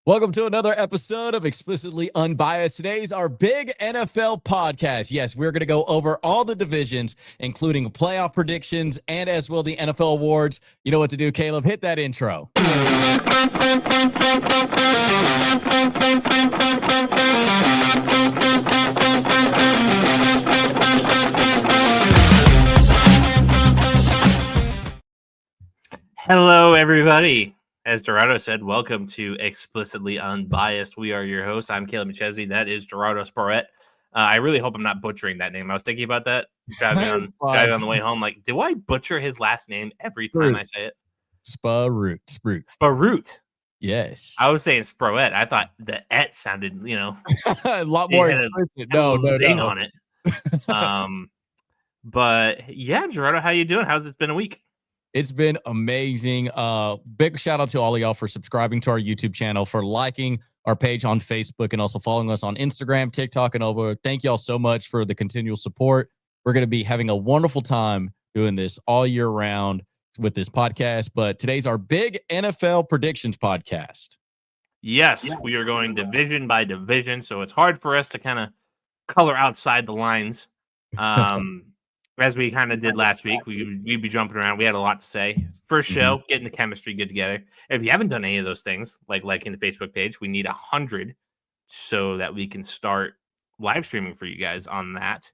Welcome to another episode of Explicitly Unbiased. Today's our big NFL podcast. Yes, we're going to go over all the divisions, including playoff predictions and as well the NFL awards. You know what to do, Caleb. Hit that intro. Hello, everybody. As Gerardo said, welcome to Explicitly Unbiased. We are your hosts. I'm Kaleb and Gerardo. That is Gerardo Sporret. I really hope I'm not butchering that name. I was thinking about that driving on the way home. Like, do I butcher his last name every time I say it? Sparroot. Yes. I was saying Sproet. I thought the et sounded, a lot more explicit. No. On it. But yeah, Gerardo, how you doing? How's it been a week? It's been amazing. Big shout out to all of y'all for subscribing to our YouTube channel, for liking our page on Facebook, and also following us on Instagram, TikTok, and over. Thank y'all so much for the continual support. We're going to be having a wonderful time doing this all year round with this podcast. But today's our big NFL predictions podcast. Yes, we are going division by division, so it's hard for us to kind of color outside the lines. As we kind of did last week, we'd be jumping around. We had a lot to say. First show, getting the chemistry good together. If you haven't done any of those things, like liking the Facebook page, we need 100 so that we can start live streaming for you guys on that.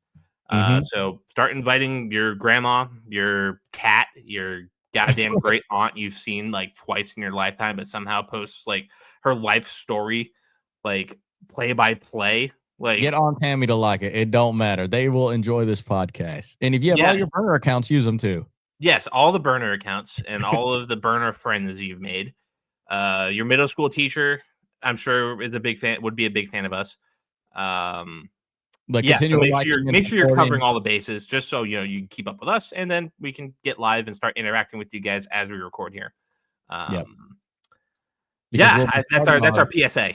So start inviting your grandma, your cat, your goddamn great aunt you've seen like twice in your lifetime, but somehow posts like her life story, like play by play. Like, get on Tammy to like it. It don't matter. They will enjoy this podcast. And if you have all your burner accounts, use them too. Yes, all the burner accounts and all of the burner friends you've made. Your middle school teacher, I'm sure, is a big fan. Would be a big fan of us. So make sure you're covering all the bases, just so you can keep up with us, and then we can get live and start interacting with you guys as we record here. That's our PSA.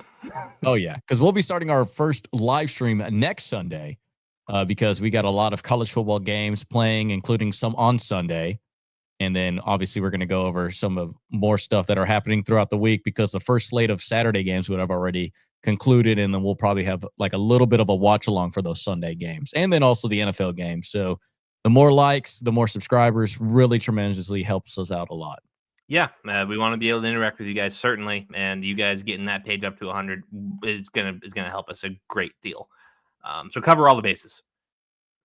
Oh, yeah, because we'll be starting our first live stream next Sunday because we got a lot of college football games playing, including some on Sunday. And then, obviously, we're going to go over some of more stuff that are happening throughout the week because the first slate of Saturday games would have already concluded, and then we'll probably have like a little bit of a watch-along for those Sunday games, and then also the NFL games. So the more likes, the more subscribers really tremendously helps us out a lot. Yeah, we want to be able to interact with you guys, certainly, and you guys getting that page up to 100 is gonna help us a great deal. So cover all the bases.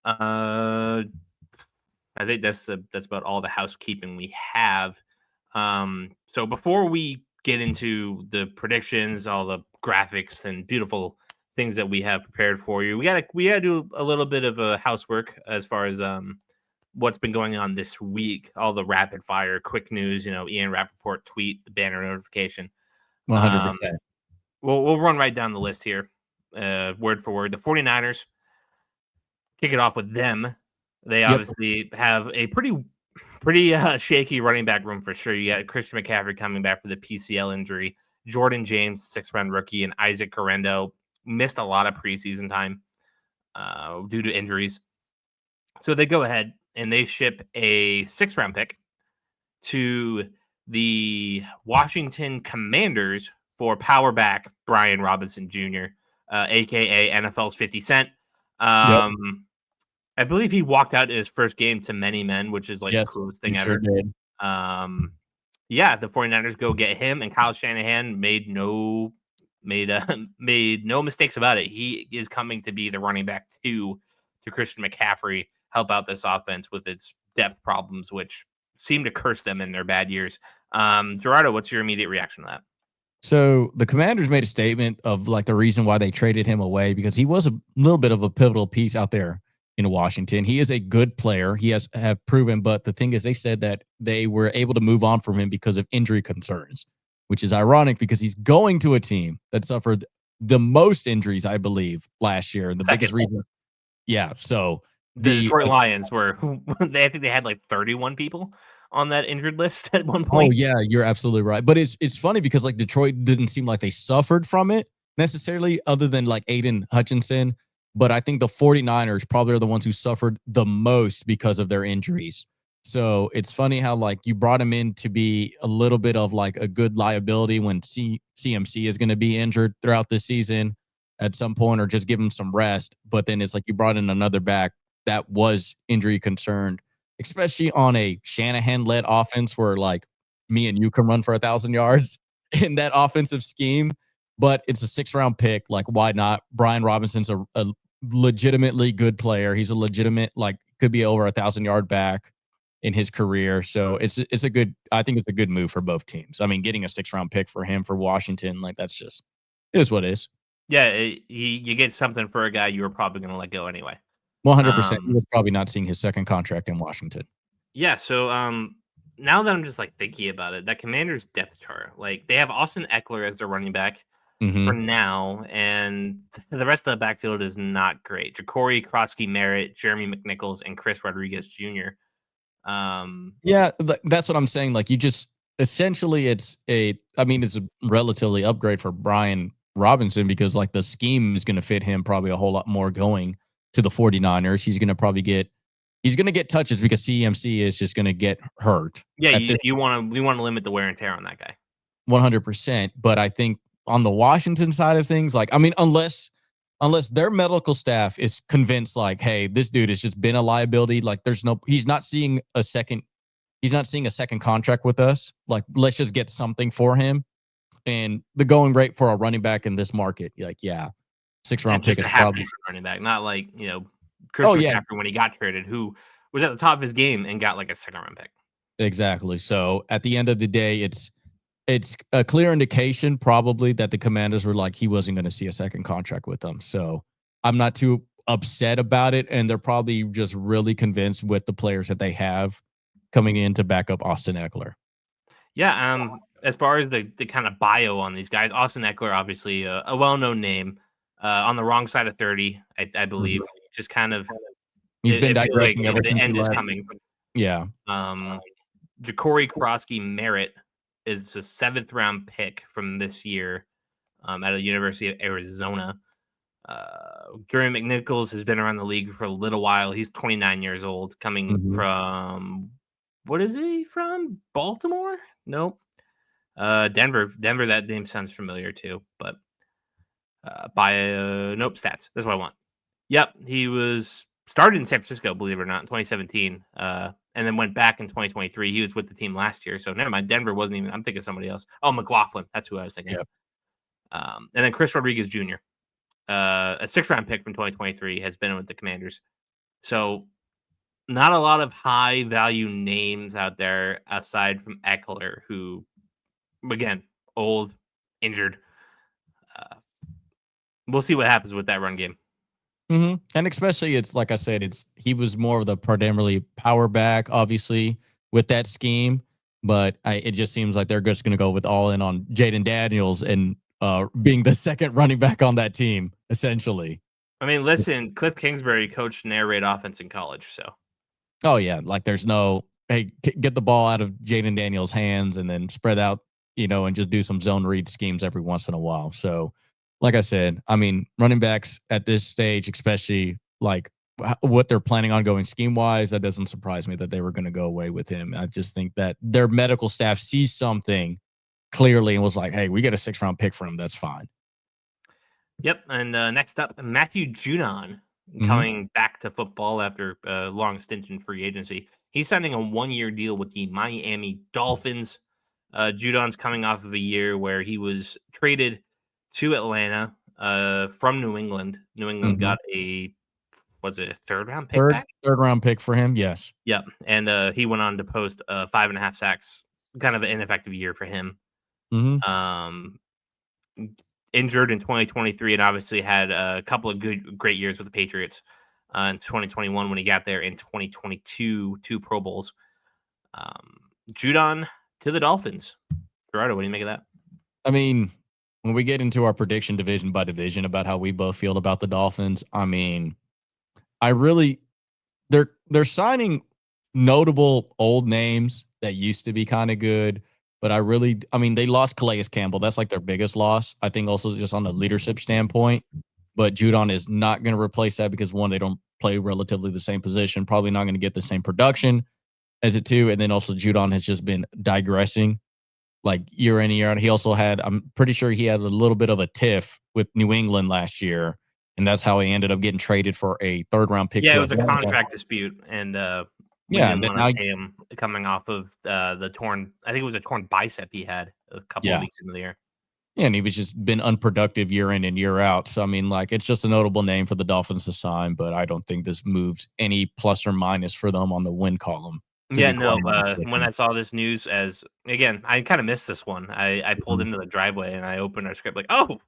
I think that's about all the housekeeping we have. So before we get into the predictions, all the graphics and beautiful things that we have prepared for you, we gotta do a little bit of housework as far as what's been going on this week, all the rapid fire, quick news, Ian Rappaport tweet, the banner notification. 100%. We'll run right down the list here, word for word. The 49ers, kick it off with them. They obviously have a pretty shaky running back room for sure. You got Christian McCaffrey coming back for the PCL injury. Jordan James, 6th-round rookie, and Isaac Correndo missed a lot of preseason time due to injuries. So they go ahead and they ship a 6th-round pick to the Washington Commanders for power back Brian Robinson Jr., a.k.a. NFL's 50 Cent. I believe he walked out in his first game to many men, which is like the coolest thing ever. Sure did. The 49ers go get him, and Kyle Shanahan made no mistakes about it. He is coming to be the running back to Christian McCaffrey, help out this offense with its depth problems, which seem to curse them in their bad years. Gerardo, what's your immediate reaction to that? So the Commanders made a statement of like the reason why they traded him away, because he was a little bit of a pivotal piece out there in Washington. He is a good player. He have proven, but the thing is they said that they were able to move on from him because of injury concerns, which is ironic because he's going to a team that suffered the most injuries, I believe, last year. And the biggest reason. Yeah. So the Detroit Lions I think they had like 31 people on that injured list at one point. Oh yeah, you're absolutely right. But it's funny because like Detroit didn't seem like they suffered from it necessarily, other than like Aiden Hutchinson. But I think the 49ers probably are the ones who suffered the most because of their injuries. So it's funny how like you brought him in to be a little bit of like a good liability when CMC is going to be injured throughout the season at some point, or just give him some rest. But then it's like you brought in another back that was injury concerned, especially on a Shanahan led offense where like me and you can run for 1,000 yards in that offensive scheme. But it's a 6th-round pick. Like, why not? Brian Robinson's a legitimately good player. He's a legitimate, like, could be over 1,000-yard back in his career. So it's a good, I think it's a good move for both teams. I mean, getting a 6th-round pick for him for Washington, like that's just it is what it is. Yeah, you get something for a guy you were probably going to let go anyway. 100%. He was probably not seeing his second contract in Washington. Yeah, so now that I'm just like thinking about it, that Commanders depth chart, like they have Austin Eckler as their running back for now, and the rest of the backfield is not great. Ja'Cory, Krosky, Merritt, Jeremy McNichols, and Chris Rodriguez Jr. Yeah, that's what I'm saying. Like you just essentially it's a relatively upgrade for Brian Robinson because like the scheme is going to fit him probably a whole lot more going to the 49ers. He's going to get touches because CMC is just going to get hurt. Yeah, you want to limit the wear and tear on that guy. 100%. But I think on the Washington side of things, like, I mean, unless their medical staff is convinced, like, hey, this dude has just been a liability, like, he's not seeing a second contract with us. Like, let's just get something for him. And the going rate for a running back in this market, like, yeah, 6th-round pick is probably running back, not like Chris McCaffrey when he got traded, who was at the top of his game and got like a 2nd-round pick. Exactly. So at the end of the day, it's a clear indication probably that the Commanders were like, he wasn't going to see a second contract with them. So I'm not too upset about it. And they're probably just really convinced with the players that they have coming in to back up Austin Eckler. Yeah. As far as the kind of bio on these guys, Austin Eckler, obviously a well-known name, on the wrong side of 30, I believe. Just kind of, he's been digressing like, ever the since end is coming. Yeah. Ja'Cory Krosky Merritt is a 7th-round pick from this year, out of the University of Arizona. Jeremy McNichols has been around the league for a little while. He's 29 years old, coming from, what is he from? Baltimore? Nope. Denver. That name sounds familiar too, but nope, stats. That's what I want. Yep, he was started in San Francisco, believe it or not, in 2017, and then went back in 2023. He was with the team last year, so never mind. Denver wasn't even. I'm thinking of somebody else. Oh, McLaughlin. That's who I was thinking. Yep. And then Chris Rodriguez Jr., a 6th-round pick from 2023, has been with the Commanders. So not a lot of high-value names out there aside from Eckler, who, again, old, injured. We'll see what happens with that run game. And especially, it's like I said, he was more of the primarily power back, obviously, with that scheme. But it just seems like they're just going to go with all in on Jadon Daniels and being the second running back on that team, essentially. I mean, listen, Cliff Kingsbury coached an air raid offense in college, so. Oh yeah, like there's no, hey, get the ball out of Jadon Daniels' hands and then spread out, and just do some zone read schemes every once in a while. So, like I said, I mean, running backs at this stage, especially like what they're planning on going scheme wise, that doesn't surprise me that they were going to go away with him. I just think that their medical staff sees something clearly and was like, hey, we get a 6th-round pick for him. That's fine. Yep. And next up, Matthew Judon, coming back to football after a long stint in free agency. He's signing a 1-year deal with the Miami Dolphins. Judon's coming off of a year where he was traded to Atlanta from New England. New England got a 3rd-round pick back? 3rd-round pick for him, yes. Yep. And he went on to post 5.5 sacks, kind of an ineffective year for him. Injured in 2023 and obviously had a couple of great years with the Patriots in 2021 when he got there, in 2022, 2 Pro Bowls. Judon to the Dolphins. Gerardo, what do you make of that? I mean, when we get into our prediction division by division about how we both feel about the Dolphins, I mean, they're signing notable old names that used to be kind of good. But they lost Calais Campbell. That's like their biggest loss. I think also just on the leadership standpoint. But Judon is not going to replace that because, one, they don't play relatively the same position, probably not going to get the same production. as it too. And then also Judon has just been digressing like year in and year out. He also had, I'm pretty sure he had a little bit of a tiff with New England last year. And that's how he ended up getting traded for a 3rd-round pick. Yeah, to it was a Atlanta. contract dispute, and we Yeah, didn't then want now, to pay him coming off of the torn. I think it was a torn bicep he had a couple of yeah. weeks into the year. Yeah, and he was just been unproductive year in and year out. So I mean, like, it's just a notable name for the Dolphins to sign, but I don't think this moves any plus or minus for them on the win column. Yeah, no. When I saw this news, as again, I kind of missed this one. I pulled into the driveway and I opened our script like, oh,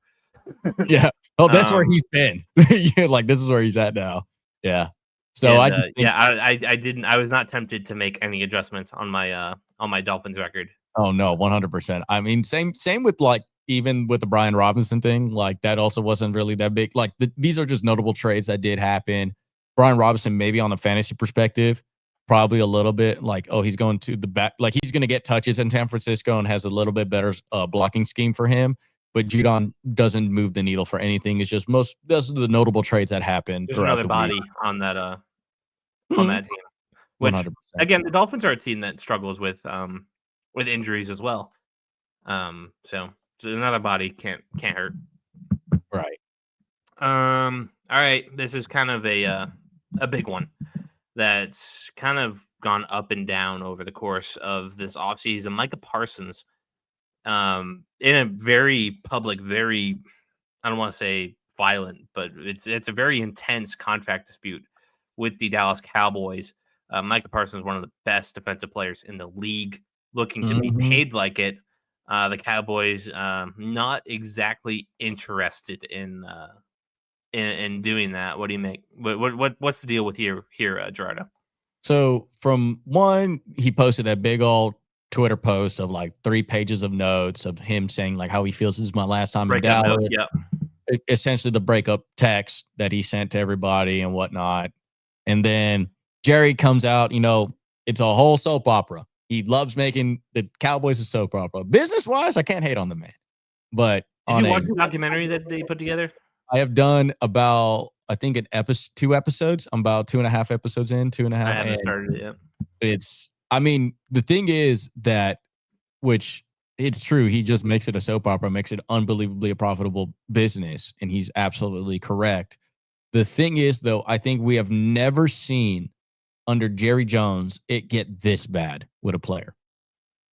yeah, oh, that's where he's been. Yeah, like this is where he's at now. Yeah. So and, I just think, I didn't. I was not tempted to make any adjustments on my Dolphins record. oh no, 100%. I mean, same with like even with the Brian Robinson thing, like that also wasn't really that big. Like these are just notable trades that did happen. Brian Robinson, maybe on a fantasy perspective, probably a little bit like, oh, he's going to the back, like he's going to get touches in San Francisco and has a little bit better blocking scheme for him. But Judon doesn't move the needle for anything. It's just those are the notable trades that happen There's throughout another the body week. on that Mhm. team. Which 100%. again, the Dolphins are a team that struggles with injuries as well. So another body can't hurt. Right. All right, this is kind of a big one that's kind of gone up and down over the course of this offseason. Micah Parsons, in a very public, very, I don't want to say violent, but it's a very intense contract dispute with the Dallas Cowboys. Micah Parsons is one of the best defensive players in the league, looking to be Mhm. paid like it. The Cowboys not exactly interested in doing that. What do you make? What's the deal with here, Gerardo? So from one, he posted a big old Twitter post of like 3 pages of notes of him saying like how he feels this is my last time in Breakup note. Dallas. Yeah. Essentially the breakup text that he sent to everybody and whatnot. And then Jerry comes out, it's a whole soap opera. He loves making the Cowboys a soap opera. Business wise, I can't hate on the man. But Did you watch the documentary that they put together? I have done about, I think, 2 episodes. I'm about 2.5 episodes in, two and a I half. haven't And started it yet. I mean, the thing is that, which it's true, he just makes it a soap opera, makes it unbelievably a profitable business. And he's absolutely correct. The thing is, though, I think we have never seen under Jerry Jones it get this bad with a player.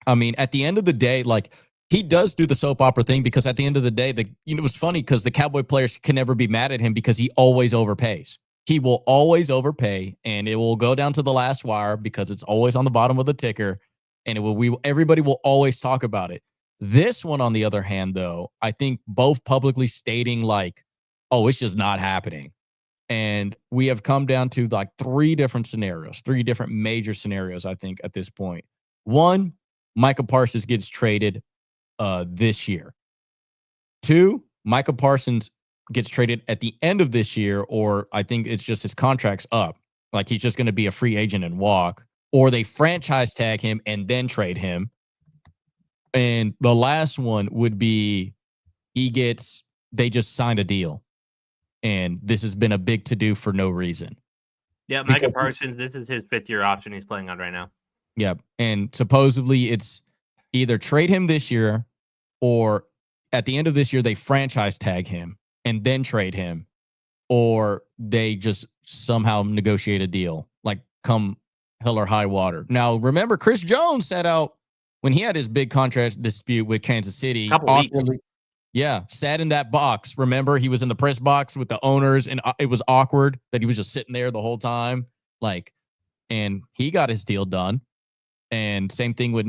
I mean, at the end of the day, like he does do the soap opera thing because at the end of the day, it was funny because the Cowboy players can never be mad at him because he always overpays. He will always overpay, and it will go down to the last wire because it's always on the bottom of the ticker, and everybody will always talk about it. This one, on the other hand, though, I think both publicly stating like, "Oh, it's just not happening," and we have come down to like 3 different scenarios, 3 different major scenarios. I think at this point, one, Micah Parsons gets traded this year. 2, Micah Parsons gets traded at the end of this year, or I think it's just his contract's up. Like he's just going to be a free agent and walk, or they franchise tag him and then trade him. And the last one would be they just signed a deal. And this has been a big to do for no reason. Yeah, Micah Parsons, this is his 5th-year option he's playing on right now. Yeah. And supposedly it's either trade him this year or at the end of this year, they franchise tag him and then trade him, or they just somehow negotiate a deal, like come hell or high water. Now, remember, Chris Jones sat out when he had his big contract dispute with Kansas City. Couple weeks. Yeah, sat in that box. Remember, he was in the press box with the owners, and it was awkward that he was just sitting there the whole time. Like, and he got his deal done. And same thing with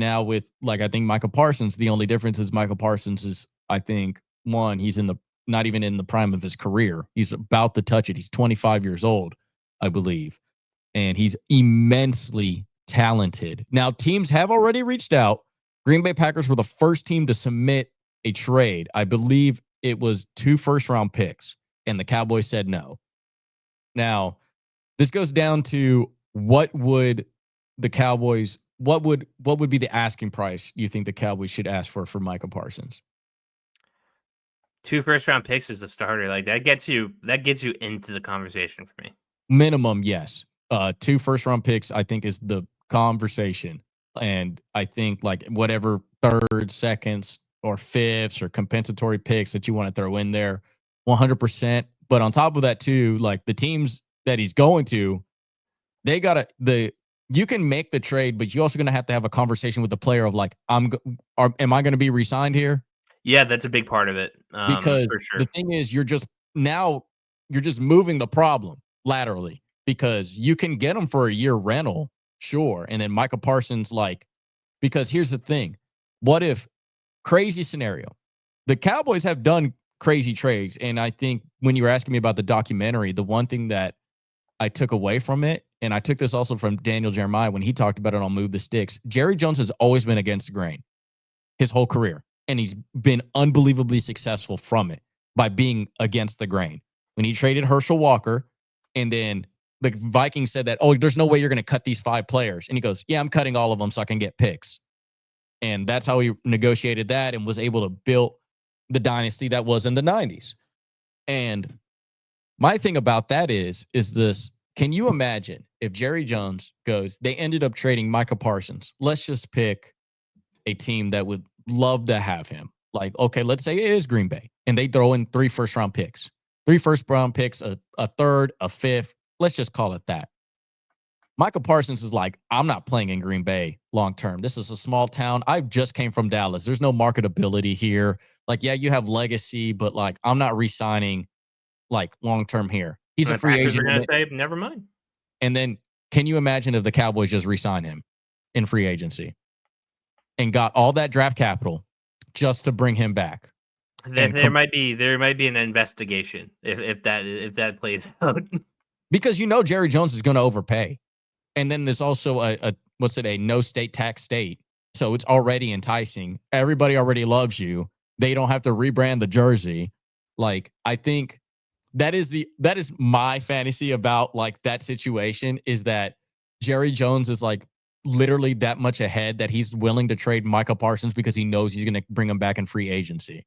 like, I think Michael Parsons. The only difference is Michael Parsons is, I think, one, he's not even in the prime of his career. He's about to touch it. He's 25 years old, I believe. And he's immensely talented. Now, teams have already reached out. Green Bay Packers were the first team to submit a trade. I believe it was 2 first-round picks, and the Cowboys said no. Now, this goes down to what would be the asking price you think the Cowboys should ask for Micah Parsons? 2 first-round picks is the starter. Like that gets you into the conversation for me. Minimum, yes. 2 first-round picks, I think, is the conversation. And I think like whatever third, seconds, or fifths or compensatory picks that you want to throw in there, 100%. But on top of that, too, like the teams that he's going to, they got to, you can make the trade, but you're also going to have a conversation with the player of like, am I going to be re-signed here? Yeah, that's a big part of it. Because For sure. the thing is, you're just moving the problem laterally because you can get them for a year rental, sure. And then Micah Parsons, like, because here's the thing. What if, crazy scenario, the Cowboys have done crazy trades. And I think when you were asking me about the documentary, the one thing that I took away from it, and I took this also from Daniel Jeremiah when he talked about it on Move the Sticks, Jerry Jones has always been against the grain his whole career. And he's been unbelievably successful from it by being against the grain. When he traded Herschel Walker, and then the Vikings said that, oh, there's no way you're going to cut these 5 players. And he goes, yeah, I'm cutting all of them so I can get picks. And that's how he negotiated that and was able to build the dynasty that was in the 90s. And my thing about that is this, can you imagine if Jerry Jones goes, they ended up trading Micah Parsons. Let's just pick a team that would love to have him. Like, okay, let's say it is Green Bay, and they throw in 3 first-round picks, 3 first-round picks, a third, a fifth. Let's just call it that. Micah Parsons is like, I'm not playing in Green Bay long-term. This is a small town. I just came from Dallas. There's no marketability here. Like, yeah, you have legacy, but like, I'm not re-signing like long-term here. He's And a the free Packers agent. are going to say, never mind. And then can you imagine if the Cowboys just re-sign him in free agency and got all that draft capital just to bring him back? There might be an investigation if that plays out. Because Jerry Jones is going to overpay. And then there's also a no state tax state. So it's already enticing. Everybody already loves you. They don't have to rebrand the jersey. Like, I think that is my fantasy about like that situation, is that Jerry Jones is like literally that much ahead that he's willing to trade Micah Parsons because he knows he's going to bring him back in free agency.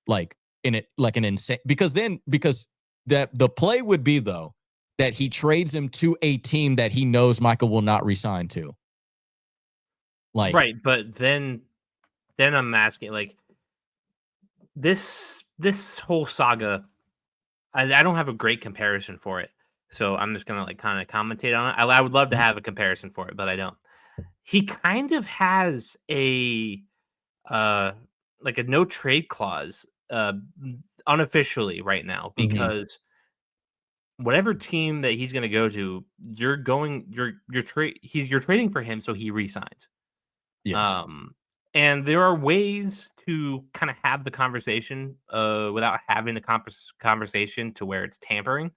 Like in it, like an insane, because that the play would be though, that he trades him to a team that he knows Michael will not resign to. Like, right, but then I'm asking, like, this whole saga, I don't have a great comparison for it, so I'm just gonna like kind of commentate on it. I would love to have a comparison for it, but I don't. He kind of has a like a no trade clause unofficially right now, because whatever team that he's going to go to, you're trading for him so he resigns. yes. And there are ways to kind of have the conversation without having the conversation to where it's tampering.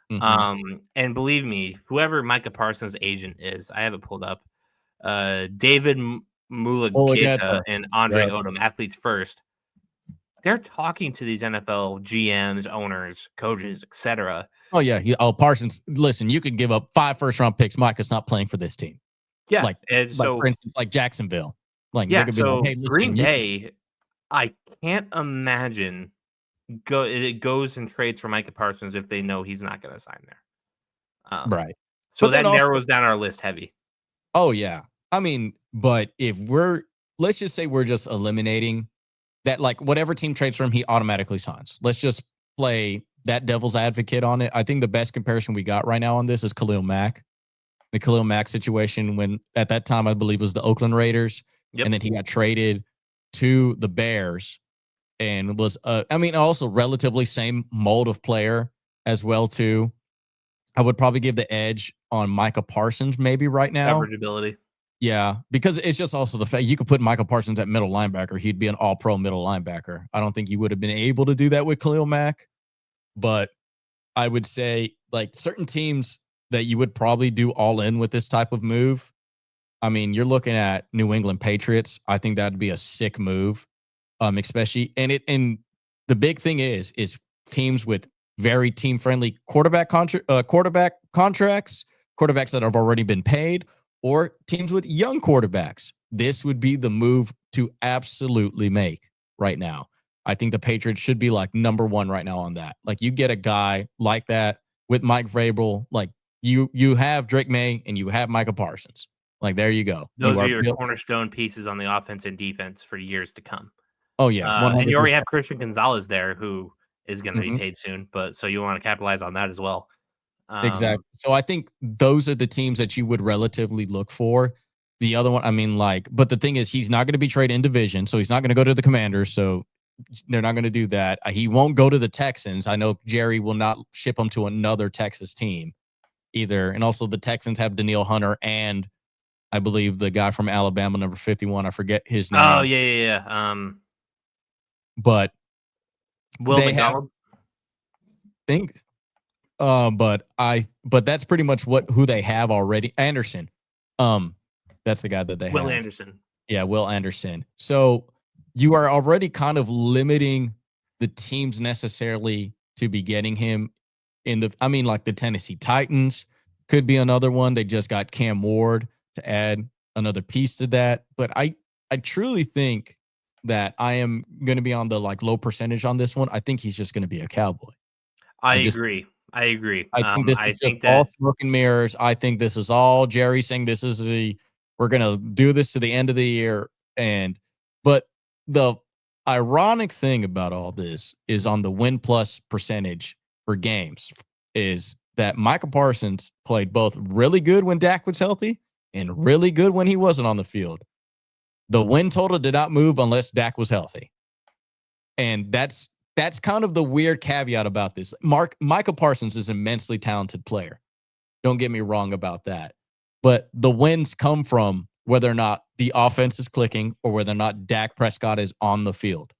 And believe me, whoever Micah Parsons' agent is, I have it pulled up. David Mulugeta and Andre Odom, Athletes First. They're talking to these NFL GMs, owners, coaches, etc. Oh yeah, Parsons. Listen, you could give up 5 first-round picks. Micah's not playing for this team. Yeah, like so for instance, like Jacksonville. Like, yeah, they could be so like, hey, listen, Green Bay, I can't imagine it goes and trades for Micah Parsons if they know he's not going to sign there. Right. So But that then also, narrows down our list heavy. oh yeah, I mean, but if let's just say we're just eliminating that, like whatever team trades for him, he automatically signs. Let's just play that devil's advocate on it. I think the best comparison we got right now on this is Khalil Mack. The Khalil Mack situation, when at that time I believe it was the Oakland Raiders, and then he got traded to the Bears, and was also relatively same mold of player as well too. I would probably give the edge on Micah Parsons maybe right now. Coverageability. Yeah, because it's just also the fact you could put Micah Parsons at middle linebacker. He'd be an all-pro middle linebacker. I don't think you would have been able to do that with Khalil Mack. But I would say like certain teams that you would probably do all in with this type of move. I mean, you're looking at New England Patriots. I think that'd be a sick move. Especially and the big thing is teams with very team-friendly quarterback contracts, quarterbacks that have already been paid, or teams with young quarterbacks. This would be the move to absolutely make right now. I think the Patriots should be like number 1 right now on that. Like, you get a guy like that with Mike Vrabel, like you have Drake May and you have Micah Parsons. Like, there you go. Those You are are your built. cornerstone pieces on the offense and defense for years to come. Oh yeah, And you already 100%. have Christian Gonzalez there, who is going to be Mhm. paid soon. But so you want to capitalize on that as well. Exactly. So I think those are the teams that you would relatively look for. The other one, I mean, like, but the thing is, he's not going to be traded in division, so he's not going to go to the Commanders. So they're not going to do that. He won't go to the Texans. I know Jerry will not ship him to another Texas team either. And also, the Texans have Daniil Hunter and I believe the guy from Alabama, number 51. I forget his Oh name, yeah. but Will they have McDonald. think. But that's pretty much who they have already. Anderson. Um, that's the guy that they Will have. Anderson. Yeah, Will Anderson. So you are already kind of limiting the teams necessarily to be getting him in the. I mean, like the Tennessee Titans could be another one. They just got Cam Ward to add another piece to that. But I truly think that I am going to be on the like low percentage on this one. I think he's just going to be a Cowboy. I I just agree. I agree. I think this I is just think all that smoke and mirrors. I think this is all Jerry saying this is we're gonna do this to the end of the year. But the ironic thing about all this is on the win plus percentage for games is that Micah Parsons played both really good when Dak was healthy and really good when he wasn't on the field. The win total did not move unless Dak was healthy. And that's kind of the weird caveat about this. Micah Parsons is an immensely talented player. Don't get me wrong about that. But the wins come from whether or not the offense is clicking or whether or not Dak Prescott is on the field.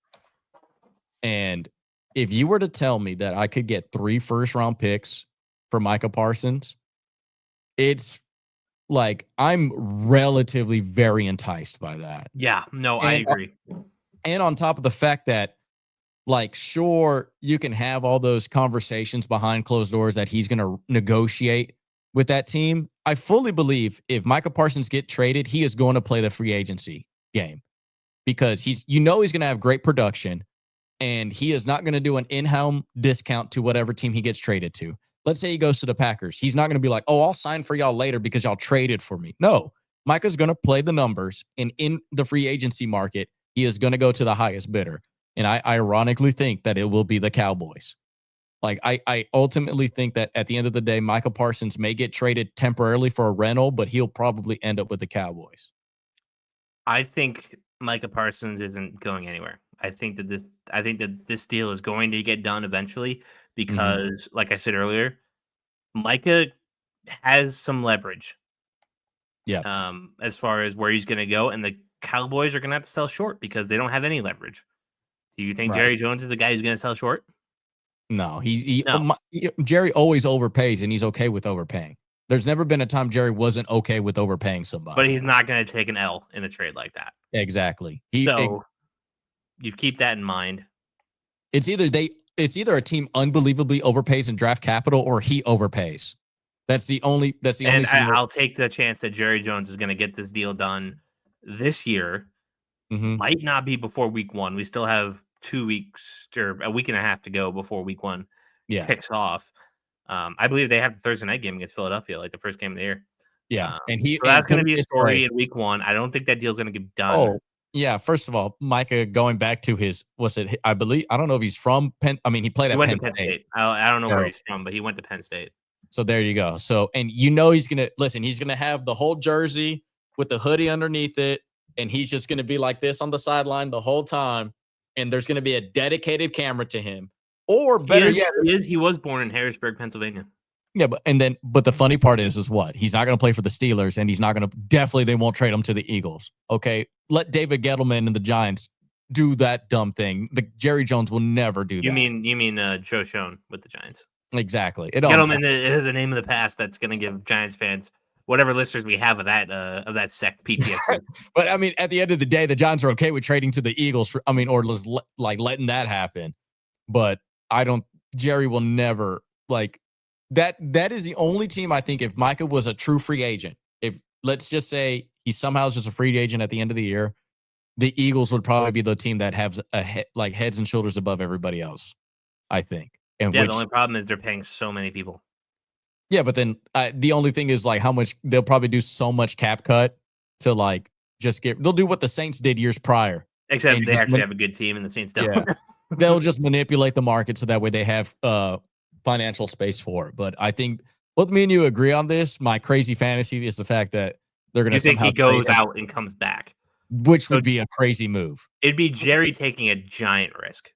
And if you were to tell me that I could get 3 first-round picks for Micah Parsons, it's like I'm relatively very enticed by that. yeah, no, I And agree. and on top of the fact that like, sure, you can have all those conversations behind closed doors that he's going to negotiate with that team. I fully believe if Micah Parsons get traded, he is going to play the free agency game because he's going to have great production and he is not going to do an in-house discount to whatever team he gets traded to. Let's say he goes to the Packers. He's not going to be like, "Oh, I'll sign for y'all later because y'all traded for me." No, Micah's going to play the numbers, and in the free agency market, he is going to go to the highest bidder. And I ironically think that it will be the Cowboys. Like I ultimately think that at the end of the day, Micah Parsons may get traded temporarily for a rental, but he'll probably end up with the Cowboys. I think Micah Parsons isn't going anywhere. I think that this deal is going to get done eventually Mm-hmm. because, like I said earlier, Micah has some leverage Yeah. as far as where he's going to go, and the Cowboys are going to have to sell short because they don't have any leverage. Do you think Right. Jerry Jones is the guy who's going to sell short? No, No, Jerry always overpays, and he's okay with overpaying. There's never been a time Jerry wasn't okay with overpaying but somebody. he's not going to take an L in a trade like that. Exactly. So you keep that in mind. It's either a team unbelievably overpays in draft capital or he overpays. That's the only And scenario. I'll take the chance that Jerry Jones is going to get this deal done this year. Mm-hmm. Might not be before week one. We still have 2 weeks or a week and a half to go before week one Yeah. kicks off. I believe they have the Thursday night game against Philadelphia, like the first game of the year. Yeah. So And that's put going to it be a this way. story in week one. I don't think that deal's going to get done. Oh, yeah. First of all, Micah going back to I believe I don't know if he's from Penn. I mean, he played He at went to Penn Penn State. State. I don't know where So he's from, but he went to Penn State. so there you go. So and he's gonna have the whole jersey with the hoodie underneath it, and he's just gonna be like this on the sideline the whole time. And there's gonna be a dedicated camera to him. Or He better is. yet, He is. He was born in Harrisburg, Pennsylvania. yeah, but the funny part is what? He's not going to play for the Steelers, and he's not going to definitely they won't trade him to the Eagles. Okay, let David Gettleman and the Giants do that dumb thing. The Jerry Jones will never do that. You mean Joe Schoen with the Giants? Exactly. It all Gettleman is a name of the past that's going to give Giants fans whatever listeners we have of that sect PTSD. But I mean, at the end of the day, the Giants are okay with trading to the Eagles. Or just like letting that happen. But I don't. Jerry will never like that. That is the only team I think if Micah was a true free agent, if let's just say he somehow is just a free agent at the end of the year, the Eagles would probably be the team that has like heads and shoulders above everybody else. I think, and Yeah, the which only problem is they're paying so many people. Yeah, but then the only thing is like how much they'll probably do so much cap cut to like just get. They'll do what the Saints did years prior, and Except they just actually have a good team, and the Saints don't. yeah, they'll just manipulate the market so that way they have financial space for it. But I think both me and you agree on this. My crazy fantasy is the fact that they're going to You think somehow he trade goes him, out and comes back? which So would be a crazy move. it'd be Jerry taking a giant risk.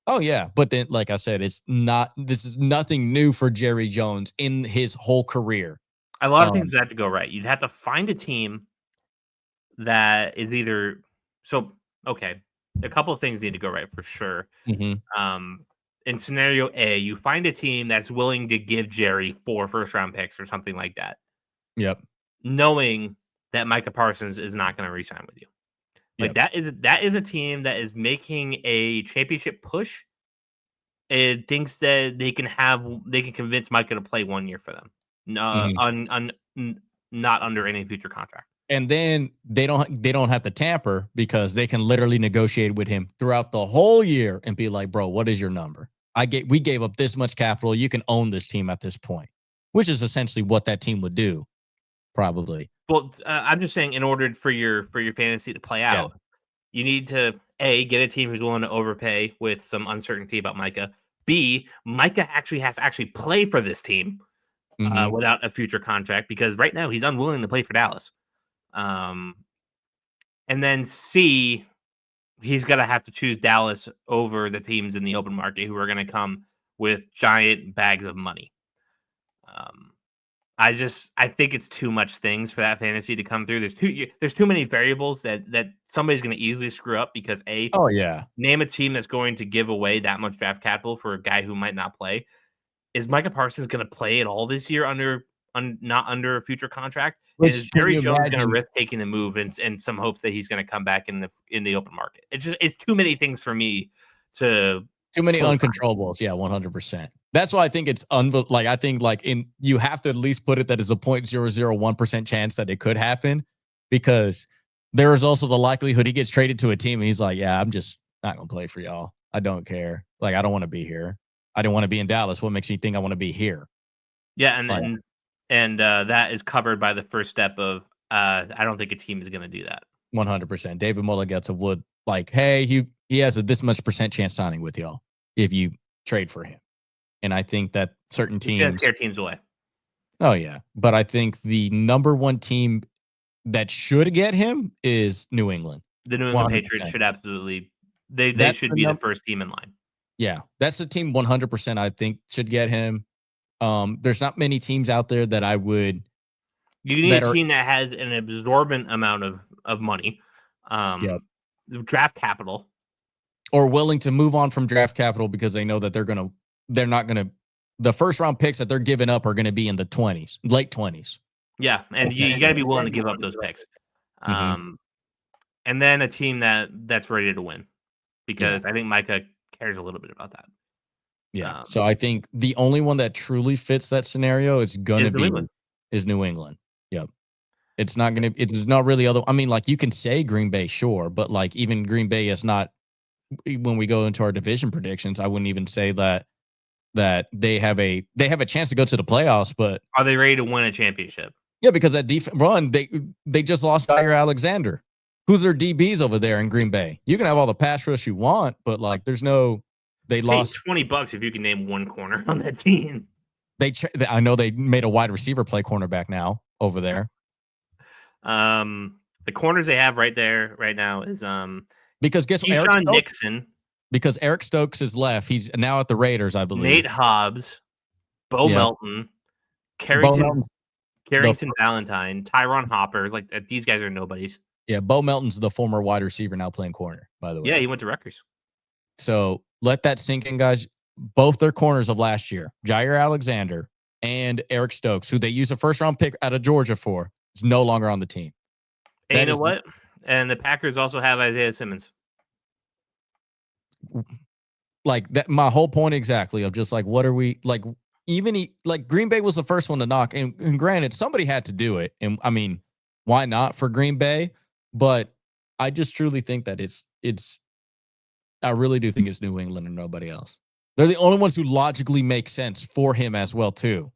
Oh yeah, but then like I said, it's not. This is nothing new for Jerry Jones in his whole career. A lot of things would have to go right. You'd have to find a team that is either so okay. A couple of things need to go right for sure. Mm-hmm. In scenario A, you find a team that's willing to give Jerry 4 first-round picks or something like that, Yep. knowing that Micah Parsons is not going to re-sign with you. Like Yep. that is a team that is making a championship push. It thinks that they can convince Micah to play 1 year for them. No, Mm-hmm. not under any future contract. And then they don't have to tamper because they can literally negotiate with him throughout the whole year and be like, bro, what is your number? We gave up this much capital. You can own this team at this point, which is essentially what that team would do, probably. Well, I'm just saying, in order for your fantasy to play Yeah. out, you need to get a team who's willing to overpay with some uncertainty about Micah. B, Micah actually has to actually play for this team Mm-hmm. without a future contract because right now he's unwilling to play for Dallas. And then C, he's going to have to choose Dallas over the teams in the open market who are going to come with giant bags of money. I think it's too much things for that fantasy to come through. There's too many variables that somebody's going to easily screw up because Oh yeah. name a team that's going to give away that much draft capital for a guy who might not play. Is Micah Parsons going to play at all this year not under a future contract? And is Which can Jerry you Jones going to imagine? risk taking the move and some hopes that he's going to come back in the open market? It's too many things for me to Too many co-sign. uncontrollables. Yeah, 100%. That's why I think it's like I think like you have to at least put it that it's a 0.001% chance that it could happen because there is also the likelihood he gets traded to a team and he's like, yeah, I'm just not gonna play for y'all. I don't care. Like I don't want to be here. I didn't want to be in Dallas. What makes you think I want to be here? Yeah, Like and that is covered by the first step of I don't think a team is going to do that. 100%. David Mulligetta would like, hey, he has a this much percent chance signing with y'all if you trade for him. And I think that certain He's going to teams. scare teams away. Oh yeah, but I think the number one team that should get him is New England. The New England Patriots 100%. should absolutely they That's should the be the first team in line. Yeah, that's the team 100%. I think should get him. There's not many teams out there that I would. You need That a are team that has an absorbent amount of money, Yep. draft capital, or willing to move on from draft capital because they know that they're not gonna. The first round picks that they're giving up are going to be in the 20s, late 20s. Yeah, and you got to be willing to give up those picks. Mm-hmm. And then a team that's ready to win, because I think Micah cares a little bit about that. Yeah. So I think the only one that truly fits that scenario is going to be New England. Yep. It's not going to. It's not really other. I mean, like you can say Green Bay, sure, but like even Green Bay is not. When we go into our division predictions, I wouldn't even say that they have a chance to go to the playoffs. But are they ready to win a championship? Yeah, because that defense run, they just lost Jair Alexander. Who's their DBs over there in Green Bay? You can have all the pass rush you want, but like there's no. They lost $20 if you can name one corner on that team. I know they made a wide receiver play cornerback now over there. The corners they have right there right now is because guess what? Sean Nixon. Because Eric Stokes is left. He's now at the Raiders, I believe. Nate Hobbs, Bo Melton, Carrington Valentine, Tyron Hopper. Like these guys are nobodies. Yeah, Bo Melton's the former wide receiver now playing corner, by the way. Yeah, he went to Rutgers. So let that sink in, guys. Both their corners of last year, Jair Alexander and Eric Stokes, who they used a first-round pick out of Georgia for, is no longer on the team. And you know what? And the Packers also have Isaiah Simmons. Like that, my whole point exactly of just like, what are we like? Like Green Bay was the first one to knock, and granted, somebody had to do it, and I mean, why not for Green Bay? But I just truly think that it's. I really do think it's New England and nobody else. They're the only ones who logically make sense for him as well too.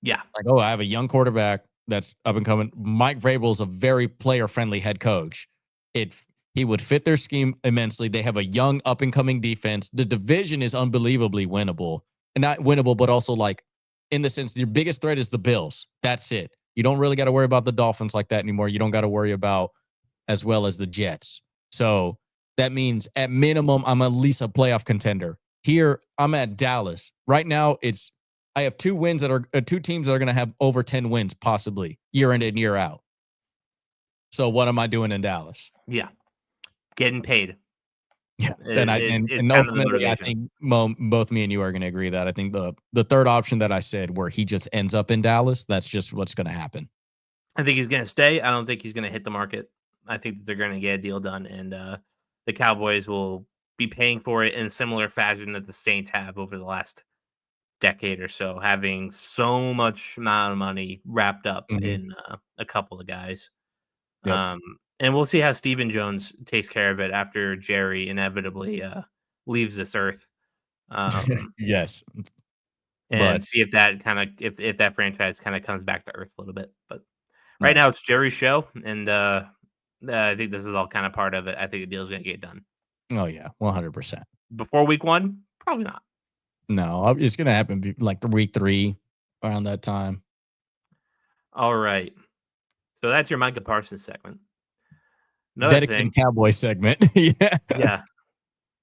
Yeah. Like, oh, I have a young quarterback that's up and coming. Mike Vrabel is a very player-friendly head coach. He would fit their scheme immensely. They have a young up-and-coming defense. The division is unbelievably winnable. And not winnable, but also like in the sense your biggest threat is the Bills. That's it. You don't really got to worry about the Dolphins like that anymore. You don't got to worry about as well as the Jets. So that means at minimum, I'm at least a playoff contender. Here, I'm at Dallas. Right now, I have two teams that are going to have over 10 wins, possibly year in and year out. So what am I doing in Dallas? Yeah. Getting paid. Yeah. It's kind of the ultimately, I motivation. think both me and you are going to agree that I think the third option that I said, where he just ends up in Dallas, that's just what's going to happen. I think he's going to stay. I don't think he's going to hit the market. I think that they're going to get a deal done, and the Cowboys will be paying for it in similar fashion that the Saints have over the last decade or so, having so much amount of money wrapped up Mm-hmm. in a couple of guys. Yep. And we'll see how Stephen Jones takes care of it after Jerry inevitably leaves this earth. Yes. And But see if that kind of if that franchise kind of comes back to earth a little bit. But right right. now it's Jerry's show, and I think this is all kind of part of it. I think the deal's going to get done Oh, yeah. 100%. before week 1. Probably not. No, it's going to happen like week 3 around that time. All right. So that's your Micah Parsons segment. Another Dedicated thing. Cowboy segment. Yeah. Yeah.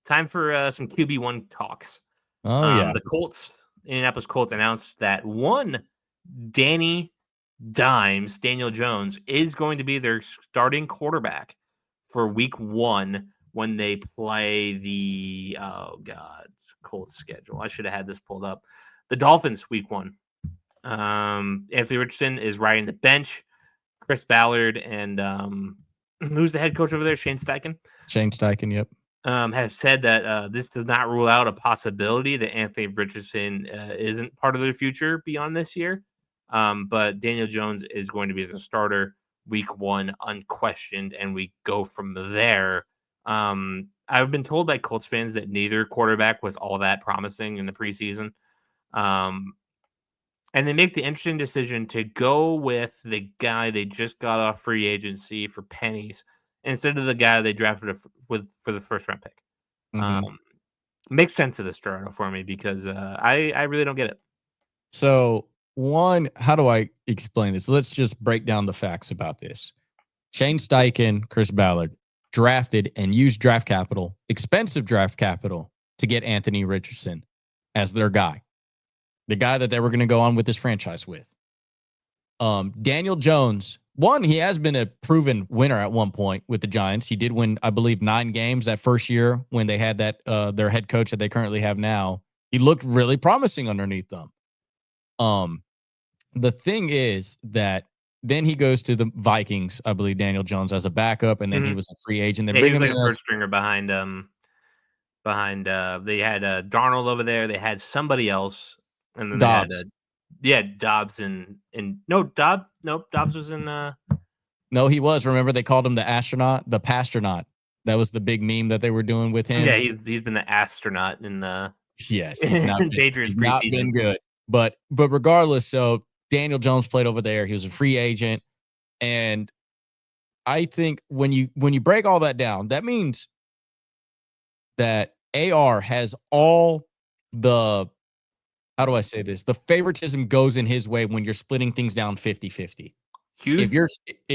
Time for some QB1 talks. Oh, yeah. The Indianapolis Colts announced that one Daniel Jones, is going to be their starting quarterback for week 1 when they play the Colts schedule. I should have had this pulled up. The Dolphins week 1. Anthony Richardson is riding the bench. Chris Ballard and who's the head coach over there? Shane Steichen. Yep. Has said that this does not rule out a possibility that Anthony Richardson isn't part of their future beyond this year. But Daniel Jones is going to be the starter week 1, unquestioned, and we go from there. I've been told by Colts fans that neither quarterback was all that promising in the preseason. And they make the interesting decision to go with the guy they just got off free agency for pennies instead of the guy they drafted for the first round pick. Mm-hmm. Makes sense of this, Gerardo, for me because I really don't get it. So, one, how do I explain this? Let's just break down the facts about this. Shane Steichen, Chris Ballard drafted and used draft capital, expensive draft capital, to get Anthony Richardson as their guy, the guy that they were going to go on with this franchise with. Daniel Jones, one, he has been a proven winner at one point with the Giants. He did win, I believe, 9 games that first year when they had that their head coach that they currently have now. He looked really promising underneath them. The thing is that then he goes to the Vikings, I believe, Daniel Jones as a backup, and then he was a free agent. They Yeah, bring he was him like in a third as stringer behind they had Darnold over there. They had somebody else, and then Dobbs. they had Dobbs and Dobbs was in No, he was. Remember, they called him the Pastronaut. That was the big meme that they were doing with him. Yeah, he's been the astronaut in Yes, he's not been, Patriots he's not preseason. been good. But regardless, so Daniel Jones played over there. He was a free agent, and I think when you break all that down, that means that AR has all the, how do I say this? The favoritism goes in his way when you're splitting things down 50-50. Huge If you're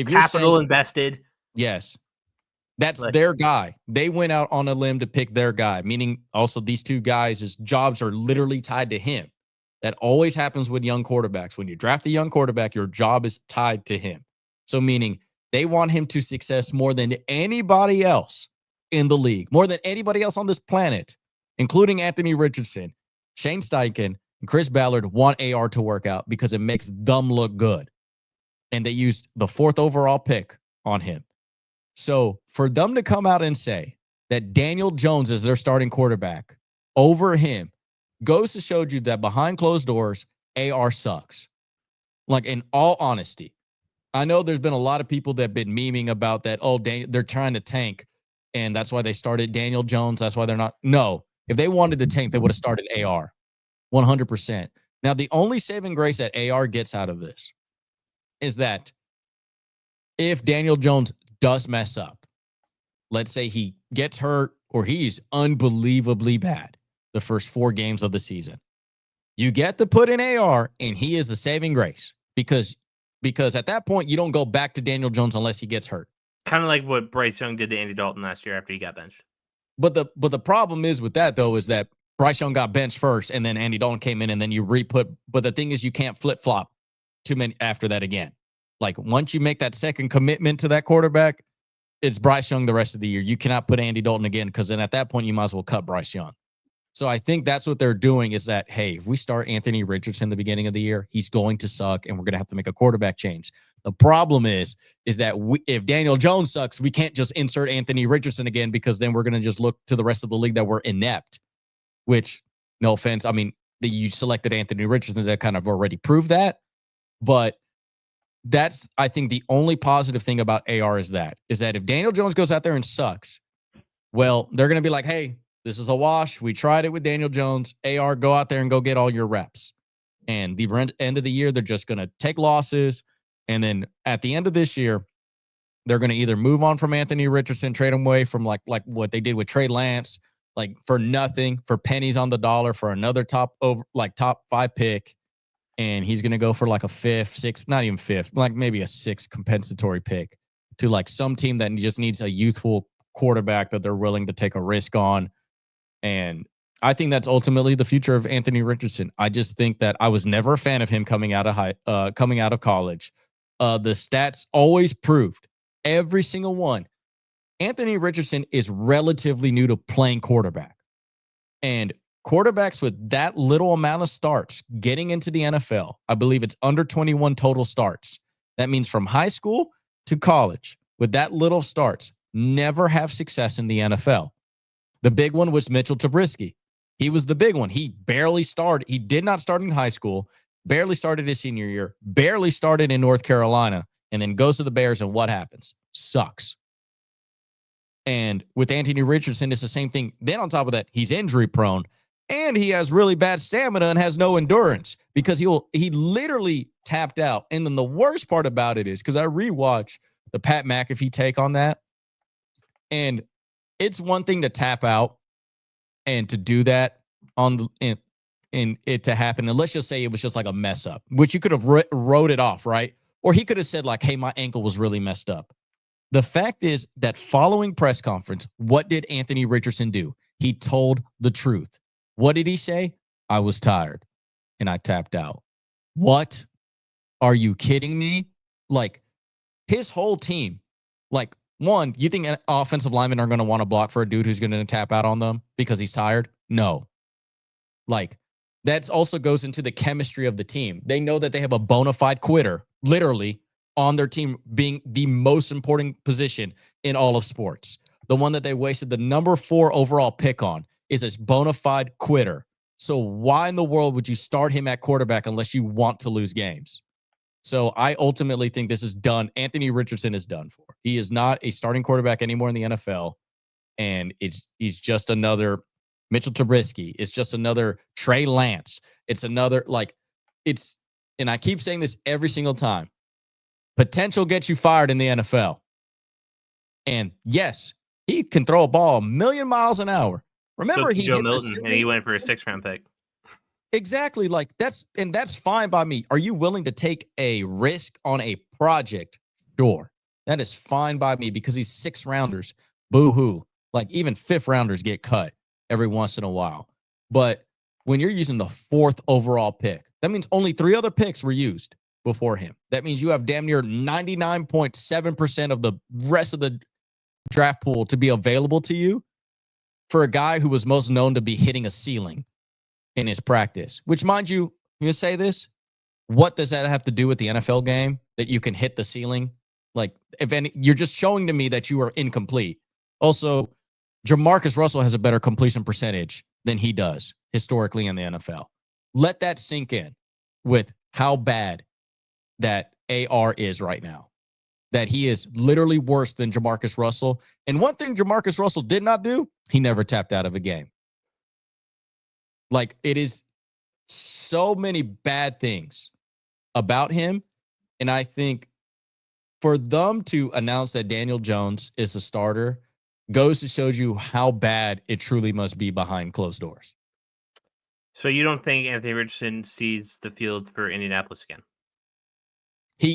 capital saying invested. yes, that's Like, their guy. They went out on a limb to pick their guy, meaning also these two guys' jobs are literally tied to him. That always happens with young quarterbacks. When you draft a young quarterback, your job is tied to him. So meaning they want him to success more than anybody else in the league, more than anybody else on this planet, including Anthony Richardson, Shane Steichen, and Chris Ballard want AR to work out because it makes them look good. And they used the 4th overall pick on him. So for them to come out and say that Daniel Jones is their starting quarterback over him goes to show you that behind closed doors, AR sucks. Like, in all honesty, I know there's been a lot of people that have been memeing about that. Oh, they're trying to tank, and that's why they started Daniel Jones. That's why they're not. No, if they wanted to tank, they would have started AR 100%. Now, the only saving grace that AR gets out of this is that if Daniel Jones does mess up, let's say he gets hurt or he's unbelievably bad the first 4 games of the season, you get to put in AR and he is the saving grace because at that point you don't go back to Daniel Jones unless he gets hurt. Kind of like what Bryce Young did to Andy Dalton last year after he got benched. But the problem is with that though is that Bryce Young got benched first and then Andy Dalton came in and then you but the thing is you can't flip-flop too many after that again. Like once you make that second commitment to that quarterback, it's Bryce Young the rest of the year. You cannot put Andy Dalton again because then at that point you might as well cut Bryce Young. So I think that's what they're doing is that, hey, if we start Anthony Richardson the beginning of the year, he's going to suck and we're going to have to make a quarterback change. The problem is that if Daniel Jones sucks, we can't just insert Anthony Richardson again because then we're going to just look to the rest of the league that we're inept, which, no offense, I mean, you selected Anthony Richardson that kind of already proved that. But that's, I think, the only positive thing about AR is that if Daniel Jones goes out there and sucks, well, they're going to be like, hey, this is a wash. We tried it with Daniel Jones. AR, go out there and go get all your reps. And the end of the year, they're just going to take losses. And then at the end of this year, they're going to either move on from Anthony Richardson, trade him away from like what they did with Trey Lance, like for nothing, for pennies on the dollar, for another top 5 pick. And he's going to go for like a 5th, 6th, not even 5th, like maybe a 6th compensatory pick to like some team that just needs a youthful quarterback that they're willing to take a risk on. And I think that's ultimately the future of Anthony Richardson. I just think that I was never a fan of him coming out of college. The stats always proved, every single one, Anthony Richardson is relatively new to playing quarterback. And quarterbacks with that little amount of starts getting into the NFL, I believe it's under 21 total starts. That means from high school to college, with that little starts, never have success in the NFL. The big one was Mitchell Trubisky. He was the big one. He barely started. He did not start in high school, barely started his senior year, barely started in North Carolina, and then goes to the Bears, and what happens? Sucks. And with Anthony Richardson, it's the same thing. Then on top of that, he's injury prone, and he has really bad stamina and has no endurance because he literally tapped out. And then the worst part about it is because I rewatched the Pat McAfee take on that, and it's one thing to tap out and to do that in it to happen. And let's just say it was just like a mess up, which you could have wrote it off, right? Or he could have said like, hey, my ankle was really messed up. The fact is that following press conference, what did Anthony Richardson do? He told the truth. What did he say? I was tired and I tapped out. What? Are you kidding me? Like his whole team, like, one, you think offensive linemen are going to want to block for a dude who's going to tap out on them because he's tired? No. Like, that also goes into the chemistry of the team. They know that they have a bona fide quitter, literally, on their team being the most important position in all of sports. The one that they wasted the number 4 overall pick on is this bona fide quitter. So why in the world would you start him at quarterback unless you want to lose games? So I ultimately think this is done. Anthony Richardson is done for. He is not a starting quarterback anymore in the NFL. And he's just another Mitchell Trubisky. It's just another Trey Lance. It's another, and I keep saying this every single time. Potential gets you fired in the NFL. And yes, he can throw a ball 1 million miles an hour. Remember, Joe Milton, and he went for a 6th-round pick. Exactly. That's fine by me. Are you willing to take a risk on a project? Sure. That is fine by me because these 6th rounders, boo-hoo. Like even 5th rounders get cut every once in a while. But when you're using the 4th overall pick, that means only 3 other picks were used before him. That means you have damn near 99.7% of the rest of the draft pool to be available to you for a guy who was most known to be hitting a ceiling in his practice, which, mind you, you say this, what does that have to do with the NFL game that you can hit the ceiling? Like, if any, you're just showing to me that you are incomplete. Also, Jamarcus Russell has a better completion percentage than he does historically in the NFL. Let that sink in with how bad that AR is right now, that he is literally worse than Jamarcus Russell. And one thing Jamarcus Russell did not do, he never tapped out of a game. Like, it is so many bad things about him. And I think for them to announce that Daniel Jones is a starter goes to show you how bad it truly must be behind closed doors. So you don't think Anthony Richardson sees the field for Indianapolis again?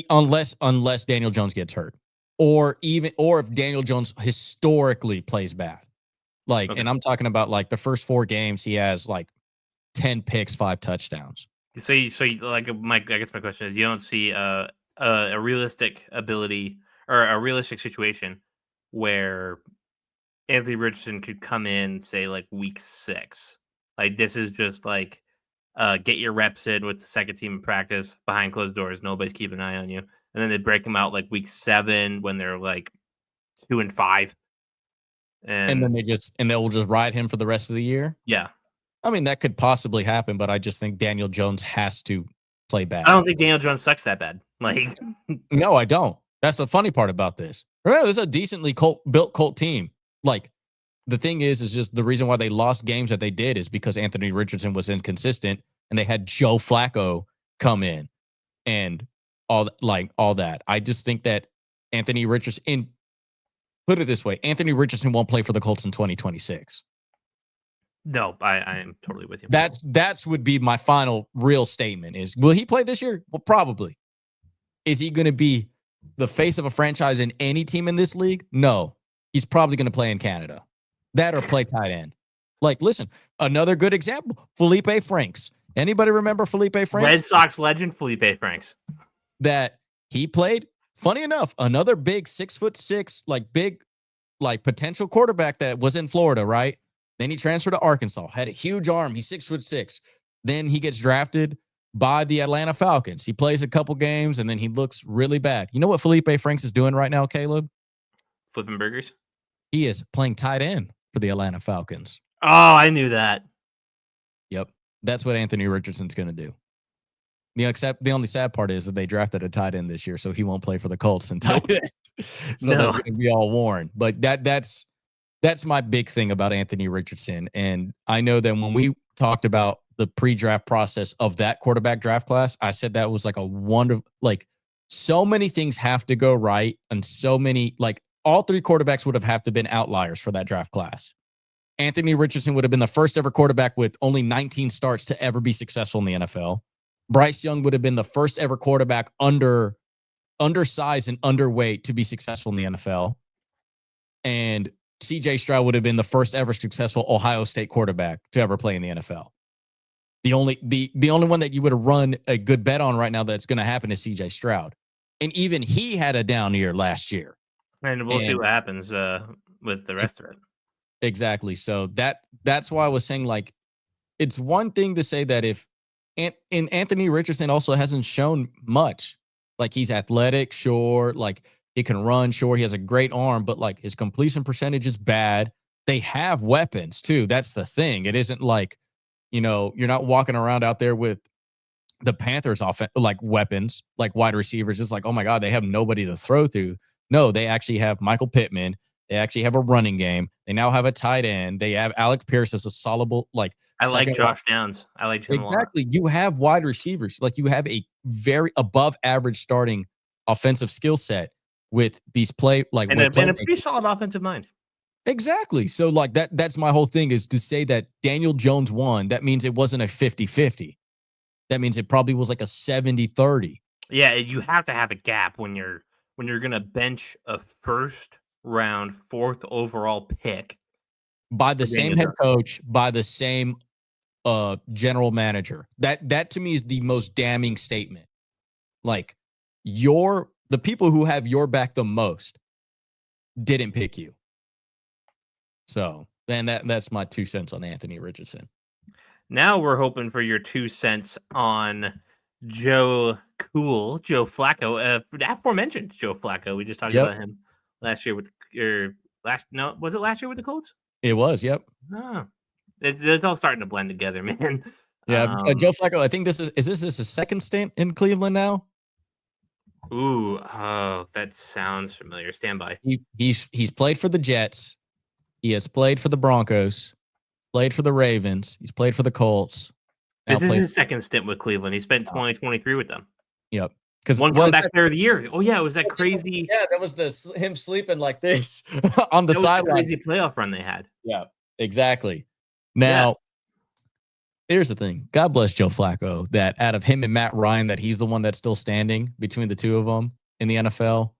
Unless Daniel Jones gets hurt, or if Daniel Jones historically plays bad. Like, Okay. and I'm talking about like the first 4 games, he has like 10 picks, 5 touchdowns. So you like I guess my question is, you don't see a realistic ability or a realistic situation where Anthony Richardson could come in, say, like week 6. Like this is just like get your reps in with the second team in practice behind closed doors. Nobody's keeping an eye on you, and then they break them out like week 7 when they're like 2-5, And and then they'll just ride him for the rest of the year. yeah. I mean, that could possibly happen, but I just think Daniel Jones has to play bad. I don't think Daniel Jones sucks that bad. Like, No, I don't. That's the funny part about this. Remember, this is a decently built Colt team. Like, the thing is just the reason why they lost games that they did is because Anthony Richardson was inconsistent and they had Joe Flacco come in and all that. I just think that Anthony Richardson, put it this way, Anthony Richardson won't play for the Colts in 2026. no, I am totally with you. That's would be my final real statement is, will he play this year? Well, probably. Is he going to be the face of a franchise in any team in this league? No. He's probably going to play in Canada. That or play tight end. Like, listen, another good example, Felipe Franks. Anybody remember Felipe Franks? Red Sox legend Felipe Franks. That he played, funny enough, another big 6'6", big potential quarterback that was in Florida, right? Then he transferred to Arkansas, had a huge arm. He's 6'6". Then he gets drafted by the Atlanta Falcons. He plays a couple games and then he looks really bad. You know what Felipe Franks is doing right now, Caleb? Flipping burgers. He is playing tight end for the Atlanta Falcons. Oh, I knew that. Yep. That's what Anthony Richardson's going to do. The only sad part is that they drafted a tight end this year, so he won't play for the Colts in tight end. So that's going to be all Warren. But that's my big thing about Anthony Richardson. And I know that when we talked about the pre-draft process of that quarterback draft class, I said that was like a wonderful, so many things have to go right. And so many, all 3 quarterbacks would have to been outliers for that draft class. Anthony Richardson would have been the first ever quarterback with only 19 starts to ever be successful in the NFL. Bryce Young would have been the first ever quarterback undersized and underweight to be successful in the NFL. And CJ Stroud would have been the first ever successful Ohio State quarterback to ever play in the NFL. The only one that you would have run a good bet on right now that's going to happen is CJ Stroud. And even he had a down year last year. And we'll see what happens with the rest of it. Exactly. So that's why I was saying, it's one thing to say that if Anthony Richardson also hasn't shown much. He's athletic, sure. He can run, sure. He has a great arm, but his completion percentage is bad. They have weapons too. That's the thing. It isn't you're not walking around out there with the Panthers weapons, wide receivers. It's oh my God, they have nobody to throw to. No, they actually have Michael Pittman. They actually have a running game. They now have a tight end. They have Alec Pierce as a soluble, I like Josh Downs. I like him a lot. Exactly. You have wide receivers. You have a very above average starting offensive skill set with these and a pretty solid offensive mind. Exactly. So that's my whole thing, is to say that Daniel Jones won. That means it wasn't a 50-50. That means it probably was a 70-30. Yeah, you have to have a gap when you're going to bench a first round 4th overall pick by the same head coach, by the same general manager. That to me is the most damning statement. The people who have your back the most didn't pick you. So then that's my 2 cents on Anthony Richardson. Now we're hoping for your 2 cents on Joe Flacco, aforementioned Joe Flacco. We just talked about him last year was it last year with the Colts? It was, yep. Oh, it's all starting to blend together, man. Yeah, Joe Flacco, I think this is his second stint in Cleveland now? Ooh, oh, that sounds familiar. Stand by. He's played for the Jets. He has played for the Broncos, played for the Ravens. He's played for the Colts. This is his second stint with Cleveland. He spent 2023 with them. Yep. Because one comeback player of the year. Oh yeah, it was that crazy. Yeah, that was him sleeping like this on the sideline. Crazy playoff run they had. Yeah, exactly. Now, here's the thing. God bless Joe Flacco. That out of him and Matt Ryan, that he's the one that's still standing between the two of them in the NFL.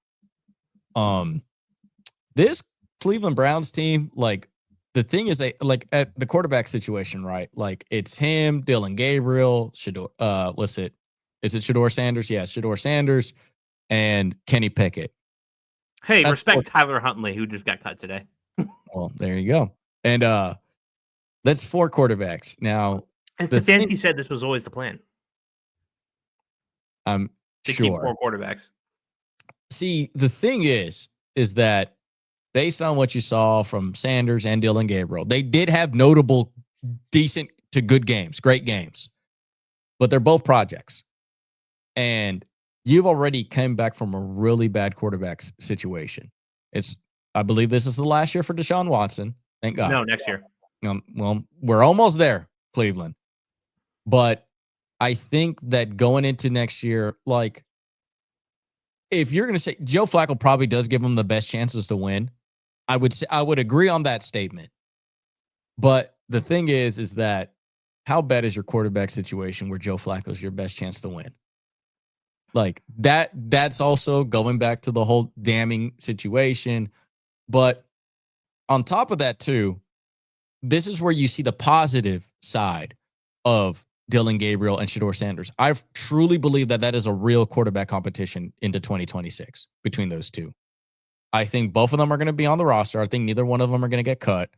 This Cleveland Browns team, like the thing is, like at the quarterback situation, right? Like it's him, Dylan Gabriel, Shador. Is it Shador Sanders? Yeah, Shador Sanders. And Kenny Pickett. Hey, respect Tyler Huntley, who just got cut today. Well, there you go. And that's 4 quarterbacks. Now, as Stefanski said, this was always the plan. I'm to sure. keep 4 quarterbacks. See, the thing is that based on what you saw from Sanders and Dylan Gabriel, they did have notable, decent to good games, great games. But they're both projects. And you've already come back from a really bad quarterback situation. I believe this is the last year for Deshaun Watson. Thank God. No, next year. Well, we're almost there, Cleveland. But I think that going into next year, like, if you're going to say Joe Flacco probably does give them the best chances to win, I would agree on that statement. But the thing is that how bad is your quarterback situation where Joe Flacco is your best chance to win? Like that's also going back to the whole damning situation. But on top of that too, this is where you see the positive side of Dylan Gabriel and Shador Sanders. I truly believe that is a real quarterback competition into 2026 between those two. I think both of them are going to be on the roster. I think neither one of them are going to get cut.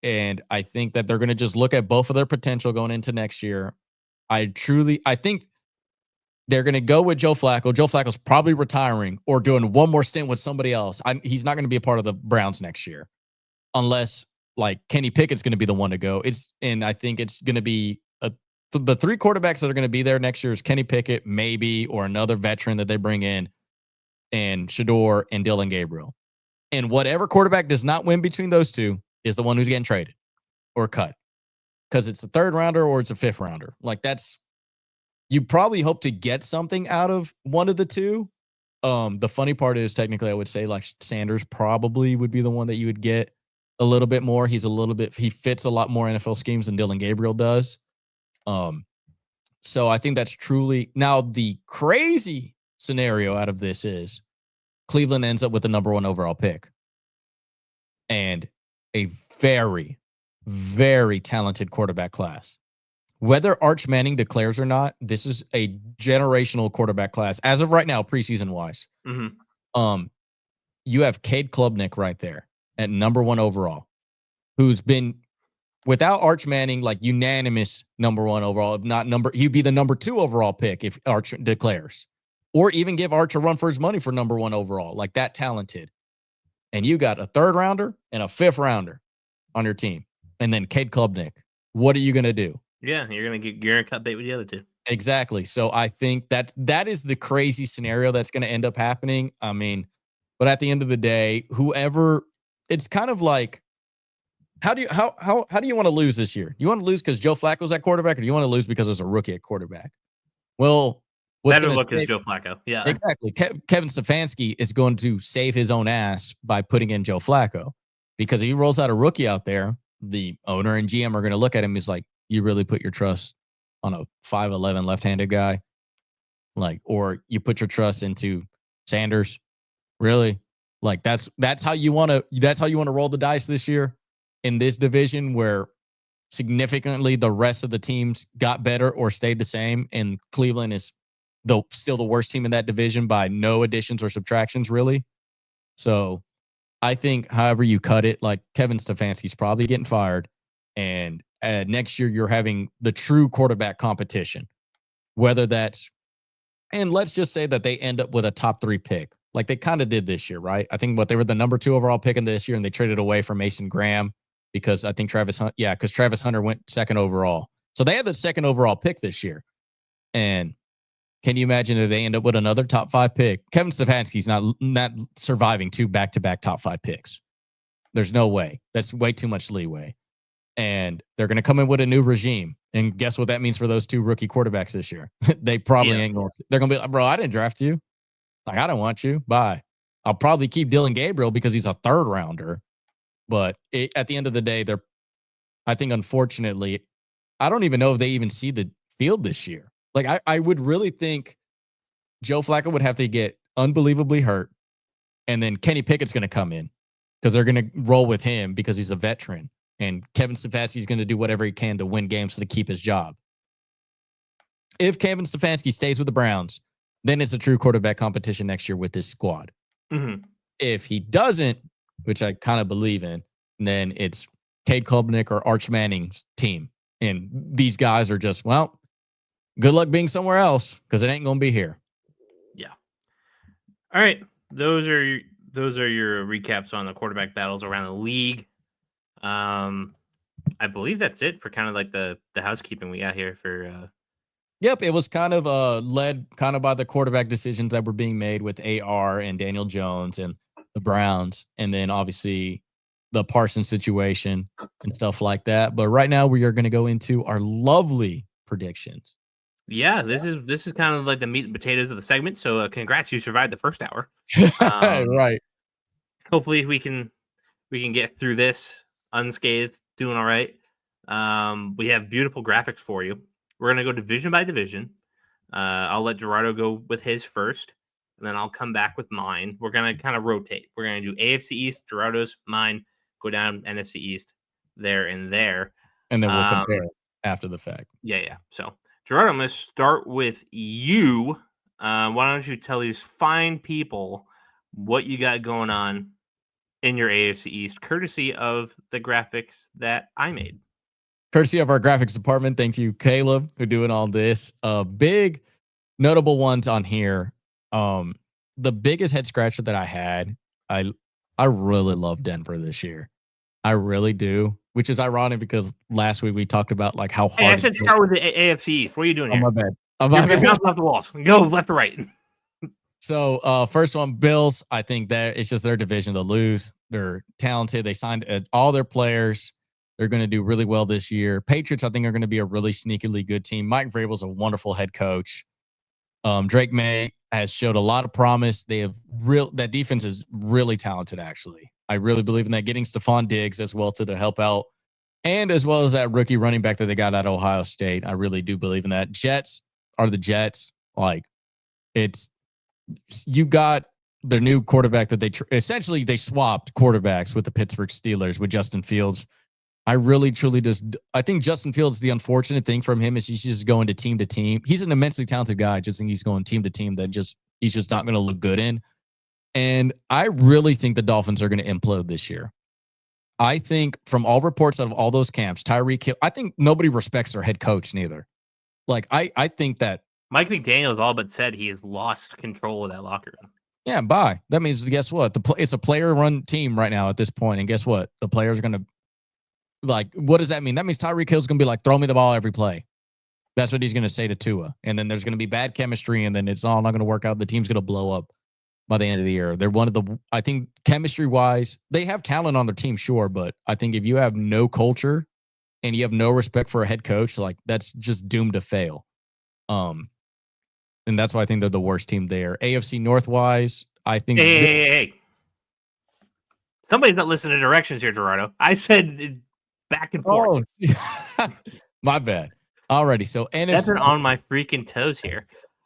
And I think that they're going to just look at both of their potential going into next year. I think they're going to go with Joe Flacco. Joe Flacco's probably retiring or doing one more stint with somebody else. He's not going to be a part of the Browns next year unless like Kenny Pickett's going to be the one to go. And I think it's going to be the 3 quarterbacks that are going to be there next year is Kenny Pickett, maybe, or another veteran that they bring in, and Shador and Dylan Gabriel. And whatever quarterback does not win between those two is the one who's getting traded or cut because it's a 3rd rounder or it's a 5th rounder. Like you probably hope to get something out of one of the two. The funny part is technically I would say like Sanders probably would be the one that you would get a little bit more. He fits a lot more NFL schemes than Dylan Gabriel does. So I think that's truly now the crazy scenario out of this is Cleveland ends up with the number 1 overall pick and a very, very talented quarterback class. Whether Arch Manning declares or not, this is a generational quarterback class as of right now, preseason wise. Mm-hmm. You have Cade Klubnik right there at number 1 overall, who's been without Arch Manning, like unanimous number 1 overall. If not he'd be the number 2 overall pick if Arch declares, or even give Arch a run for his money for number 1 overall, like that talented. And you got a 3rd rounder and a 5th rounder on your team, and then Cade Klubnik. What are you going to do? Yeah, you're gonna cut bait with the other 2. Exactly. So I think that is the crazy scenario that's going to end up happening. I mean, but at the end of the day, it's kind of like, how do you want to lose this year? You want to lose because Joe Flacco's at quarterback, or do you want to lose because there's a rookie at quarterback? Well, better look is Joe Flacco. Yeah, exactly. Kevin Stefanski is going to save his own ass by putting in Joe Flacco, because if he rolls out a rookie out there, the owner and GM are going to look at him as like, you really put your trust on a 5'11" left-handed guy, like, or you put your trust into Sanders, really? Like that's how you want to roll the dice this year in this division where significantly the rest of the teams got better or stayed the same, and Cleveland is still the worst team in that division by no additions or subtractions, really. So I think however you cut it, like Kevin Stefanski's probably getting fired, and next year you're having the true quarterback competition, whether that's, and let's just say that they end up with a top 3 pick like they kind of did this year, right? I think they were the number 2 overall pick in this year, and they traded away for Mason Graham because I think Travis Hunter went 2nd overall. So they had the 2nd overall pick this year. And can you imagine if they end up with another top 5 pick? Kevin Stefanski's not surviving 2 back-to-back top 5 picks. There's no way. That's way too much leeway. And they're going to come in with a new regime. And guess what that means for those two rookie quarterbacks this year? They probably ain't going to. They're going to be like, bro, I didn't draft you. Like, I don't want you. Bye. I'll probably keep Dylan Gabriel because he's a third rounder. But at the end of the day, I think, unfortunately, I don't even know if they even see the field this year. Like, I would really think Joe Flacco would have to get unbelievably hurt. And then Kenny Pickett's going to come in because they're going to roll with him because he's a veteran. And Kevin Stefanski's going to do whatever he can to win games to keep his job. If Kevin Stefanski stays with the Browns, then it's a true quarterback competition next year with this squad. Mm-hmm. If he doesn't, which I kind of believe in, then it's Cade Klubnik or Arch Manning's team. And these guys are just, well, good luck being somewhere else because it ain't going to be here. Yeah. All right. Those are your recaps on the quarterback battles around the league. I believe that's it for kind of like the housekeeping we got here for. Yep, it was kind of led kind of by the quarterback decisions that were being made with AR and Daniel Jones and the Browns, and then obviously the Parsons situation and stuff like that. But right now we are going to go into our lovely predictions. Yeah, this is kind of like the meat and potatoes of the segment. So congrats, you survived the first hour. Right. Hopefully we can get through this unscathed, doing all right. We have beautiful graphics for you. We're going to go division by division. I'll let Gerardo go with his first, and then I'll come back with mine. We're going to kind of rotate. We're going to do AFC East, Gerardo's, mine, go down NFC East, there and there. And then we'll compare after the fact. Yeah. So, Gerardo, I'm going to start with you. Why don't you tell these fine people what you got going on in your AFC East, courtesy of the graphics that I made. Courtesy of our graphics department. Thank you, Caleb, for doing all this. Big notable ones on here. The biggest head scratcher that I had, I really love Denver this year. I really do, which is ironic because last week we talked about like how hard. Hey, I said start with the AFC East. What are you doing here? My bad. You're bouncing off the walls. Go left to right. So first one, Bills. I think that it's just their division to lose. They're talented. They signed all their players. They're going to do really well this year. Patriots, I think, are going to be a really sneakily good team. Mike Vrabel's a wonderful head coach. Drake May has showed a lot of promise. That defense is really talented, actually. I really believe in that. Getting Stephon Diggs as well to help out, and as well as that rookie running back that they got out of Ohio State. I really do believe in that. Jets are the Jets. Like, you got the new quarterback that essentially they swapped quarterbacks with the Pittsburgh Steelers with Justin Fields. I really, truly I think Justin Fields, the unfortunate thing from him is he's just going to team. He's an immensely talented guy. I just think he's going team to team that he's just not going to look good in. And I really think the Dolphins are going to implode this year. I think from all reports out of all those camps, Tyreek Hill, I think nobody respects their head coach neither. Like, I think that Mike McDaniel's all but said he has lost control of that locker room. Yeah, bye. That means, guess what? It's a player-run team right now at this point. And guess what? The players are going to, like, what does that mean? That means Tyreek Hill's going to be like, throw me the ball every play. That's what he's going to say to Tua. And then there's going to be bad chemistry, and then it's all not going to work out. The team's going to blow up by the end of the year. They're one of the, I think, chemistry-wise, they have talent on their team, sure, but I think if you have no culture and you have no respect for a head coach, like, that's just doomed to fail. And that's why I think they're the worst team there. AFC North-wise, I think... Hey. Somebody's not listening to directions here, Gerardo. I said back and forth. Oh, my bad. Alrighty, so NFC on my freaking toes here.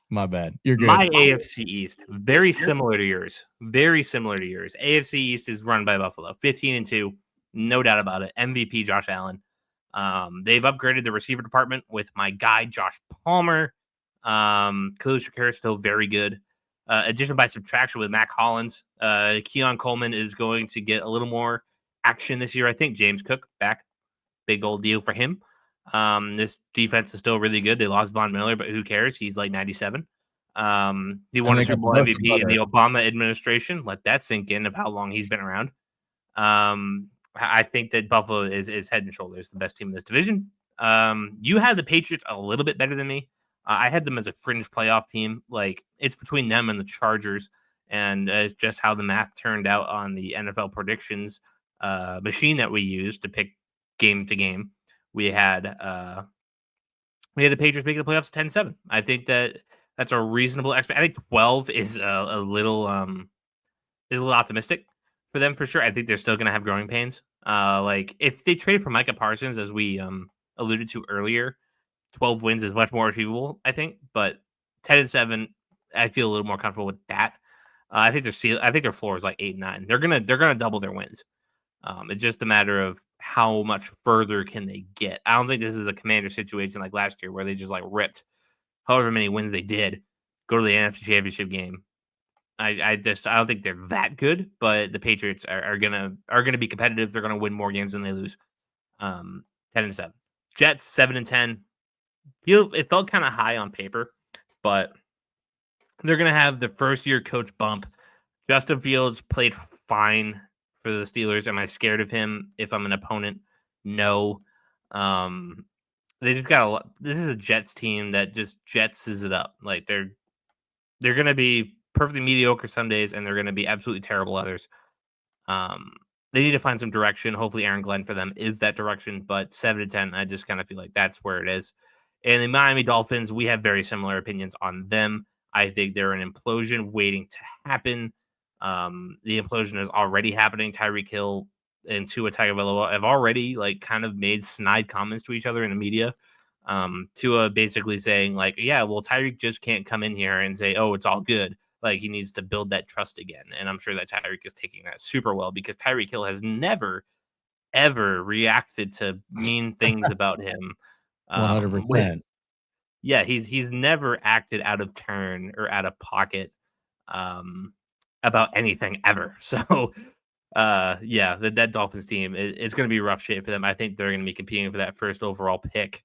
My bad. You're good. My AFC East, very similar to yours. Very similar to yours. AFC East is run by Buffalo. 15-2, no doubt about it. MVP Josh Allen. They've upgraded the receiver department with my guy Josh Palmer. Khalil Shakir is still very good. Addition by subtraction with Mac Hollins. Keon Coleman is going to get a little more action this year. I think James Cook back. Big old deal for him. This defense is still really good. They lost Von Miller, but who cares? He's like 97. He won a Super Bowl MVP in the Obama administration. Let that sink in of how long he's been around. I think that Buffalo is head and shoulders the best team in this division. You had the Patriots a little bit better than me. I had them as a fringe playoff team. Like, it's between them and the Chargers, and it's just how the math turned out on the NFL predictions machine that we used to pick game to game. We had the Patriots making the playoffs 10-7. I think that's a reasonable expectation. I think 12 is a little optimistic for them for sure. I think they're still going to have growing pains. Like if they traded for Micah Parsons, as we alluded to earlier, 12 wins is much more achievable, I think. But 10-7, I feel a little more comfortable with that. I think their floor is like 8-9. They're gonna double their wins. It's just a matter of how much further can they get. I don't think this is a Commander situation like last year where they just like ripped however many wins they did, go to the NFC Championship game. I don't think they're that good, but the Patriots are gonna be competitive. They're gonna win more games than they lose. 10-7. Jets 7-10. It felt kind of high on paper, but they're gonna have the first year coach bump. Justin Fields played fine for the Steelers. Am I scared of him if I'm an opponent? No. They just got a lot. This is a Jets team that just jetses it up. Like they're gonna be perfectly mediocre some days, and they're gonna be absolutely terrible others. They need to find some direction. Hopefully, Aaron Glenn for them is that direction. But 7-10, I just kind of feel like that's where it is. And the Miami Dolphins, we have very similar opinions on them. I think they're an implosion waiting to happen. The implosion is already happening. Tyreek Hill and Tua Tagovailoa have already like kind of made snide comments to each other in the media. Tua basically saying like, yeah, well, Tyreek just can't come in here and say, oh, it's all good. Like he needs to build that trust again. And I'm sure that Tyreek is taking that super well because Tyreek Hill has never, ever reacted to mean things about him. 100%. Yeah, he's never acted out of turn or out of pocket about anything ever. So yeah, that Dolphins team, it's going to be rough shape for them. I think they're going to be competing for that first overall pick.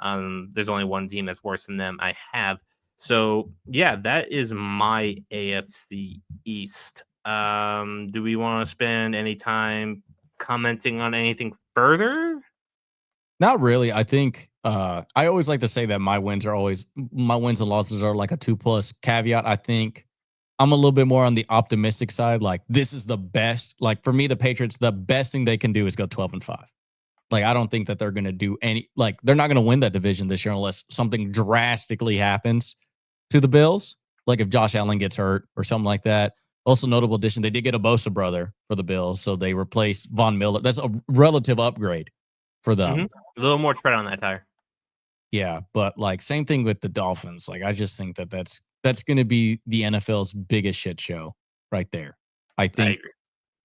There's only one team that's worse than them. I have. So yeah, that is my AFC East. Do we want to spend any time commenting on anything further? Not really. I think I always like to say that my wins and losses are like a 2+ caveat. I think I'm a little bit more on the optimistic side. Like this is the best. Like for me, the Patriots, the best thing they can do is go 12-5. Like I don't think that they're going to do they're not going to win that division this year unless something drastically happens to the Bills. Like if Josh Allen gets hurt or something like that. Also notable addition, they did get a Bosa brother for the Bills, so they replaced Von Miller. That's a relative upgrade for them. Mm-hmm. A little more tread on that tire. Yeah, but like same thing with the Dolphins. Like I just think that that's going to be the NFL's biggest shit show right there. I think,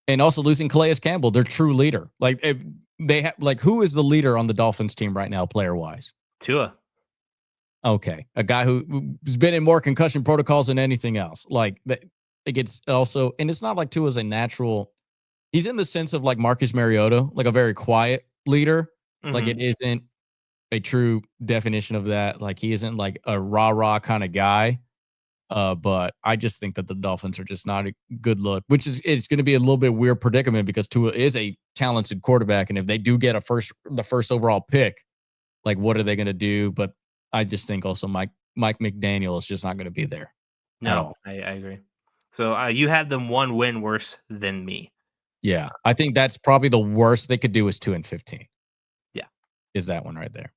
and also losing Calais Campbell, their true leader. Like if they have who is the leader on the Dolphins team right now, player wise? Tua. Okay, a guy who's been in more concussion protocols than anything else. Like that, it gets also, and it's not like Tua's a natural. He's in the sense of like Marcus Mariota, like a very quiet leader. Mm-hmm. Like it isn't a true definition of that. Like he isn't like a rah-rah kind of guy. But I just think that the Dolphins are just not a good look, which is it's going to be a little bit weird predicament because Tua is a talented quarterback, and if they do get the first overall pick, like what are they going to do? But I just think also Mike McDaniel is just not going to be there. No, I agree. So you had them one win worse than me. Yeah, I think that's probably the worst they could do is 2-15. Yeah, is that one right there.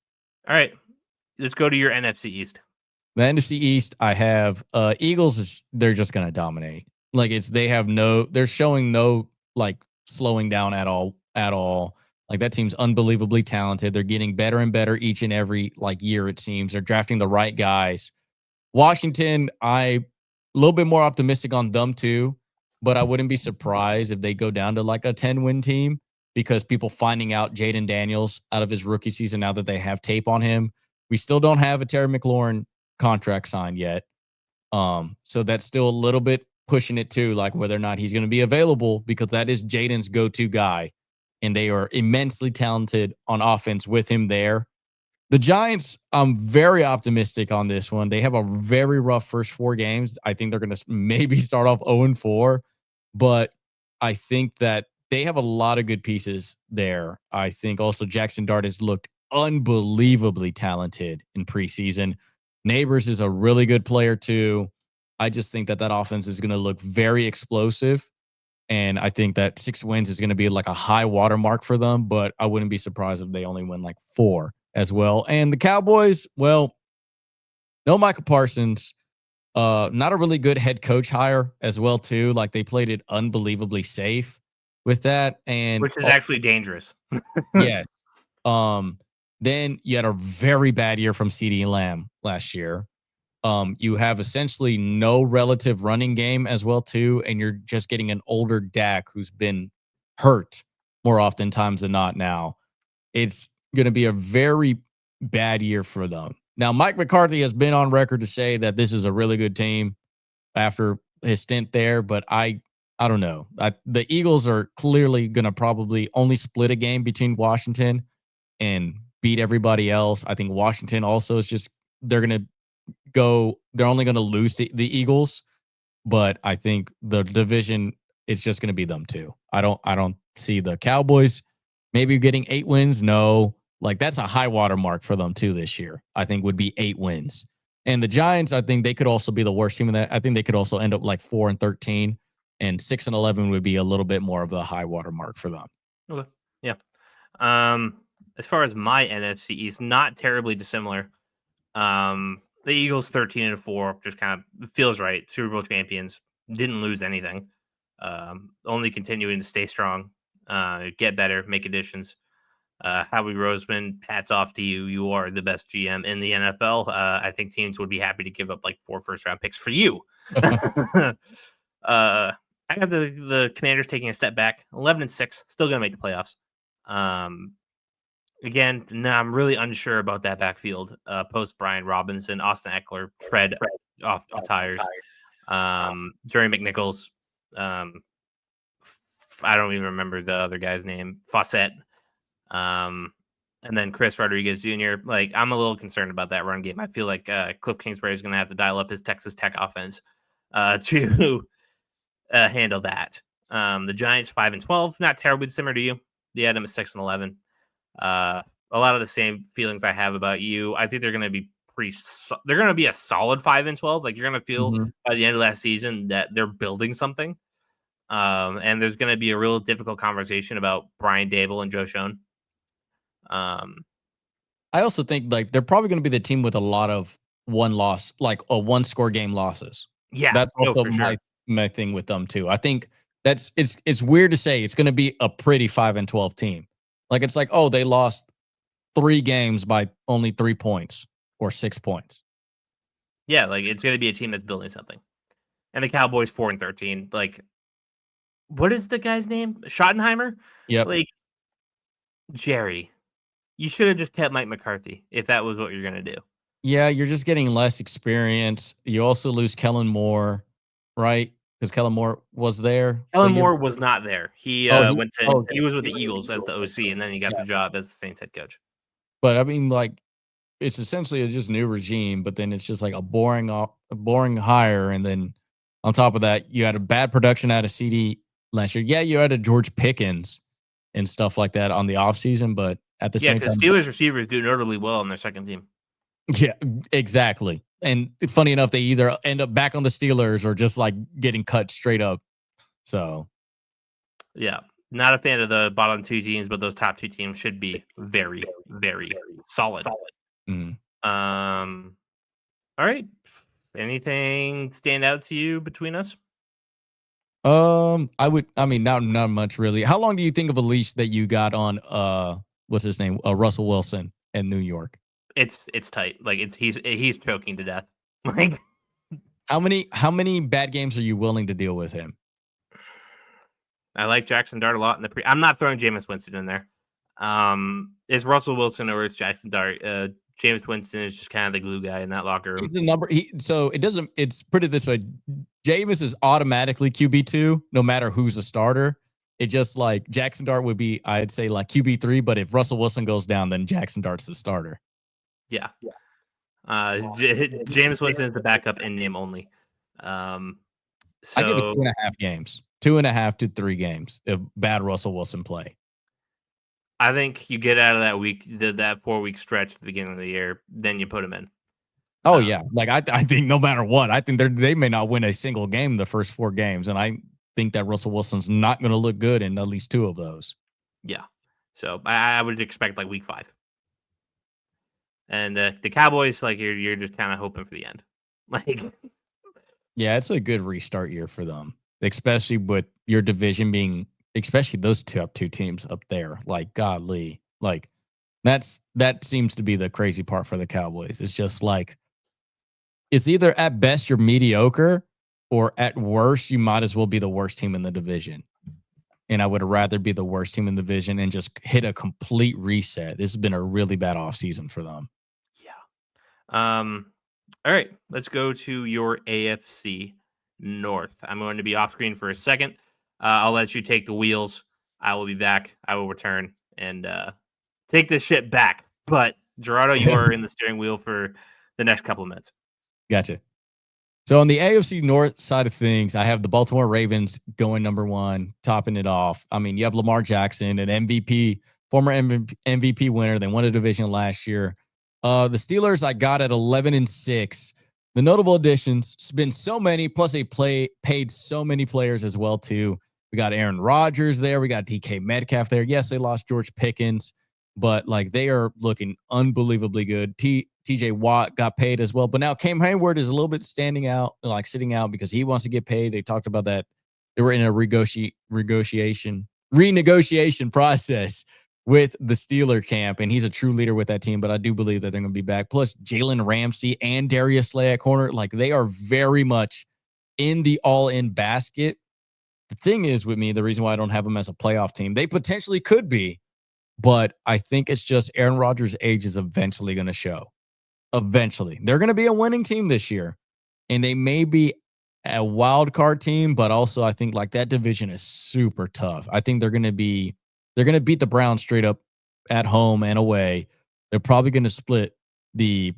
All right, let's go to your NFC East. The NFC East, I have Eagles. They're just going to dominate. Like they're showing no like slowing down at all. Like that team's unbelievably talented. They're getting better and better each and every year. It seems they're drafting the right guys. Washington, I a little bit more optimistic on them too, but I wouldn't be surprised if they go down to like a 10-win team because people finding out Jayden Daniels out of his rookie season now that they have tape on him. We still don't have a Terry McLaurin contract signed yet. So that's still a little bit pushing it too, like whether or not he's going to be available because that is Jaden's go-to guy. And they are immensely talented on offense with him there. The Giants, I'm very optimistic on this one. They have a very rough first 4 games. I think they're going to maybe start off 0-4, but I think that they have a lot of good pieces there. I think also Jackson Dart has looked unbelievably talented in preseason. Neighbors is a really good player too. I just think that offense is going to look very explosive. And I think that 6 wins is going to be like a high watermark for them, but I wouldn't be surprised if they only win like 4 as well. And the Cowboys, well, no Micah Parsons, not a really good head coach hire as well too. Like they played it unbelievably safe with that, and which is actually dangerous. yes. Then you had a very bad year from CD Lamb last year. You have essentially no relative running game as well too, and you're just getting an older Dak who's been hurt more oftentimes than not now. It's going to be a very bad year for them. Now, Mike McCarthy has been on record to say that this is a really good team after his stint there, but I don't know. The Eagles are clearly going to probably only split a game between Washington and beat everybody else. I think Washington also is just they're only going to lose to the Eagles, but I think the division it's just going to be them too. I don't see the Cowboys maybe getting 8 wins. No, like that's a high water mark for them too this year. I think would be 8 wins. And the Giants, I think they could also be the worst team in that. I think they could also end up like 4-13, and 6-11 would be a little bit more of the high water mark for them. Okay. Yeah. As far as my NFC East, not terribly dissimilar. The Eagles 13-4 just kind of feels right. Super Bowl champions, didn't lose anything. Only continuing to stay strong, get better, make additions. Howie Roseman, hats off to you. You are the best GM in the NFL. I think teams would be happy to give up like 4 first-round picks for you. I have the Commanders taking a step back, 11-6, still going to make the playoffs. Again, I'm really unsure about that backfield. Post Brian Robinson, Austin Eckler, tread off the tires. Jerry McNichols, I don't even remember the other guy's name, Fawcett. And then Chris Rodriguez Jr. Like, I'm a little concerned about that run game. I feel like Cliff Kingsbury is going to have to dial up his Texas Tech offense to handle that. The Giants 5-12, not terribly similar to you. They had them at 6-11. A lot of the same feelings I have about you. I think they're going to be they're going to be a solid 5-12. Like, you're going to feel by the end of last season that they're building something. And there's going to be a real difficult conversation about Brian Dable and Joe Schoen. I also think like they're probably going to be the team with a lot of one loss, like a 1-score game losses. Yeah, that's also my thing with them too. I think it's weird to say it's going to be a pretty 5-12 team. Like it's like, oh, they lost 3 games by only 3 points or 6 points. Yeah, like it's going to be a team that's building something. And the Cowboys 4-13. Like, what is the guy's name? Schottenheimer? Yep. Like, Jerry, you should have just kept Mike McCarthy if that was what you're going to do. Yeah, you're just getting less experience. You also lose Kellen Moore, right? Because Kellen Moore was there. Kellen Moore was not there. He he was with the Eagles as the OC, and then he got the job as the Saints head coach. But I mean, like, it's essentially just new regime, but then it's just like a boring hire, and then on top of that, you had a bad production out of CD last year. Yeah, you had a George Pickens and stuff like that on the offseason, but at the same time, Steelers receivers do notably well on their second team. Yeah, exactly. And funny enough, they either end up back on the Steelers or just like getting cut straight up. So, yeah, not a fan of the bottom 2 teams, but those top 2 teams should be very, very solid. Mm. All right. Anything stand out to you between us? I mean, not much really. How long do you think of a leash that you got on what's his name? Russell Wilson in New York? It's tight. Like he's choking to death. Like, how many bad games are you willing to deal with him? I like Jackson Dart a lot in the I'm not throwing Jameis Winston in there. It's Russell Wilson or it's Jackson Dart. Jameis Winston is just kind of the glue guy in that locker room. He's the number. It's put it this way: Jameis is automatically QB2, no matter who's a starter. It just like Jackson Dart would be, I'd say like QB3, but if Russell Wilson goes down, then Jackson Dart's the starter. Yeah. Jameis Winston is the backup in name only. So I give it 2.5 games, 2.5 to 3 games if bad Russell Wilson play. I think you get out of that that 4-week stretch at the beginning of the year, then you put him in. Oh yeah, like I think no matter what, I think they may not win a single game the first 4 games, and think that Russell Wilson's not going to look good in at least 2 of those. Yeah. So I would expect like week 5. And the Cowboys, like you're just kind of hoping for the end. Like, yeah, it's a good restart year for them, especially with your division being, especially those top 2 teams up there. Like, godly, like that seems to be the crazy part for the Cowboys. It's just like it's either at best you're mediocre, or at worst you might as well be the worst team in the division. And I would rather be the worst team in the division and just hit a complete reset. This has been a really bad offseason for them. Yeah. All right, let's go to your AFC North. I'm going to be off screen for a second. I'll let you take the wheels. I will be back. I will return and take this shit back. But Gerardo, you are in the steering wheel for the next couple of minutes. Gotcha. So on the AFC North side of things, I have the Baltimore Ravens going number 1, topping it off. I mean, you have Lamar Jackson, an MVP, former MVP winner. They won a division last year. The Steelers I got at 11-6. The notable additions, it's been so many, plus they paid so many players as well too. We got Aaron Rodgers there. We got DK Metcalf there. Yes, they lost George Pickens, but like they are looking unbelievably good. TJ Watt got paid as well, but now Cam Hayward is a little bit sitting out because he wants to get paid. They talked about that. They were in a renegotiation process with the Steeler camp, and he's a true leader with that team, but I do believe that they're going to be back. Plus Jalen Ramsey and Darius Slay at corner. Like they are very much in the all-in basket. The thing is with me, the reason why I don't have them as a playoff team, they potentially could be, but I think it's just Aaron Rodgers' age is eventually going to show. Eventually. They're going to be a winning team this year, and they may be a wild card team, but also I think like that division is super tough. I think they're going to beat the Browns straight up at home and away. They're probably going to split they're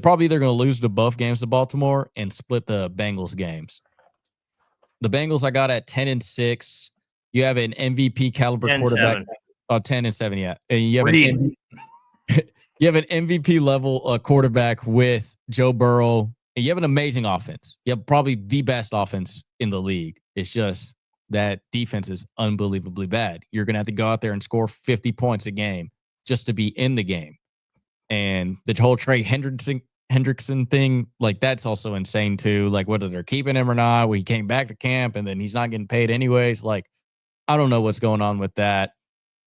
probably either going to lose the both games to Baltimore and split the Bengals games. The Bengals I got at 10-6. You have an MVP caliber 10-7. quarterback. Oh, 10-7, yeah. And you have you have an MVP level quarterback with Joe Burrow, and you have an amazing offense. You have probably the best offense in the league. It's just that defense is unbelievably bad. You're going to have to go out there and score 50 points a game just to be in the game. And the whole Trey Hendrickson thing, like that's also insane too. Like whether they're keeping him or not, he came back to camp and then he's not getting paid anyways. Like I don't know what's going on with that.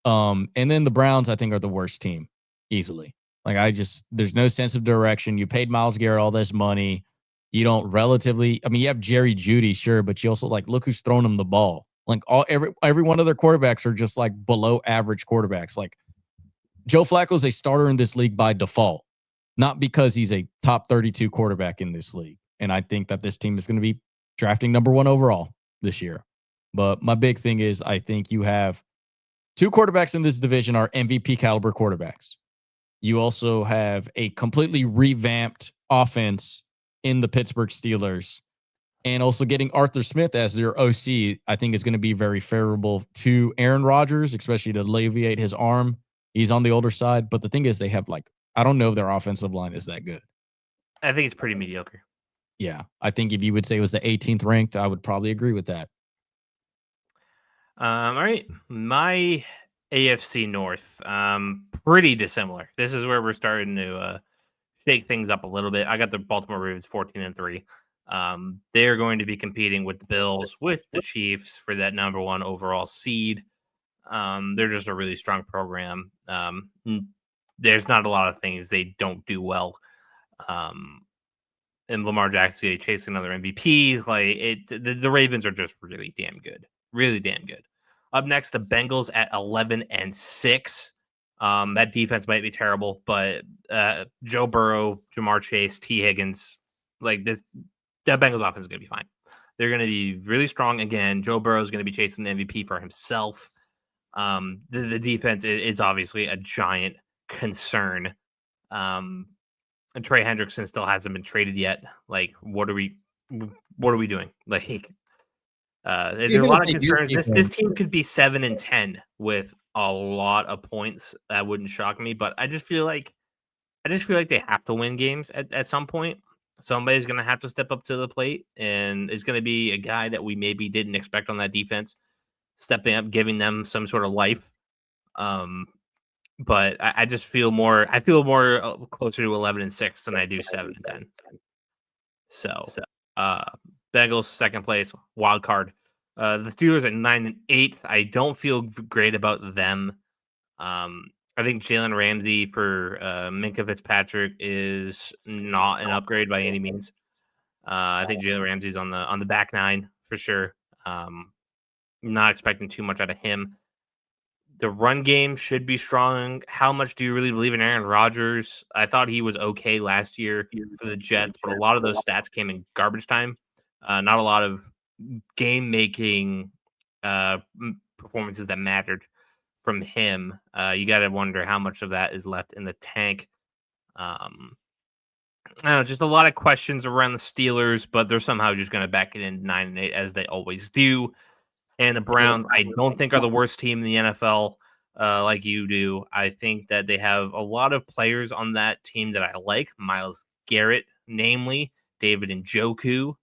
And then the Browns, I think, are the worst team easily. Like there's no sense of direction. You paid Myles Garrett all this money. You don't you have Jerry Jeudy, sure, but you also look who's throwing them the ball. Like every one of their quarterbacks are just like below average quarterbacks. Like Joe Flacco is a starter in this league by default, not because he's a top 32 quarterback in this league. And I think that this team is going to be drafting number 1 overall this year. But my big thing is I think you have 2 quarterbacks in this division are MVP caliber quarterbacks. You also have a completely revamped offense in the Pittsburgh Steelers. And also getting Arthur Smith as their OC, I think is going to be very favorable to Aaron Rodgers, especially to alleviate his arm. He's on the older side. But the thing is, they have I don't know if their offensive line is that good. I think it's pretty mediocre. Yeah. I think if you would say it was the 18th ranked, I would probably agree with that. All right. My AFC North, pretty dissimilar. This is where we're starting to shake things up a little bit. I got the Baltimore Ravens 14-3. They're going to be competing with the Bills, with the Chiefs for that number 1 overall seed. They're just a really strong program. There's not a lot of things they don't do well. And Lamar Jackson chasing another MVP. The Ravens are just really damn good. Really damn good. Up next, the Bengals at 11-6. That defense might be terrible, but Joe Burrow, Jamar Chase, T. Higgins, that Bengals offense is going to be fine. They're going to be really strong again. Joe Burrow is going to be chasing the MVP for himself. The defense is obviously a giant concern. And Trey Hendrickson still hasn't been traded yet. What are we doing? There's a lot of concerns. This team could be 7-10 with a lot of points. That wouldn't shock me, but I just feel like they have to win games at some point. somebody's going to have to step up to the plate, and is going to be a guy that we maybe didn't expect on that defense, stepping up, giving them some sort of life. But I just feel more. I feel more closer to 11-6 than I do 7-10. So, Bengals second place, wild card. The Steelers at 9-8. I don't feel great about them. I think Jalen Ramsey for Minkah Fitzpatrick is not an upgrade by any means. I think Jalen Ramsey's on the back nine for sure. Not expecting too much out of him. The run game should be strong. How much do you really believe in Aaron Rodgers? I thought he was okay last year for the Jets, but a lot of those stats came in garbage time. Not a lot of game-making performances that mattered from him. You got to wonder how much of that is left in the tank. I don't know, just a lot of questions around the Steelers, but they're somehow just going to back it in 9-8 as they always do. And the Browns, I don't think are the worst team in the NFL like you do. I think that they have a lot of players on that team that I like. Myles Garrett, namely David Njoku.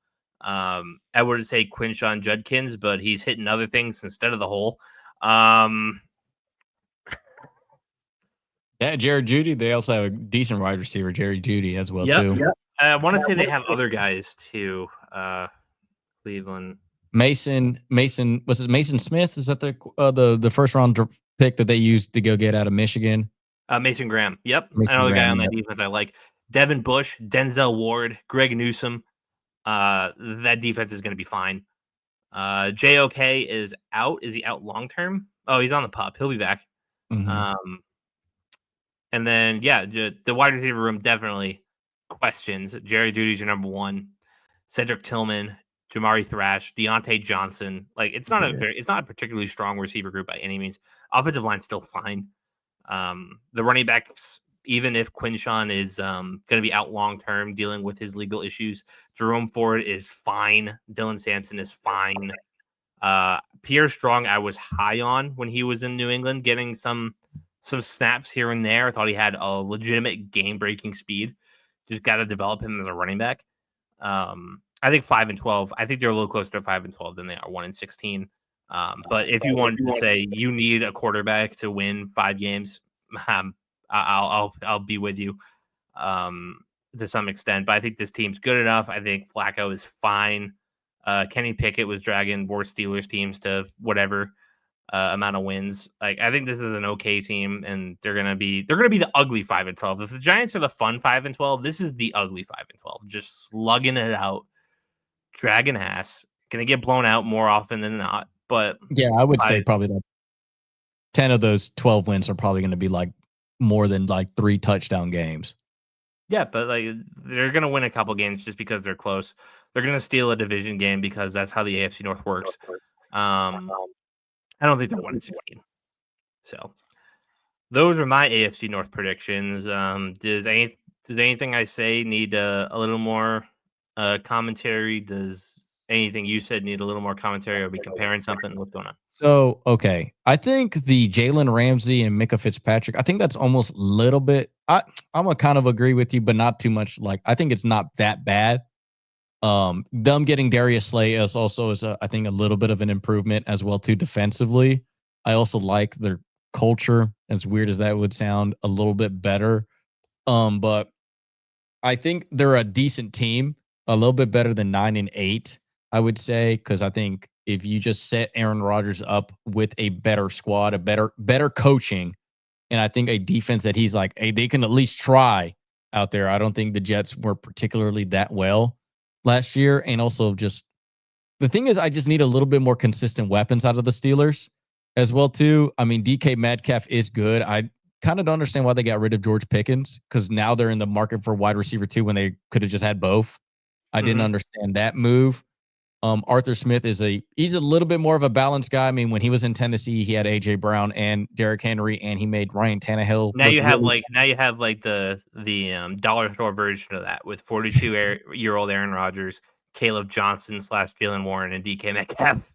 I wouldn't say Quinshon Judkins, but he's hitting other things instead of the hole. Yeah, Jared Jeudy. They also have a decent wide receiver, Jerry Jeudy, as well too. Yep. I want to say they have other guys too. Cleveland. Mason was it Mason Smith? Is that the first round pick that they used to go get out of Michigan? Mason Graham. Yep, another guy on that defense I like. Devin Bush, Denzel Ward, Greg Newsome. That defense is going to be fine. JOK is out. Is he out long term? Oh, he's on the pup. He'll be back. Mm-hmm. And then the wide receiver room definitely questions. Jerry Jeudy's your number one. Cedric Tillman, Jamari Thrash, Deontay Johnson. Like it's not a particularly strong receiver group by any means. Offensive line's still fine. The running backs, even if Quinshon is going to be out long term dealing with his legal issues, Jerome Ford is fine. Dylan Sampson is fine. Pierre Strong, I was high on when he was in New England, getting some snaps here and there. I thought he had a legitimate game breaking speed. Just got to develop him as a running back. I think 5-12. I think they're a little closer to 5-12 than they are 1-16. But if you wanted to say you need a quarterback to win 5 games, I'll be with you to some extent. But I think this team's good enough. I think Flacco is fine. Kenny Pickett was dragging worst Steelers teams to whatever amount of wins. Like I think this is an okay team, and they're gonna be the ugly 5-12. If the Giants are the fun 5-12, this is the ugly 5-12. Just slugging it out. Dragon ass, gonna get blown out more often than not. But yeah, I would say probably like 10 of those 12 wins are probably going to be like more than like 3 touchdown games. Yeah, but like they're gonna win a couple games just because they're close. They're gonna steal a division game because that's how the AFC North works. I don't think they're 1-16. So those are my AFC North predictions. Does anything I say need a little more commentary? Does anything you said need a little more commentary? Are we comparing something? What's going on? So, okay. I think the Jalen Ramsey and Micah Fitzpatrick, I think that's almost a little bit, I'm going to kind of agree with you, but not too much. Like, I think it's not that bad. Them getting Darius Slay is I think a little bit of an improvement as well too defensively. I also like their culture, as weird as that would sound, a little bit better. But I think they're a decent team, a little bit better than 9-8, I would say, because I think if you just set Aaron Rodgers up with a better squad, a better coaching, and I think a defense that he's like, hey, they can at least try out there. I don't think the Jets were particularly that well last year. And also just the thing is, I just need a little bit more consistent weapons out of the Steelers as well, too. I mean, DK Metcalf is good. I kind of don't understand why they got rid of George Pickens, because now they're in the market for wide receiver too when they could have just had both. I didn't understand that move. Arthur Smith he's a little bit more of a balanced guy. I mean, when he was in Tennessee, he had AJ Brown and Derrick Henry, and he made Ryan Tannehill. Now you have the dollar store version of that with 42-year-old Aaron Rodgers, Caleb Johnson / Jalen Warren, and DK Metcalf.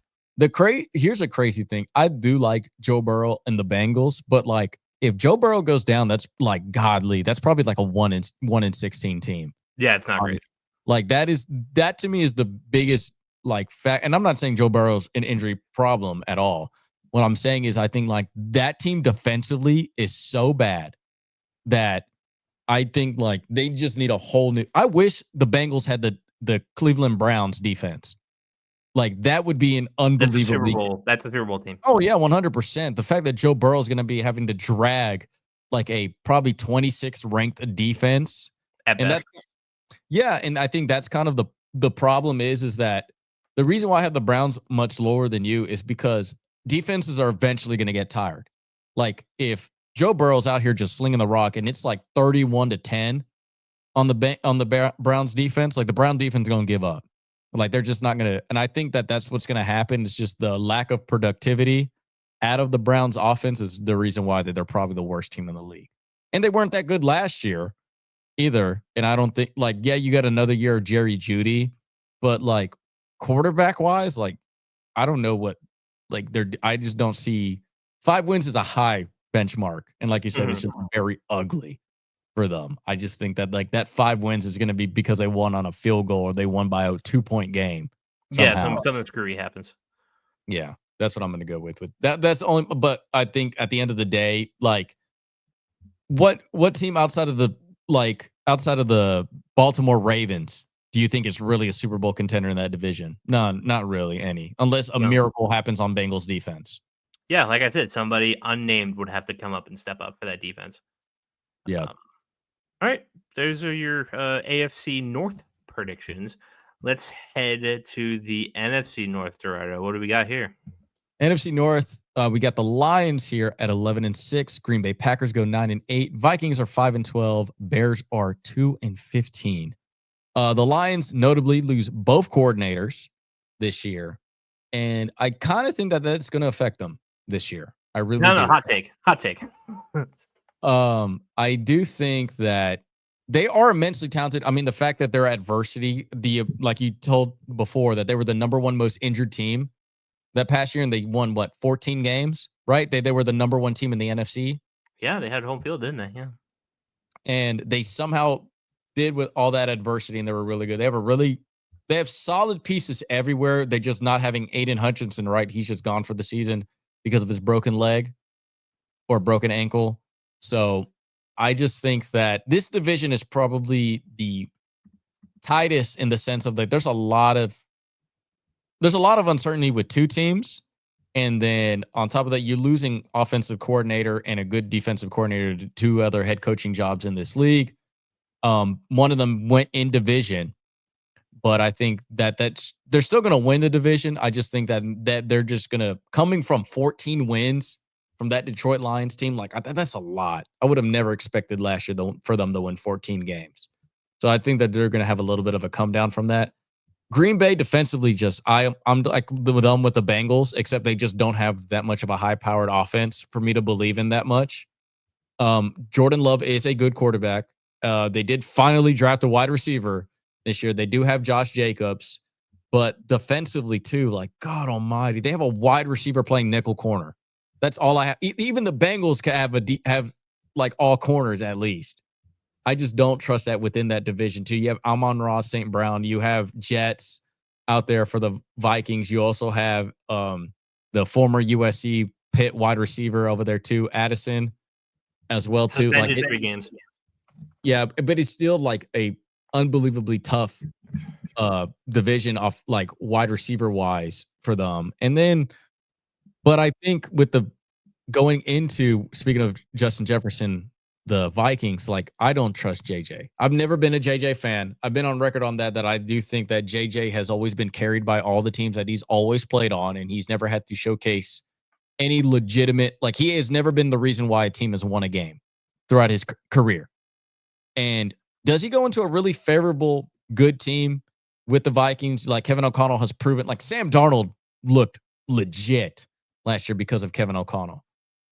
Here's a crazy thing. I do like Joe Burrow and the Bengals, but like if Joe Burrow goes down, that's like godly. That's probably like a 1-16 team. Yeah, it's not great. Like that to me is the biggest like fact. And I'm not saying Joe Burrow's an injury problem at all. What I'm saying is I think like that team defensively is so bad that I think like they just need a whole new. I wish the Bengals had the Cleveland Browns defense. Like that would be an That's a Super unbelievably. Bowl. That's a Super Bowl team Oh yeah, 100%. The fact that Joe Burrow is going to be having to drag like a probably 26th ranked defense, at and that best. yeah, and I think that's kind of the problem is that the reason why I have the Browns much lower than you is because defenses are eventually going to get tired. Like if Joe Burrow's out here just slinging the rock and it's like 31-10 on the Browns defense, like the Brown defense is going to give up. Like they're just not going to. And I think that that's what's going to happen. It's just the lack of productivity out of the Browns offense is the reason why they're probably the worst team in the league. And they weren't that good last year either. And I don't think like, yeah, you got another year of Jerry Jeudy, but like quarterback wise, like I don't know what like I just don't see 5 wins is a high benchmark. And like you said, it's just very ugly for them. I just think that like that 5 wins is going to be because they won on a field goal or they won by a 2-point game. Yeah, Somehow. something screwy happens. Yeah, that's what I'm going to go with that. That's only, but I think at the end of the day, like what team outside of the Baltimore Ravens do you think is really a Super Bowl contender in that division? No, not really any, unless a miracle happens on Bengals defense. Yeah, like I said, somebody unnamed would have to come up and step up for that defense. Yeah. All right, those are your AFC North predictions. Let's head to the NFC North, Gerardo. What do we got here? NFC North, we got the Lions here at 11-6. Green Bay Packers go 9-8. Vikings are 5-12. Bears are 2-15. The Lions notably lose both coordinators this year, and I kind of think that that's going to affect them this year. I really do. No, hot take. I do think that they are immensely talented. I mean, the fact that they're adversity, like you told before, that they were the number one most injured team that past year, and they won 14 games, right? They were the number one team in the NFC. Yeah, they had home field, didn't they? Yeah, and they somehow did with all that adversity, and they were really good. They have solid pieces everywhere. They're just not having Aiden Hutchinson, right? He's just gone for the season because of his broken leg or broken ankle. So I just think that this division is probably the tightest in the sense of that there's a lot of uncertainty with two teams. And then on top of that, you're losing offensive coordinator and a good defensive coordinator to two other head coaching jobs in this league. One of them went in division, but I think that they're still going to win the division. I just think that they're just going to, coming from 14 wins from that Detroit Lions team, like that's a lot. I would have never expected last year for them to win 14 games. So I think that they're going to have a little bit of a come down from that. Green Bay defensively, I'm like them with the Bengals, except they just don't have that much of a high-powered offense for me to believe in that much. Jordan Love is a good quarterback. They did finally draft a wide receiver this year. They do have Josh Jacobs, but defensively too, like God Almighty, they have a wide receiver playing nickel corner. That's all I have. Even the Bengals can have like all corners at least. I just don't trust that within that division too. You have Amon-Ra St. Brown. You have Jets out there for the Vikings. You also have the former USC Pitt wide receiver over there too, Addison, as well too. Suspended 3 games. Yeah, but it's still like a unbelievably tough division off like wide receiver wise for them. And then, but I think with the going into, speaking of Justin Jefferson, the Vikings, like I don't trust JJ. I've never been a JJ fan. I've been on record on that I do think that JJ has always been carried by all the teams that he's always played on, and he's never had to showcase any legitimate, like he has never been the reason why a team has won a game throughout his career. And does he go into a really favorable, good team with the Vikings? Like Kevin O'Connell has proven, like Sam Darnold looked legit last year because of Kevin O'Connell.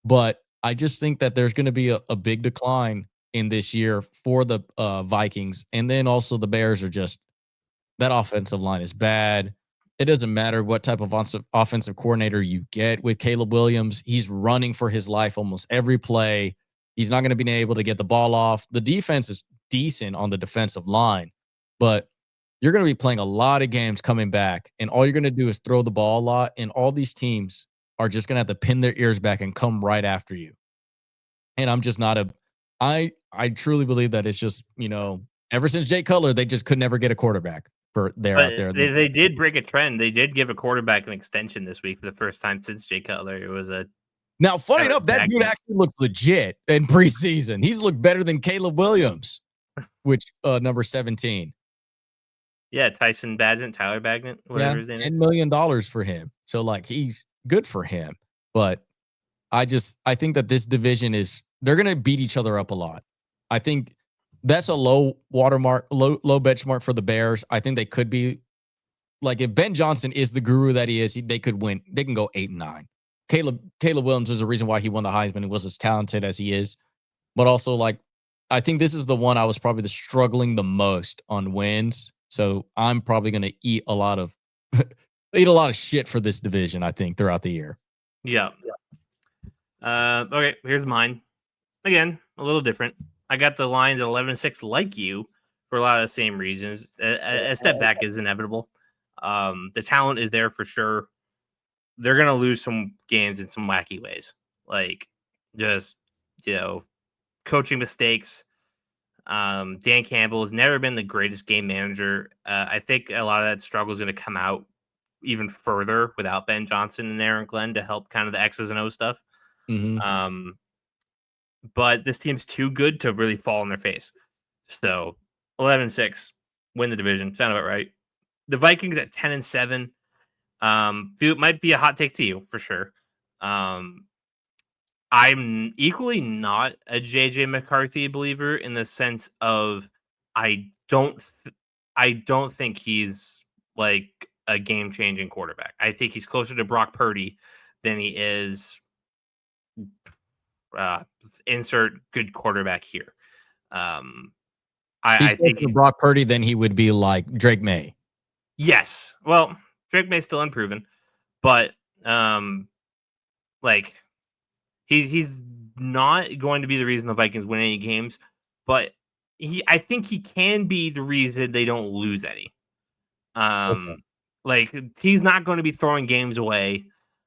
But I just think that there's going to be a big decline in this year for the Vikings. And then also the Bears are just, that offensive line is bad. It doesn't matter what type of offensive coordinator you get with Caleb Williams. He's running for his life almost every play. He's not going to be able to get the ball off. The defense is decent on the defensive line, but you're going to be playing a lot of games coming back, and all you're going to do is throw the ball a lot, and all these teams are just going to have to pin their ears back and come right after you. And I'm just not I truly believe that it's just, ever since Jay Cutler, they just could never get a quarterback for out there. They did break a trend. They did give a quarterback an extension this week for the first time since Jay Cutler. It was now, funny enough, that dude actually looks legit in preseason. He's looked better than Caleb Williams, which number 17. Yeah, Tyler Bagnett, whatever his name is. $10 million for him. So, like, he's good for him. But I think that this division they're going to beat each other up a lot. I think that's a low watermark, low benchmark for the Bears. I think they could be, like, if Ben Johnson is the guru that he is, they could win. They can go 8-9. Caleb Williams is the reason why he won the Heisman and was as talented as he is. But also, like, I think this is the one I was probably struggling the most on wins. So I'm probably going to eat a lot of shit for this division, I think, throughout the year. Yeah. Okay, here's mine. Again, a little different. I got the Lions at 11-6 like you for a lot of the same reasons. A step back is inevitable. The talent is there for sure. They're going to lose some games in some wacky ways. Like, just, coaching mistakes. Dan Campbell has never been the greatest game manager. I think a lot of that struggle is going to come out even further without Ben Johnson and Aaron Glenn to help kind of the X's and O stuff. Mm-hmm. But this team's too good to really fall on their face. So 11-6, win the division. Sound about right. The Vikings at 10-7. Might be a hot take to you for sure. I'm equally not a JJ McCarthy believer in the sense of I don't think he's like a game-changing quarterback. I think he's closer to Brock Purdy than he is insert good quarterback here. I think he's Brock Purdy than he would be like Drake May. Yes. Well, Drake May's still unproven, but like he's not going to be the reason the Vikings win any games, but I think he can be the reason they don't lose any. Like, he's not going to be throwing games away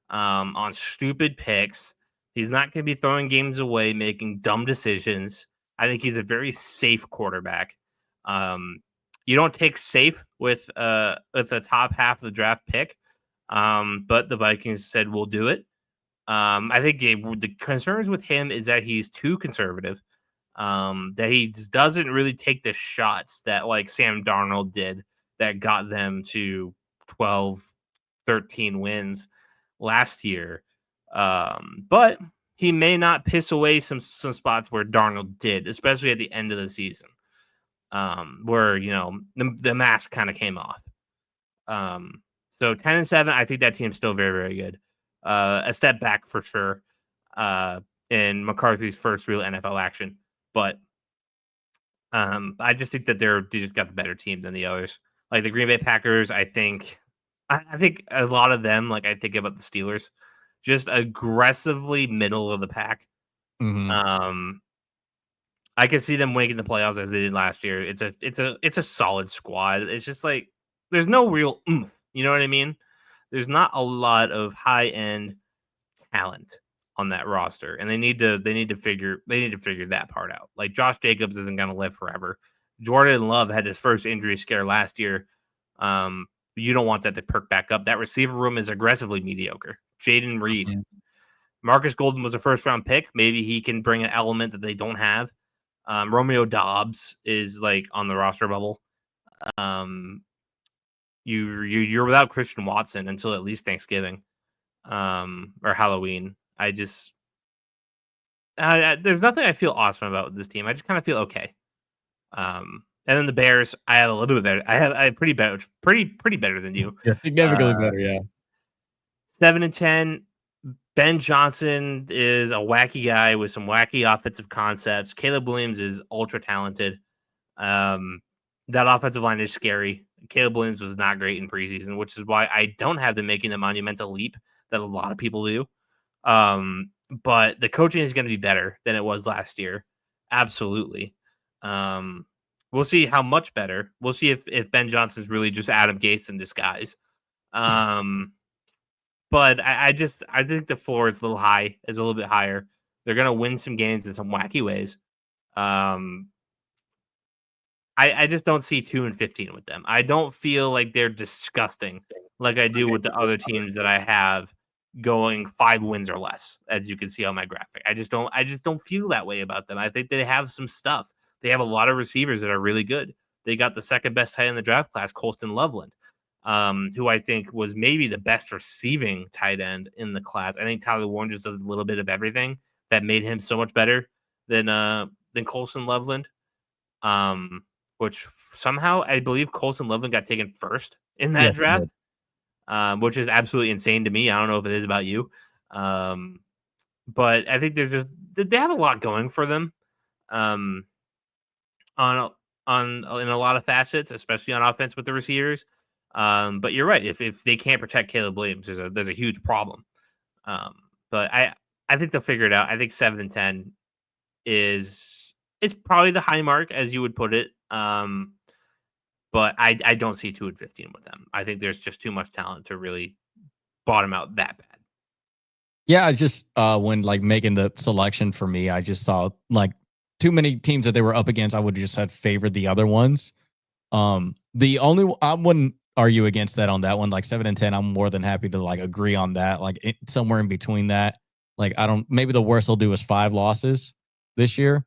on stupid picks. He's not going to be throwing games away, making dumb decisions. I think he's a very safe quarterback. You don't take safe with the top half of the draft pick, but the Vikings said we'll do it. I think the concerns with him is that he's too conservative. That he just doesn't really take the shots that like Sam Darnold did that got them to 12, 13 wins last year. But he may not piss away some spots where Darnold did, especially at the end of the season, where, the mask kind of came off. So 10-7, I think that team's still very, very good. A step back for sure in McCarthy's first real NFL action. But I just think that they just got the better team than the others. Like the Green Bay Packers, I think a lot of them, like I think about the Steelers, just aggressively middle of the pack. Mm-hmm. I can see them making the playoffs as they did last year. It's a solid squad. It's just like there's no real oomph. You know what I mean? There's not a lot of high end talent on that roster, and they need to figure that part out. Like Josh Jacobs isn't going to live forever. Jordan Love had his first injury scare last year. You don't want that to perk back up. That receiver room is aggressively mediocre. Jaden Reed, Marcus Golden was a first round pick. Maybe he can bring an element that they don't have. Romeo Doubs is like on the roster bubble. You're without Christian Watson until at least Thanksgiving, or Halloween. There's nothing I feel awesome about with this team. I just kind of feel okay. And then the Bears, I have a little bit better. I have pretty better than you. Yeah, significantly better. Yeah, 7-10. Ben Johnson is a wacky guy with some wacky offensive concepts. Caleb Williams is ultra talented. That offensive line is scary. Caleb Williams was not great in preseason, which is why I don't have them making the monumental leap that a lot of people do. But the coaching is going to be better than it was last year. Absolutely. We'll see how much better. We'll see if Ben Johnson's really just Adam Gase in disguise. But I think the floor is a little high. Is a little bit higher. They're gonna win some games in some wacky ways. I just don't see 2-15 with them. I don't feel like they're disgusting like I do with the other teams that I have going 5 wins or less, as you can see on my graphic. I just don't feel that way about them. I think they have some stuff. They have a lot of receivers that are really good. They got the second best tight end in the draft class, Colston Loveland, who I think was maybe the best receiving tight end in the class. I think Tyler Warren just does a little bit of everything that made him so much better than Colston Loveland. Which somehow I believe Colston Loveland got taken first in that draft, which is absolutely insane to me. I don't know if it is about you, but I think they have a lot going for them, on in a lot of facets, especially on offense with the receivers. But you're right. If they can't protect Caleb Williams, there's a huge problem. But I think they'll figure it out. I think 7-10 is probably the high mark, as you would put it. But I don't see 2-15 with them. I think there's just too much talent to really bottom out that bad. Yeah, I just when like making the selection for me, I just saw like too many teams that they were up against. I would just have favored the other ones. The only I wouldn't argue against that on that one. Like 7-10, I'm more than happy to like agree on that. Like somewhere in between that. Like maybe the worst they'll do is 5 losses this year.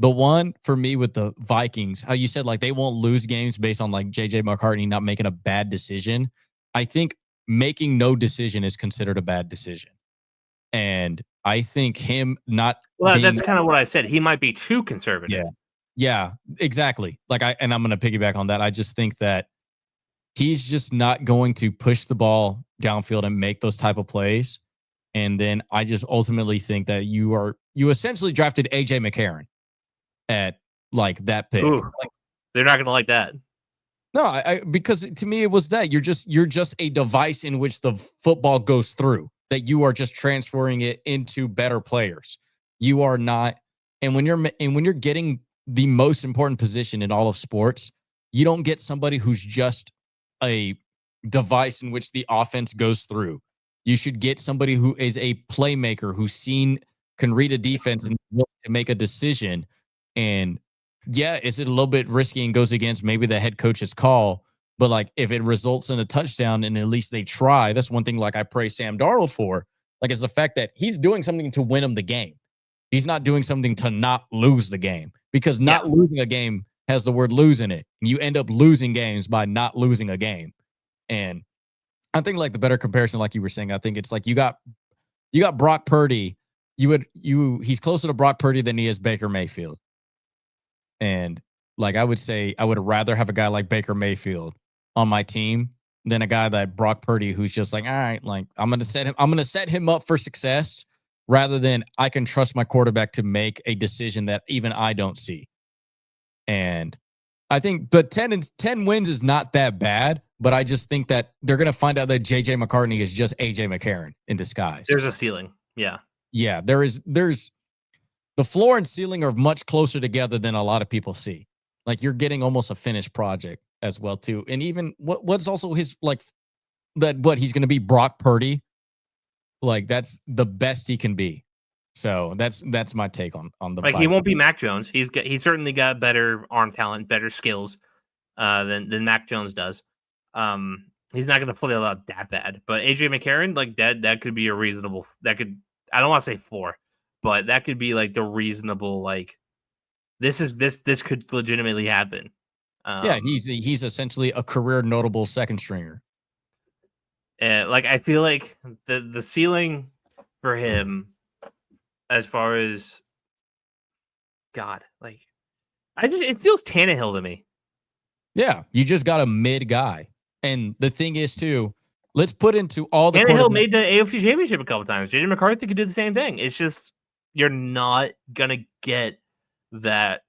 The one for me with the Vikings, how you said like they won't lose games based on like JJ McCartney not making a bad decision. I think making no decision is considered a bad decision. And I think him not. Well, that's kind of what I said. He might be too conservative. Yeah, exactly. Like and I'm going to piggyback on that. I just think that he's just not going to push the ball downfield and make those type of plays. And then I just ultimately think that you essentially drafted AJ McCarron at like that pick. Ooh, they're not going to like that. No, because to me it was that you're just a device in which the football goes through, that you are just transferring it into better players. You are not, and when you're getting the most important position in all of sports, you don't get somebody who's just a device in which the offense goes through. You should get somebody who is a playmaker, can read a defense and willing to make a decision. And yeah, is it a little bit risky and goes against maybe the head coach's call? But like if it results in a touchdown and at least they try, that's one thing like I praise Sam Darnold for. Like it's the fact that he's doing something to win him the game. He's not doing something to not lose the game, because not losing a game has the word lose in it. You end up losing games by not losing a game. And I think like the better comparison, like you were saying, I think it's like you got Brock Purdy. He's closer to Brock Purdy than he is Baker Mayfield. And like I would say, I would rather have a guy like Baker Mayfield on my team than a guy like Brock Purdy, who's just like, all right, like I'm gonna set him up for success, rather than I can trust my quarterback to make a decision that even I don't see. And I think the 10 wins is not that bad, but I just think that they're gonna find out that JJ McCartney is just AJ McCarron in disguise. There's a ceiling. Yeah. There's the floor and ceiling are much closer together than a lot of people see. Like you're getting almost a finished project as well too. And even what's also his like that what he's going to be Brock Purdy. Like that's the best he can be. So that's my take on the like Vikings. He won't be Mac Jones. He's certainly got better arm talent, better skills than Mac Jones does. He's not going to flail out that bad. But AJ McCarron, like that could be a reasonable. I don't want to say floor, but that could be like the reasonable, like this could legitimately happen. He's essentially a career notable second stringer. Like I feel like the ceiling for him, as far as God, like it feels Tannehill to me. Yeah, you just got a mid guy, and the thing is too. Let's put into all the Tannehill made the AFC Championship a couple times. JJ McCarthy could do the same thing. It's just you're not gonna get that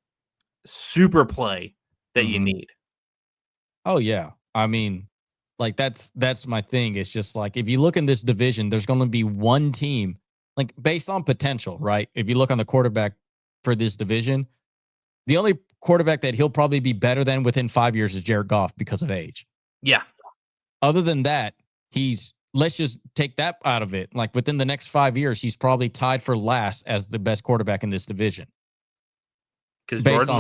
super play that you need. Oh yeah, I mean, like that's my thing. It's just like if you look in this division, there's going to be one team, like based on potential, right? If you look on the quarterback for this division, The only quarterback that he'll probably be better than within 5 years is Jared Goff because of age. Yeah. Other than that, let's just take that out of it. Like within the next 5 years, he's probably tied for last as the best quarterback in this division. Because Jordan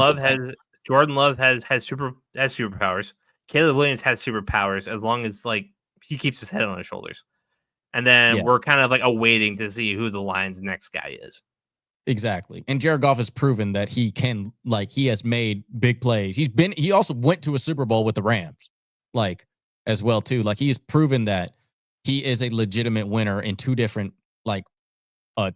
Love has superpowers. Caleb Williams has superpowers as long as like he keeps his head on his shoulders. And then we're kind of like awaiting to see who the Lions' next guy is. Exactly. And Jared Goff has proven that he can, like, he has made big plays. He also went to a Super Bowl with the Rams, like, as well, too. Like, he's proven that he is a legitimate winner in two different, like,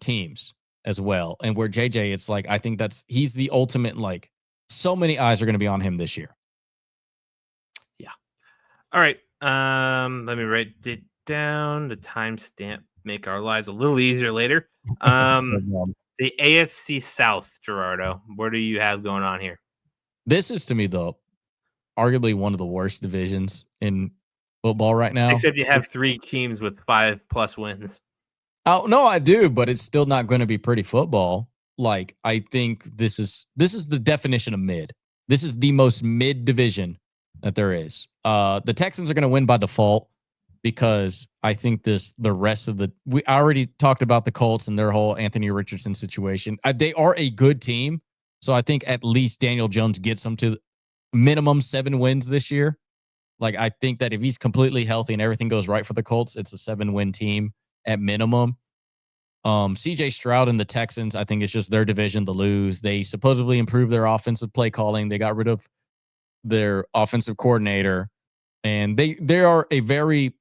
teams as well. And where JJ, it's like, I think he's the ultimate, like, so many eyes are going to be on him this year. Yeah. All right. Let me write it down. The timestamp make our lives a little easier later. The AFC South, Gerardo. What do you have going on here? This is, to me, though, arguably one of the worst divisions in football right now. Except you have 3 teams with 5+ wins. Oh, no, I do, but it's still not going to be pretty football. Like, I think this is the definition of mid. This is the most mid division that there is. The Texans are going to win by default because I think the rest of we already talked about the Colts and their whole Anthony Richardson situation. They are a good team. So I think at least Daniel Jones gets them to minimum 7 wins this year. Like, I think that if he's completely healthy and everything goes right for the Colts, it's a 7-win team at minimum. CJ Stroud and the Texans, I think it's just their division to lose. They supposedly improved their offensive play calling. They got rid of their offensive coordinator, and they are a very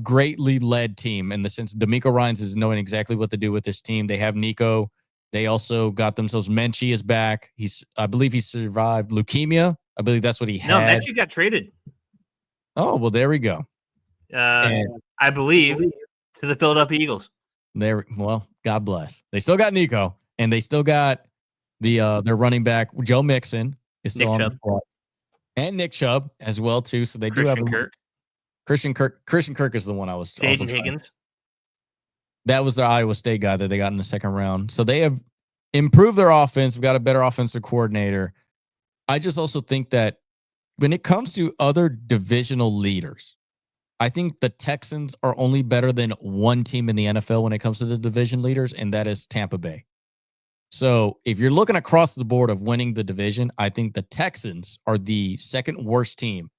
greatly led team in the sense D'Amico Ryans is knowing exactly what to do with this team. They have Nico. They also got themselves Menchie is back. I believe he survived leukemia. I believe that's what he had. No, Menchie got traded. Oh, well, there we go. I believe to the Philadelphia Eagles. Well, God bless. They still got Nico, and they still got their running back Joe Mixon is still on the squad, and Nick Chubb as well too. So they do have Christian Kirk is the one I was. Jaden Higgins. That was their Iowa State guy that they got in the second round. So they have improved their offense. We've got a better offensive coordinator. I just also think that when it comes to other divisional leaders, I think the Texans are only better than one team in the NFL when it comes to the division leaders, and that is Tampa Bay. So if you're looking across the board of winning the division, I think the Texans are the second worst team.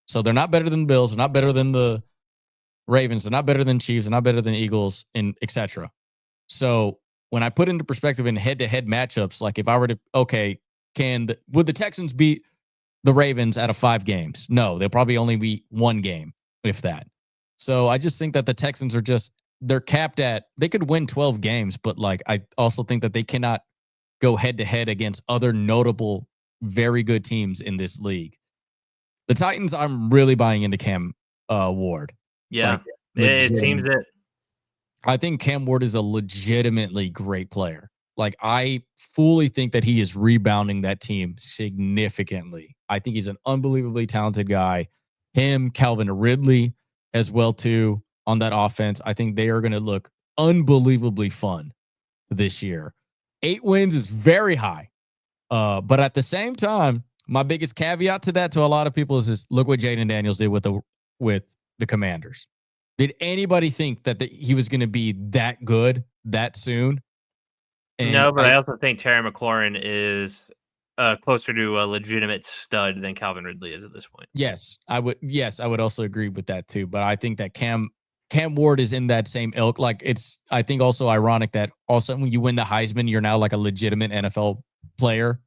So they're not better than the Bills. They're not better than the Ravens. They're not better than Chiefs. They're not better than Eagles, and etc. So when I put into perspective in head-to-head matchups, like if I were to, would the Texans beat the Ravens out of 5 games? No, they'll probably only be 1 game, if that. So I just think that the Texans they're capped at, they could win 12 games, but like I also think that they cannot go head-to-head against other notable, very good teams in this league. The Titans, I'm really buying into Cam Ward. Yeah, like, it seems that. I think Cam Ward is a legitimately great player. Like, I fully think that he is rebounding that team significantly. I think he's an unbelievably talented guy. Him, Calvin Ridley as well, too, on that offense. I think they are going to look unbelievably fun this year. 8 wins is very high. But at the same time, my biggest caveat to that to a lot of people is this: look what Jaden Daniels did with the Commanders. Did anybody think that he was going to be that good that soon? And no, but I also think Terry McLaurin is closer to a legitimate stud than Calvin Ridley is at this point. Yes, I would also agree with that too. But I think that Cam Ward is in that same ilk. Like, it's, I think, also ironic that also when you win the Heisman, you're now like a legitimate NFL player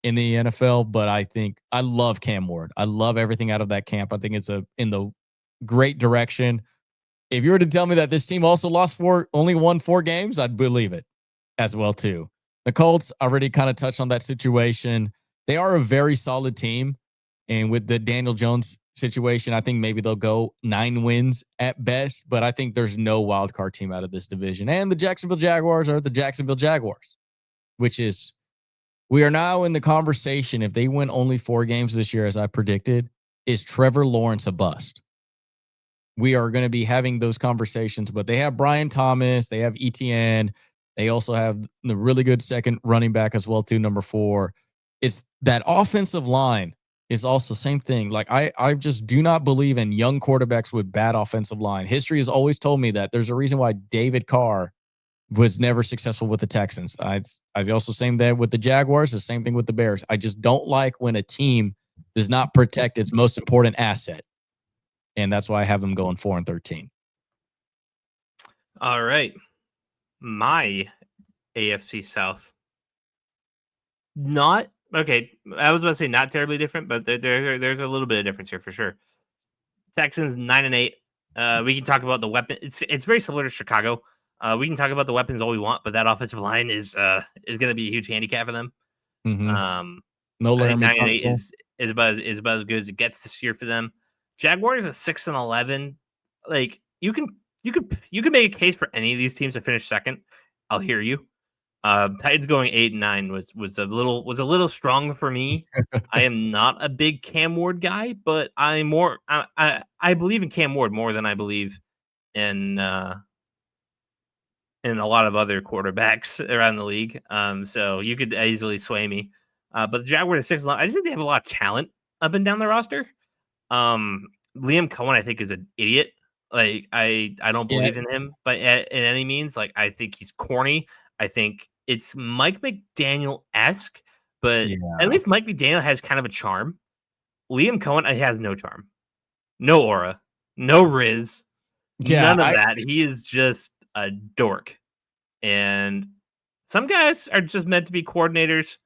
in the NFL. But I think I love Cam Ward. I love everything out of that camp. I think it's in the great direction. If you were to tell me that this team also only won 4 games, I'd believe it as well too. The Colts already kind of touched on that situation. They are a very solid team, and with the Daniel Jones situation, I think maybe they'll go 9 wins at best. But I think there's no wild card team out of this division, and the Jacksonville Jaguars are the Jacksonville Jaguars, which is, we are now in the conversation. If they win only 4 games this year, as I predicted, is Trevor Lawrence a bust? We are going to be having those conversations, but they have Brian Thomas, they have ETN, they also have the really good second running back as well too, number 4. It's that offensive line is also same thing. Like I just do not believe in young quarterbacks with bad offensive line. History has always told me that there's a reason why David Carr was never successful with the Texans. I also same that with the Jaguars, the same thing with the Bears. I just don't like when a team does not protect its most important asset. And that's why I have them going 4-13. All right. My AFC South. Not okay. I was about to say not terribly different, but there's a little bit of difference here for sure. Texans 9-8. We can talk about the weapon. It's very similar to Chicago. We can talk about the weapons all we want, but that offensive line is going to be a huge handicap for them. Mm-hmm. No I think Laramie 9-8 Tunsil. is about as good as it gets this year for them. Jaguars at 6-11. Like you can make a case for any of these teams to finish second. I'll hear you. Titans going 8-9 was a little strong for me. I am not a big Cam Ward guy, but I believe in Cam Ward more than I believe in a lot of other quarterbacks around the league. So you could easily sway me. But the Jaguars at 6-11, I just think they have a lot of talent up and down the roster. Liam Cohen, I think, is an idiot. Like I don't Yeah, believe in him, but in any means, like I think he's corny. I think it's Mike McDaniel esque, but at yeah, least Mike McDaniel has kind of a charm. Liam Cohen, he has no charm, no aura, no riz, yeah. none of that. He is just a dork. And some guys are just meant to be coordinators.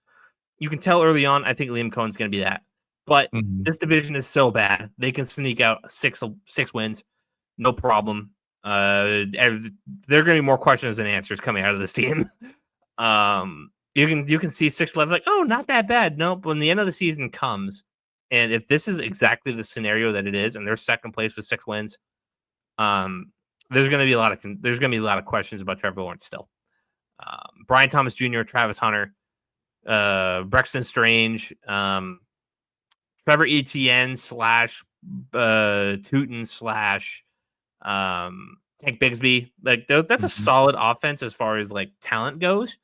You can tell early on. I think Liam Cohen's going to be that. But Mhm. this division is so bad; they can sneak out six wins, no problem. There are going to be more questions than answers coming out of this team. You can see 6-11 like, oh, not that bad. Nope. When the end of the season comes, and if this is exactly the scenario that it is, and they're second place with 6 wins, there's going to be a lot of questions about Trevor Lawrence still. Brian Thomas Jr., Travis Hunter, Braxton Strange, Trevor Etienne slash Tootin slash Tank Bigsby. Like that's a Mhm. solid offense as far as like talent goes.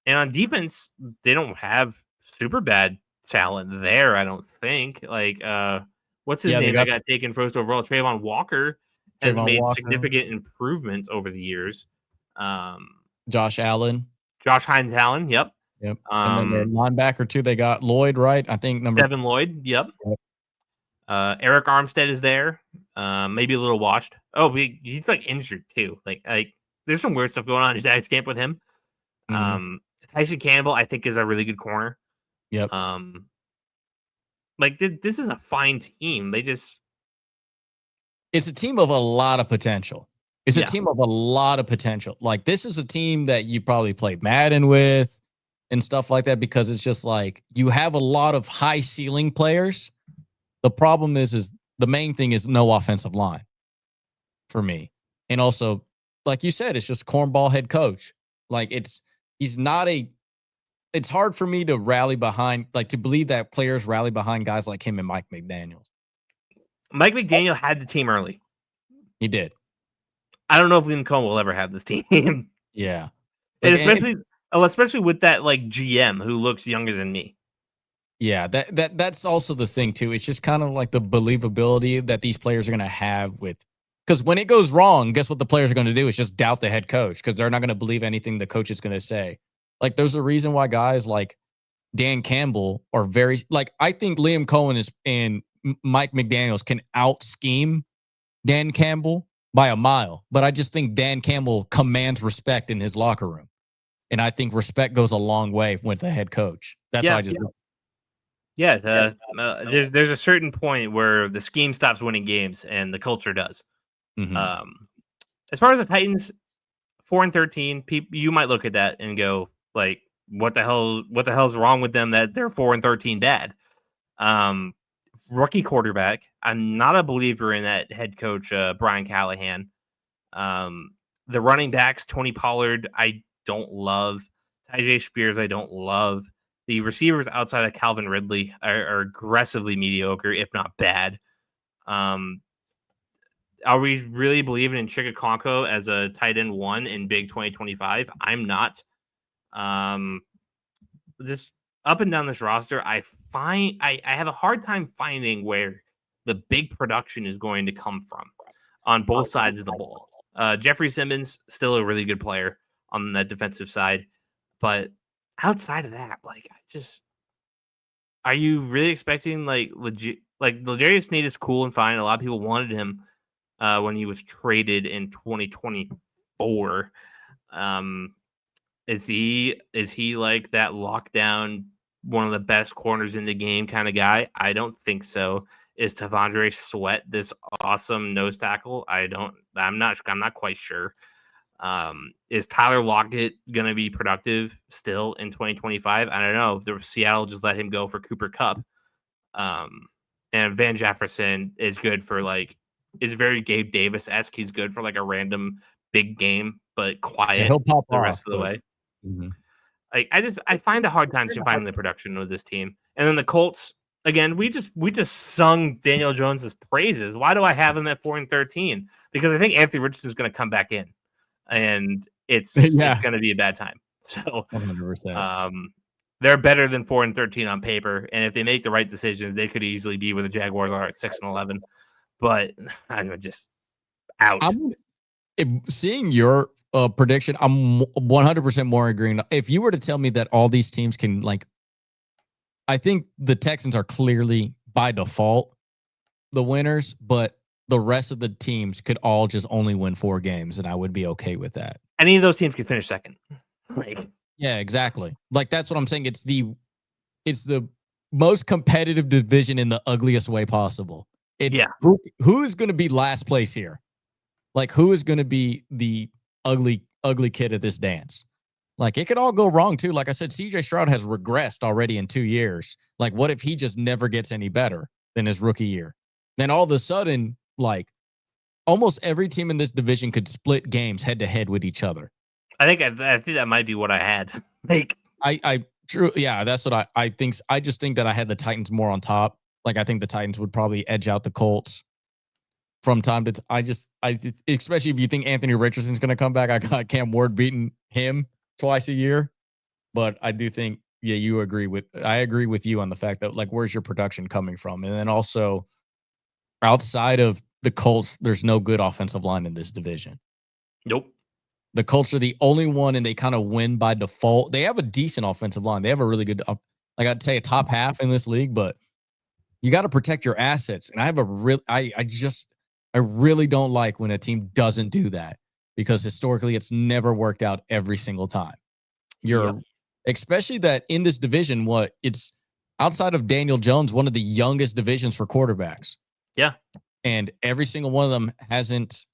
And on defense, they don't have super bad talent there. I don't think. Like what's his Yeah, they name that got got taken first overall? Trayvon Walker has Trayvon made Walker, significant improvements over the years. Um, Josh Allen. Josh Hines Allen, yep. Yep. And then their linebacker too, they got Lloyd, right? I think number. Devin Lloyd, yep. Yep. Eric Armstead is there. Maybe a little washed. Oh, he's like injured too. Like there's some weird stuff going on in Jags camp with him. Mhm. Tyson Campbell, I think, is a really good corner. Yep. Um, like this is a fine team. They just It's a team of a lot of potential. It's a yeah. team of a lot of potential. Like this is a team that you probably played Madden with and stuff like that because it's just like you have a lot of high ceiling players. The problem is the main thing is no offensive line for me. And also, like you said, it's just cornball head coach. Like he's not a it's hard for me to rally behind, like to believe that players rally behind guys like him and Mike McDaniels. Mike McDaniel had the team early. He did. I don't know if Liam Cohen will ever have this team, and Yeah. Like, especially with that like GM who looks younger than me. yeah, that's also the thing too. It's just kind of like the believability that these players are going to have with, because when it goes wrong, guess what the players are going to do is just doubt the head coach because they're not going to believe anything the coach is going to say. Like, there's a reason why guys like Dan Campbell are very like. I think Liam Cohen and Mike McDaniels can out scheme Dan Campbell by a mile, but I just think Dan Campbell commands respect in his locker room, and I think respect goes a long way with the head coach. That's why Yeah, I just. yeah. There's a certain point where the scheme stops winning games and the culture does. Mhm. Um, as far as the Titans, 4-13, people you might look at that and go like, what the hell's wrong with them that they're 4-13 bad? Um, Rookie quarterback. I'm not a believer in that head coach Brian Callahan. Um, the running backs, Tony Pollard, I don't love. Tyjae Spears, I don't love. The receivers outside of Calvin Ridley are aggressively mediocre, if not bad. Um, are we really believing in Chigakonko as a tight end 1 in Big 2025? I'm not. Um, just up and down this roster, I have a hard time finding where the big production is going to come from on both sides of the ball. Jeffrey Simmons, still a really good player on the defensive side, but outside of that, are you really expecting legit? Like L'Jarius Sneed is cool and fine. A lot of people wanted him when he was traded in 2024. Is he like that lockdown, one of the best corners in the game kind of guy? I don't think so. Is Tavondre Sweat this awesome nose tackle? I'm not quite sure. Is Tyler Lockett going to be productive still in 2025? I don't know. Seattle just let him go for Cooper Kupp. And Van Jefferson is good for is very Gabe Davis-esque. He's good for like a random big game, but quiet he'll pop the off, rest of the way. Mm-hmm. I find a hard time finding the production with this team. And then the Colts, again, we just sung Daniel Jones's praises. Why do I have him at 4-13? Because I think Anthony Richardson is going to come back in, and it's going to be a bad time. So 100%. They're better than 4-13 on paper, and if they make the right decisions, they could easily be where the Jaguars are at 6-11. But I'm just out. Seeing your prediction, I'm 100% more agreeing. If you were to tell me that all these teams can, I think the Texans are clearly by default the winners, but the rest of the teams could all just only win 4 games, and I would be okay with that. Any of those teams could finish second. Yeah, exactly. That's what I'm saying. It's the most competitive division in the ugliest way possible. Who is going to be last place here? Who is going to be the ugly kid at this dance? It could all go wrong too. Like I said, CJ Stroud has regressed already in 2 years. What if he just never gets any better than his rookie year? Then all of a sudden, almost every team in this division could split games head to head with each other. I think that might be what I had. True. Yeah, that's what I think. I just think that I had the Titans more on top. I think the Titans would probably edge out the Colts from time to time. Especially if you think Anthony Richardson's going to come back. I got Cam Ward beating him twice a year. But I do think, I agree with you on the fact that where's your production coming from? And then also outside of the Colts, there's no good offensive line in this division. Nope. The Colts are the only one, and they kind of win by default. They have a decent offensive line. They have a really good, I'd say a top half in this league, but you got to protect your assets. And I have I really don't like when a team doesn't do that, because historically it's never worked out every single time. Especially that in this division, it's outside of Daniel Jones, one of the youngest divisions for quarterbacks. Yeah. And every single one of them hasn't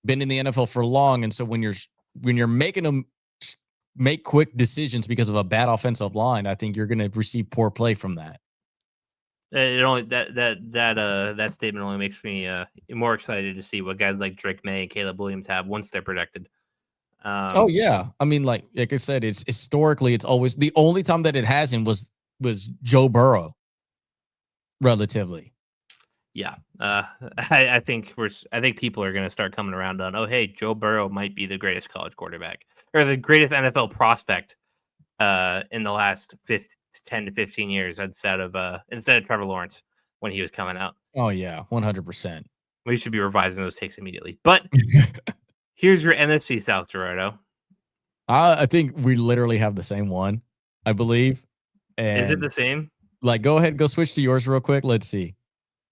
been in the NFL for long. And so when you're making them make quick decisions because of a bad offensive line, I think you're going to receive poor play from that. That statement only makes me more excited to see what guys like Drake May and Caleb Williams have once they're protected. Oh yeah, I mean, like I said, it's historically it's always the only time that it hasn't was Joe Burrow. Relatively. Yeah, I think people are going to start coming around on, oh hey, Joe Burrow might be the greatest college quarterback or the greatest NFL prospect in the last 10 to 15 years instead of Trevor Lawrence when he was coming out. Oh yeah, 100%. We should be revising those takes immediately. But here's your NFC South, Gerardo. I think we literally have the same one, I believe. And is it the same? Go ahead, go switch to yours real quick. Let's see.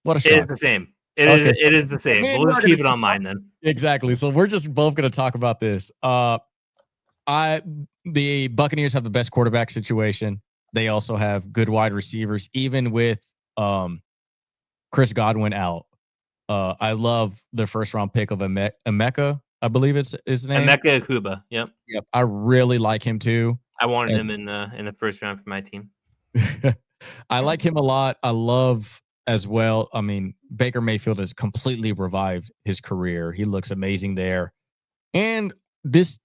What a shot. It is the same. It is the same. We'll just keep it on mine then. Exactly. So we're just both going to talk about this. The Buccaneers have the best quarterback situation. They also have good wide receivers, even with Chris Godwin out. I love the first round pick of Emeka, I believe it's his name. Emeka Akuba. Yep. I really like him too. I wanted him in the first round for my team. I like him a lot. I love as well. I mean, Baker Mayfield has completely revived his career. He looks amazing there. And this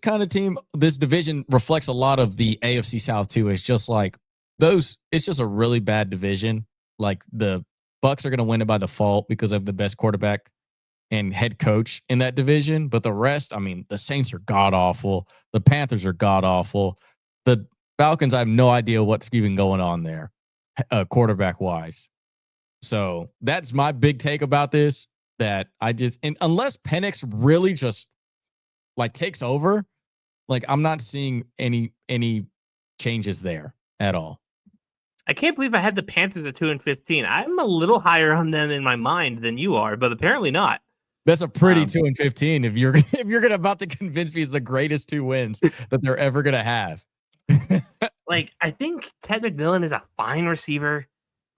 kind of team, this division reflects a lot of the AFC South too. It's just it's just a really bad division. Like the Bucs are going to win it by default because of the best quarterback and head coach in that division. But the rest, I mean, the Saints are god awful. The Panthers are god awful. The Falcons, I have no idea what's even going on there, quarterback wise. So that's my big take about this. That I just, and unless Penix really just like takes over, like I'm not seeing any changes there at all. I can't believe I had the Panthers at 2-15. I'm a little higher on them in my mind than you are, but apparently not. That's a pretty 2-15 if you're gonna about to convince me it's the greatest 2 wins that they're ever gonna have. Like, I think Ted McMillan is a fine receiver.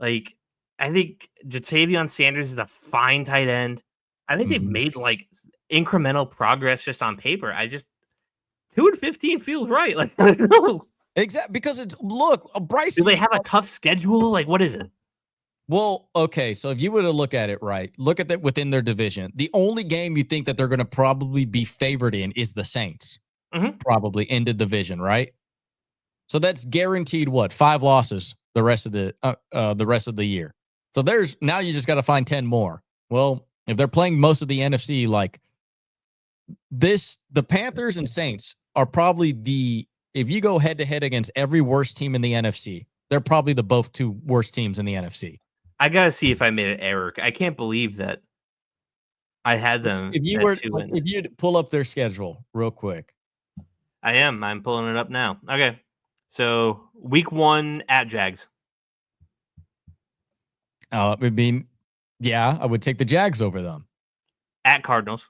Like, I think Jatavion Sanders is a fine tight end. I think they've made like incremental progress just on paper. I just 2-15 feels right. Like, I don't know. Exactly, because it's Bryce. Do they have a tough schedule? Like, what is it? Well, okay, so if you were to look at it right, look at that within their division. The only game you think that they're going to probably be favored in is the Saints, probably in the division, right? So that's guaranteed 5 losses the rest of the year. So there's now you just got to find 10 more. Well, if they're playing most of the NFC like this, the Panthers and Saints are probably if you go head to head against every worst team in the NFC, they're probably the both 2 worst teams in the NFC. I gotta see if I made an error. I can't believe that I had them. If you'd pull up their schedule real quick. I'm pulling it up now. Okay. So week 1 at Jags. I mean, yeah, I would take the Jags over them. At Cardinals.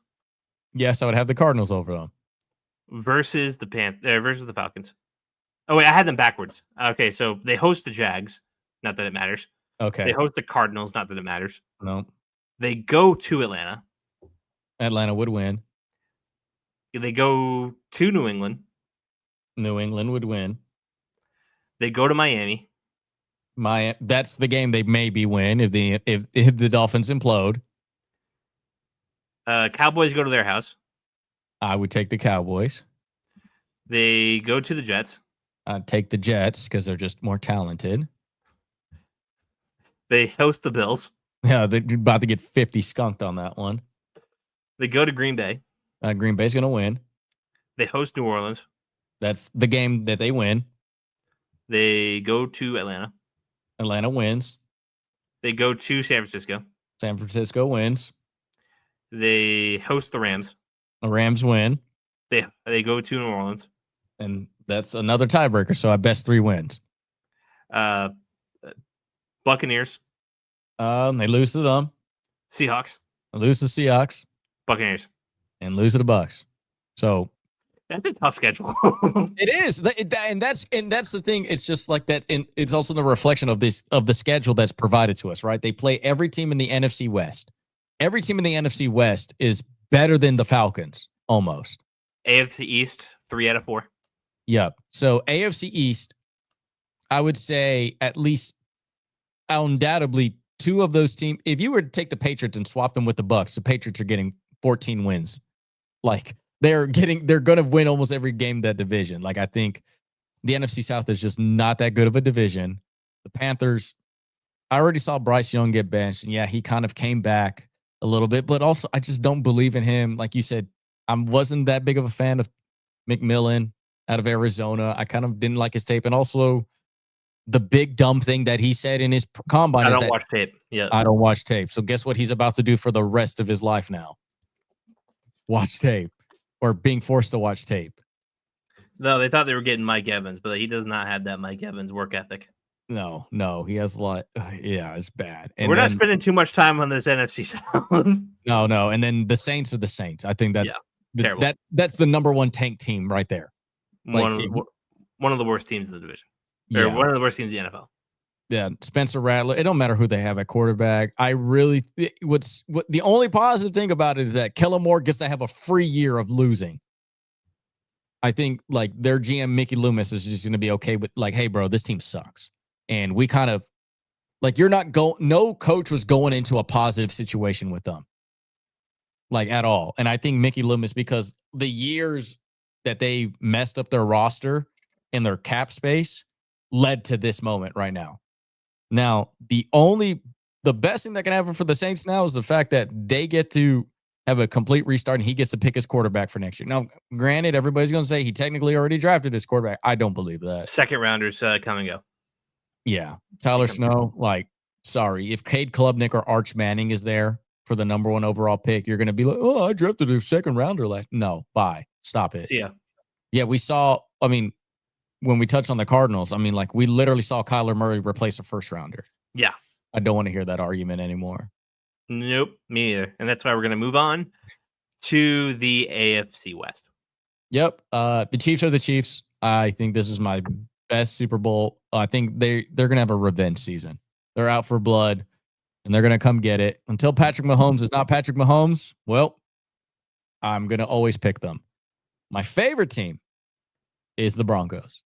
Yes, I would have the Cardinals over them. Versus the Falcons. Oh wait, I had them backwards. Okay, so they host the Jags. Not that it matters. Okay. They host the Cardinals. Not that it matters. No. They go to Atlanta. Atlanta would win. They go to New England. New England would win. They go to Miami. That's the game they maybe win if the Dolphins implode. Cowboys go to their house. I would take the Cowboys. They go to the Jets. I'd take the Jets because they're just more talented. They host the Bills. Yeah, they're about to get 50 skunked on that one. They go to Green Bay. Green Bay's going to win. They host New Orleans. That's the game that they win. They go to Atlanta. Atlanta wins. They go to San Francisco. San Francisco wins. They host the Rams. The Rams win. They go to New Orleans. And that's another tiebreaker, so I best 3 wins. Buccaneers. They lose to them. Seahawks. They lose to Seahawks. Buccaneers. And lose to the Bucks. So that's a tough schedule. It is, and that's the thing. It's just like that, and it's also the reflection of the schedule that's provided to us, right? They play every team in the NFC West. Every team in the NFC West is better than the Falcons, almost. AFC East, 3 out of 4. Yep. So AFC East, I would say at least undoubtedly 2 of those teams. If you were to take the Patriots and swap them with the Bucks, the Patriots are getting 14 wins. Like they're going to win almost every game that division. Like I think the NFC South is just not that good of a division. The Panthers, I already saw Bryce Young get benched, and yeah, he kind of came back a little bit, but also I just don't believe in him. Like you said, I wasn't that big of a fan of McMillan out of Arizona. I kind of didn't like his tape, and also the big dumb thing that he said in his combine. I don't watch tape. Yeah, I don't watch tape. So guess what he's about to do for the rest of his life now? Watch tape, or being forced to watch tape. No, they thought they were getting Mike Evans, but he does not have that Mike Evans work ethic. No, he has a lot. Yeah, it's bad. And we're not spending too much time on this NFC South. No, and then the Saints are the Saints. I think that's that's the number 1 tank team right there. Like one of the worst teams in the division. Or one of the worst teams in the NFL. Yeah, Spencer Rattler. It don't matter who they have at quarterback. I really the only positive thing about it is that Kellen Moore gets to have a free year of losing. I think like their GM Mickey Loomis is just going to be okay with like, hey, bro, this team sucks, and we kind of like no coach was going into a positive situation with them, like at all. And I think Mickey Loomis, because the years that they messed up their roster and their cap space led to this moment right now. Now, the best thing that can happen for the Saints now is the fact that they get to have a complete restart, and he gets to pick his quarterback for next year. Now, granted, everybody's going to say he technically already drafted his quarterback. I don't believe that. Second rounders come and go. Yeah. Tyler Snow, like, sorry. If Cade Klubnik or Arch Manning is there for the number 1 overall pick, you're going to be like, oh, I drafted a second rounder. Like, no, bye. Stop it. See ya. Yeah, we saw, I mean, when we touched on the Cardinals, I mean, like, we literally saw Kyler Murray replace a first rounder. Yeah. I don't want to hear that argument anymore. Nope, me either. And that's why we're going to move on to the AFC West. Yep. The Chiefs are the Chiefs. I think this is my best Super Bowl. I think they're going to have a revenge season. They're out for blood, and they're going to come get it. Until Patrick Mahomes is not Patrick Mahomes, well, I'm going to always pick them. My favorite team is the Broncos.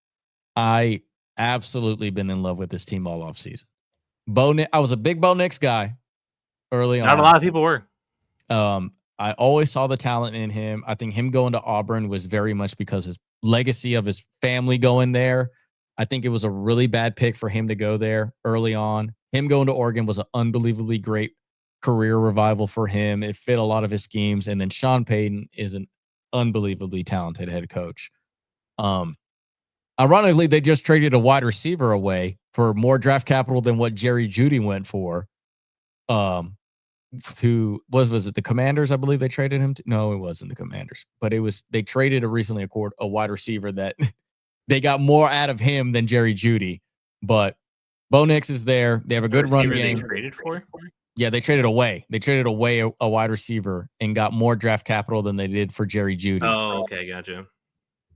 I absolutely been in love with this team all offseason. I was a big Bo Nix guy early on. Not a lot of people were. I always saw the talent in him. I think him going to Auburn was very much because his legacy of his family going there. I think it was a really bad pick for him to go there early on. Him going to Oregon was an unbelievably great career revival for him. It fit a lot of his schemes. And then Sean Payton is an unbelievably talented head coach. Ironically, they just traded a wide receiver away for more draft capital than what Jerry Jeudy went for. Was it the Commanders? I believe they traded him to. No, it wasn't the Commanders, but they traded a wide receiver that they got more out of him than Jerry Jeudy. But Bo Nix is there. They have a good run game. They traded for? Yeah, they traded away. They traded away a wide receiver and got more draft capital than they did for Jerry Jeudy. Oh, okay, gotcha.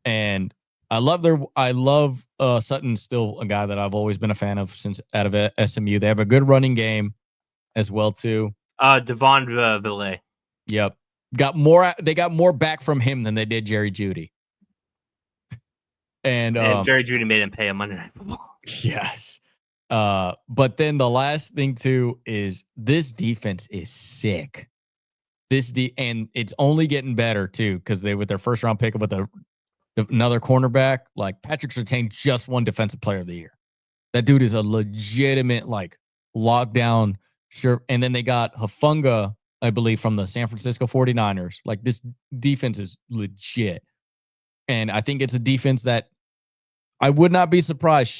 And I love Sutton's still a guy that I've always been a fan of since out of SMU. They have a good running game as well too. Devon Villay. Yep. They got more back from him than they did Jerry Jeudy. And Jerry Jeudy made him pay a Monday Night Football. Yes. But then the last thing too is this defense is sick. And it's only getting better too, because they with their first round pick with another cornerback, like Patrick Surtain just won Defensive Player of the Year. That dude is a legitimate like lockdown. Sure. And then they got Hufanga, I believe, from the San Francisco 49ers. Like, this defense is legit. And I think it's a defense that I would not be surprised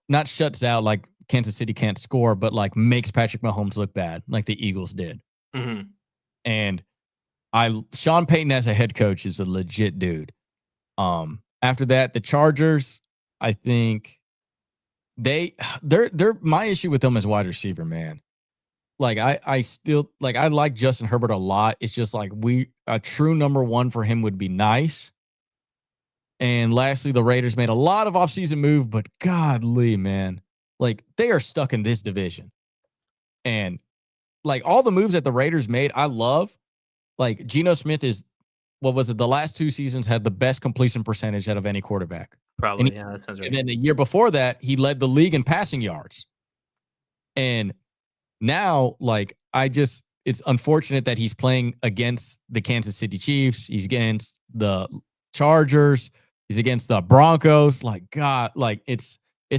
not shuts out like Kansas City can't score, but like makes Patrick Mahomes look bad, like the Eagles did. Mm-hmm. And Sean Payton as a head coach is a legit dude. After that, the Chargers, I think they're my issue with them is wide receiver, man. Like I still like I like Justin Herbert a lot. It's just like a true number 1 for him would be nice. And lastly, the Raiders made a lot of offseason move, but godly, man, like they are stuck in this division. And like all the moves that the Raiders made, I love. Like Geno Smith is, what was it? The last 2 seasons had the best completion percentage out of any quarterback. Probably, yeah, that sounds right. And then the year before that, he led the league in passing yards. And now, like, it's unfortunate that he's playing against the Kansas City Chiefs. He's against the Chargers. He's against the Broncos. Like, God, like it's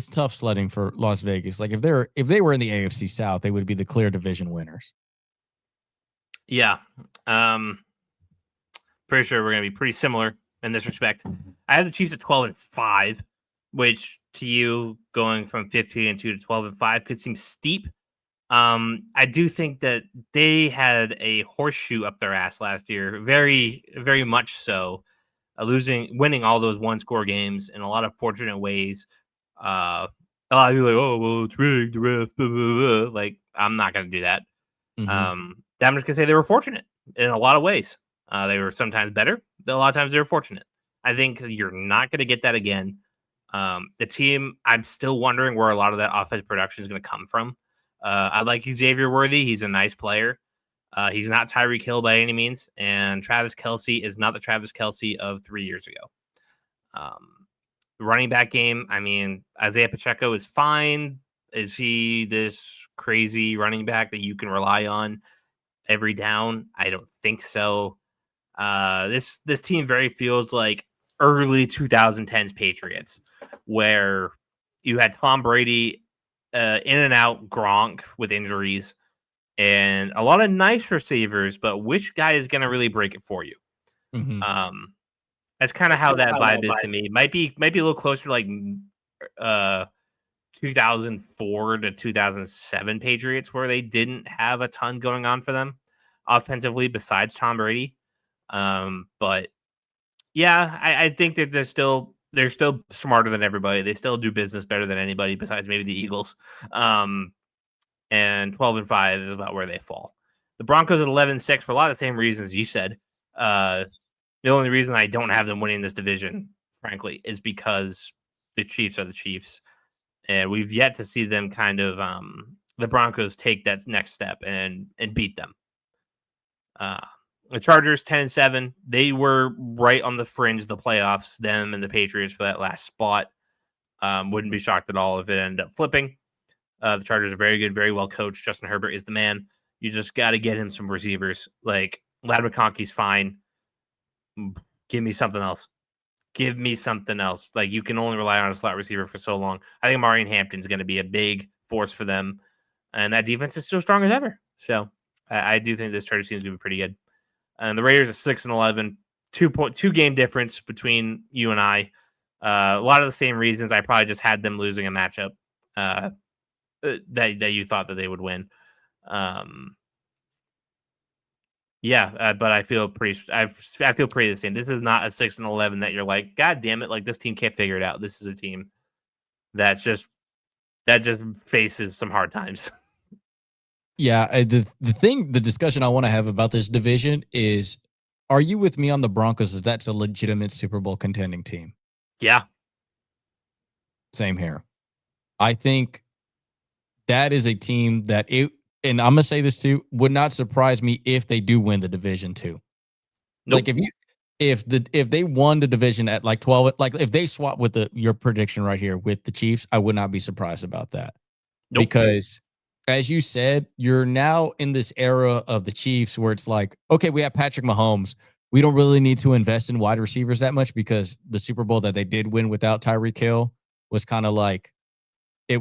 tough sledding for Las Vegas. Like, if they were in the AFC South, they would be the clear division winners. Yeah. Pretty sure we're going to be pretty similar in this respect. I have the Chiefs at 12-5, which to you going from 15-2 to 12-5 could seem steep. I do think that they had a horseshoe up their ass last year, very, very much so, winning all those 1-score games in a lot of fortunate ways. A lot of people are like, oh, well, it's rigged, the ref, blah, blah, blah. Like, I'm not going to do that. Mm-hmm. I'm just going to say they were fortunate in a lot of ways. They were sometimes better. A lot of times they were fortunate. I think you're not going to get that again. The team, I'm still wondering where a lot of that offensive production is going to come from. I like Xavier Worthy. He's a nice player. He's not Tyreek Hill by any means. And Travis Kelce is not the Travis Kelce of 3 years ago. The running back game, I mean, Isaiah Pacheco is fine. Is he this crazy running back that you can rely on every down? I don't think so. This team very feels like early 2010s Patriots, where you had Tom Brady in and out, Gronk with injuries, and a lot of nice receivers, but which guy is going to really break it for you? Mm-hmm. That's kind of how that vibe is to me. Might be a little closer to like 2004 to 2007 Patriots, where they didn't have a ton going on for them offensively besides Tom Brady. But yeah, I think that they're still smarter than everybody. They still do business better than anybody besides maybe the Eagles. And 12-5 is about where they fall. The Broncos at 11-6 for a lot of the same reasons you said. The only reason I don't have them winning this division, frankly, is because the Chiefs are the Chiefs. And we've yet to see them kind of the Broncos take that next step and beat them. The Chargers 10-7. They were right on the fringe of the playoffs, them and the Patriots for that last spot. Wouldn't be shocked at all if it ended up flipping. The Chargers are very good, very well coached. Justin Herbert is the man. You just got to get him some receivers. Like, Ladd McConkey's fine. Give me something else. Give me something else. Like, you can only rely on a slot receiver for so long. I think Amari Hampton's going to be a big force for them. And that defense is still strong as ever. So I do think this Chargers team is going to be pretty good. And the Raiders are 6-11, 2 game difference between you and I. A lot of the same reasons. I probably just had them losing a matchup that you thought that they would win. But I feel pretty the same. This is not a 6-11 that you're like, God damn it, like this team can't figure it out. This is a team that just faces some hard times. Yeah, the discussion I want to have about this division is, are you with me on the Broncos? Is that's a legitimate Super Bowl contending team? Yeah. Same here. I think that is a team that and I'm gonna say this too, would not surprise me if they do win the division too. Nope. Like if they won the division at like 12, like if they swap with your prediction right here with the Chiefs, I would not be surprised about that. Nope. Because as you said, you're now in this era of the Chiefs where it's like, okay, we have Patrick Mahomes. We don't really need to invest in wide receivers that much because the Super Bowl that they did win without Tyreek Hill was kind of like, they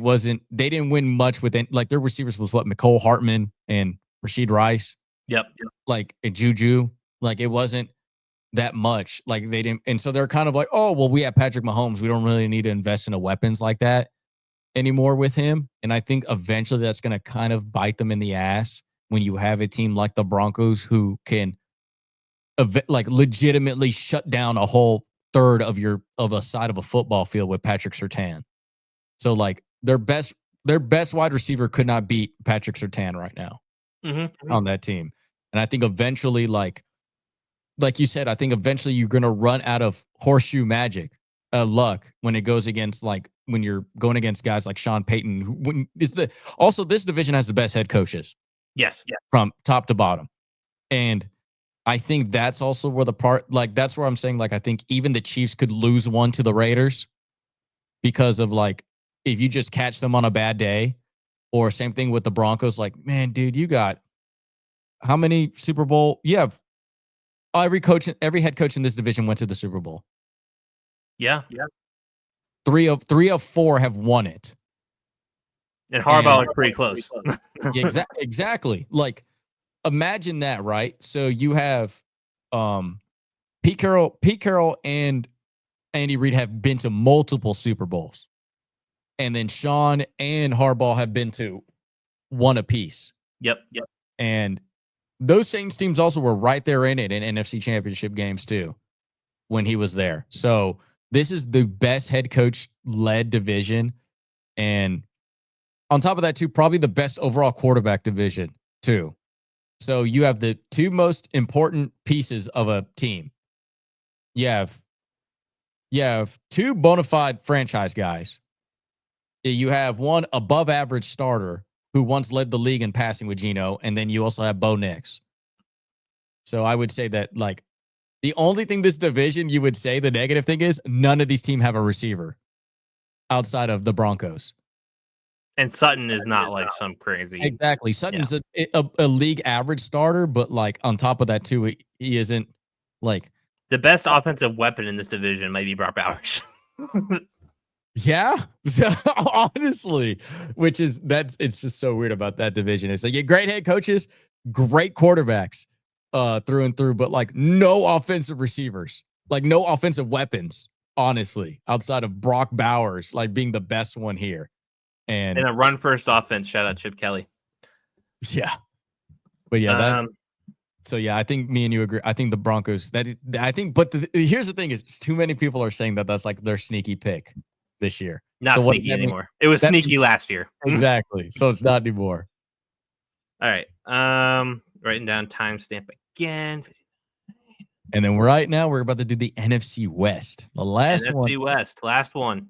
didn't win much with like their receivers was what, Mecole Hardman and Rashid Rice. Yep. Like a Juju. Like it wasn't that much. Like they didn't. And so they're kind of like, oh, well, we have Patrick Mahomes. We don't really need to invest in weapons like that anymore with him. And I think eventually that's going to kind of bite them in the ass when you have a team like the Broncos who can like legitimately shut down a whole third of a side of a football field with Patrick Surtain. So like their best wide receiver could not beat Patrick Surtain right now on that team. And I think eventually, like you said, I think eventually you're going to run out of horseshoe magic luck when it goes against, like, when you're going against guys like Sean Payton. Also, this division has the best head coaches. Yes. Yeah. From top to bottom. And I think that's also where that's where I'm saying, like, I think even the Chiefs could lose one to the Raiders because of, like, if you just catch them on a bad day, or same thing with the Broncos. Like, man, dude, you got how many Super Bowl? You have every head coach in this division went to the Super Bowl. Yeah. Yeah. 3 of 4 have won it. And Harbaugh is pretty close. Exactly. Like, imagine that, right? So you have Pete Carroll and Andy Reid have been to multiple Super Bowls. And then Sean and Harbaugh have been to one apiece. Yep. And those Saints teams also were right there in it in NFC Championship games too when he was there. So this is the best head coach-led division. And on top of that too, probably the best overall quarterback division too. So you have the 2 most important pieces of a team. You have 2 bona fide franchise guys. You have one above average starter who once led the league in passing with Geno, and then you also have Bo Nix. So I would say that, like, the only thing this division you would say the negative thing is none of these teams have a receiver outside of the Broncos. And Sutton is not like some crazy. Exactly. Sutton's a league average starter, but like on top of that too, he isn't like the best offensive weapon in this division. Might be Brock Bowers. Yeah, honestly, it's just so weird about that division. It's like you great head coaches, great quarterbacks, through and through, but like no offensive receivers, like no offensive weapons. Honestly, outside of Brock Bowers, like being the best one here, And and a run first offense. Shout out Chip Kelly. yeah, but yeah, that's Um, so yeah. I think me and you agree. I think the Broncos. I think, but here's the thing: is too many people are saying that that's like their sneaky pick this year. not So what does sneaky that mean? anymore. It was That means sneaky last year. exactly. So it's not anymore. All right. Writing down timestamp again. And then right now we're about to do the NFC West, the last one. NFC West, last one.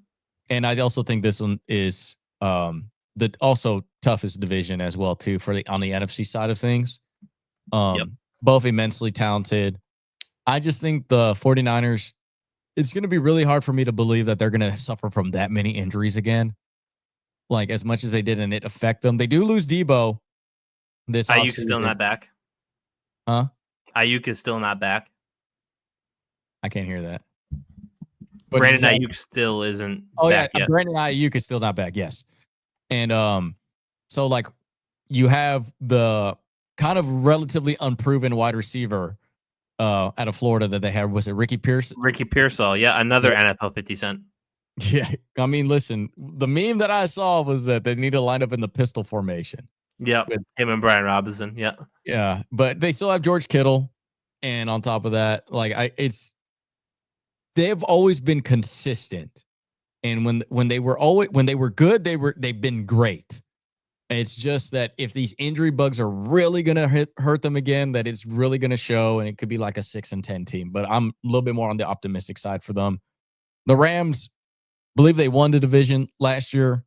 And I also think this one is the also toughest division as well too for the on the NFC side of things. Yep. Both immensely talented. I just think the 49ers, it's going to be really hard for me to believe that they're going to suffer from that many injuries again. Like as much as they did and it affect them. They do lose Debo this Ayuk's still offseason. not back. Huh? Ayuk is still not back. I can't hear that. Brandon Ayuk still isn't back yet. Brandon Ayuk is still not back. Yes. And so like you have the kind of relatively unproven wide receiver out of Florida that they had. Was it Ricky Pierce? Ricky Pearsall, yeah, another NFL 50 Cent. Yeah. I mean, listen, the meme that I saw was that they need to line up in the pistol formation. Yep. With, him and Brian Robinson. Yeah. Yeah. But they still have George Kittle. And on top of that, like they've always been consistent. And when they were good, they've been great. It's just that if these injury bugs are really going to hurt them again, that it's really going to show, and it could be like a 6-10 team. But I'm a little bit more on the optimistic side for them. The Rams, believe they won the division last year,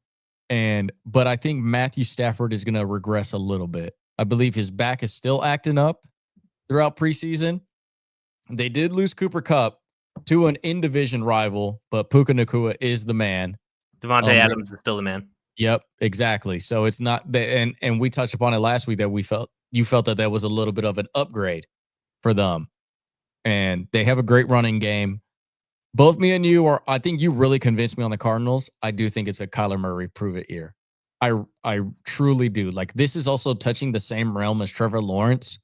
but I think Matthew Stafford is going to regress a little bit. I believe his back is still acting up throughout preseason. They did lose Cooper Kupp to an in-division rival, but Puka Nacua is the man. Devontae Adams is still the man. Yep, exactly. So it's not that, and we touched upon it last week that you felt that was a little bit of an upgrade for them, and they have a great running game. Both me and you I think you really convinced me on the Cardinals. I do think it's a Kyler Murray prove it year. I truly do. Like this is also touching the same realm as Trevor Lawrence.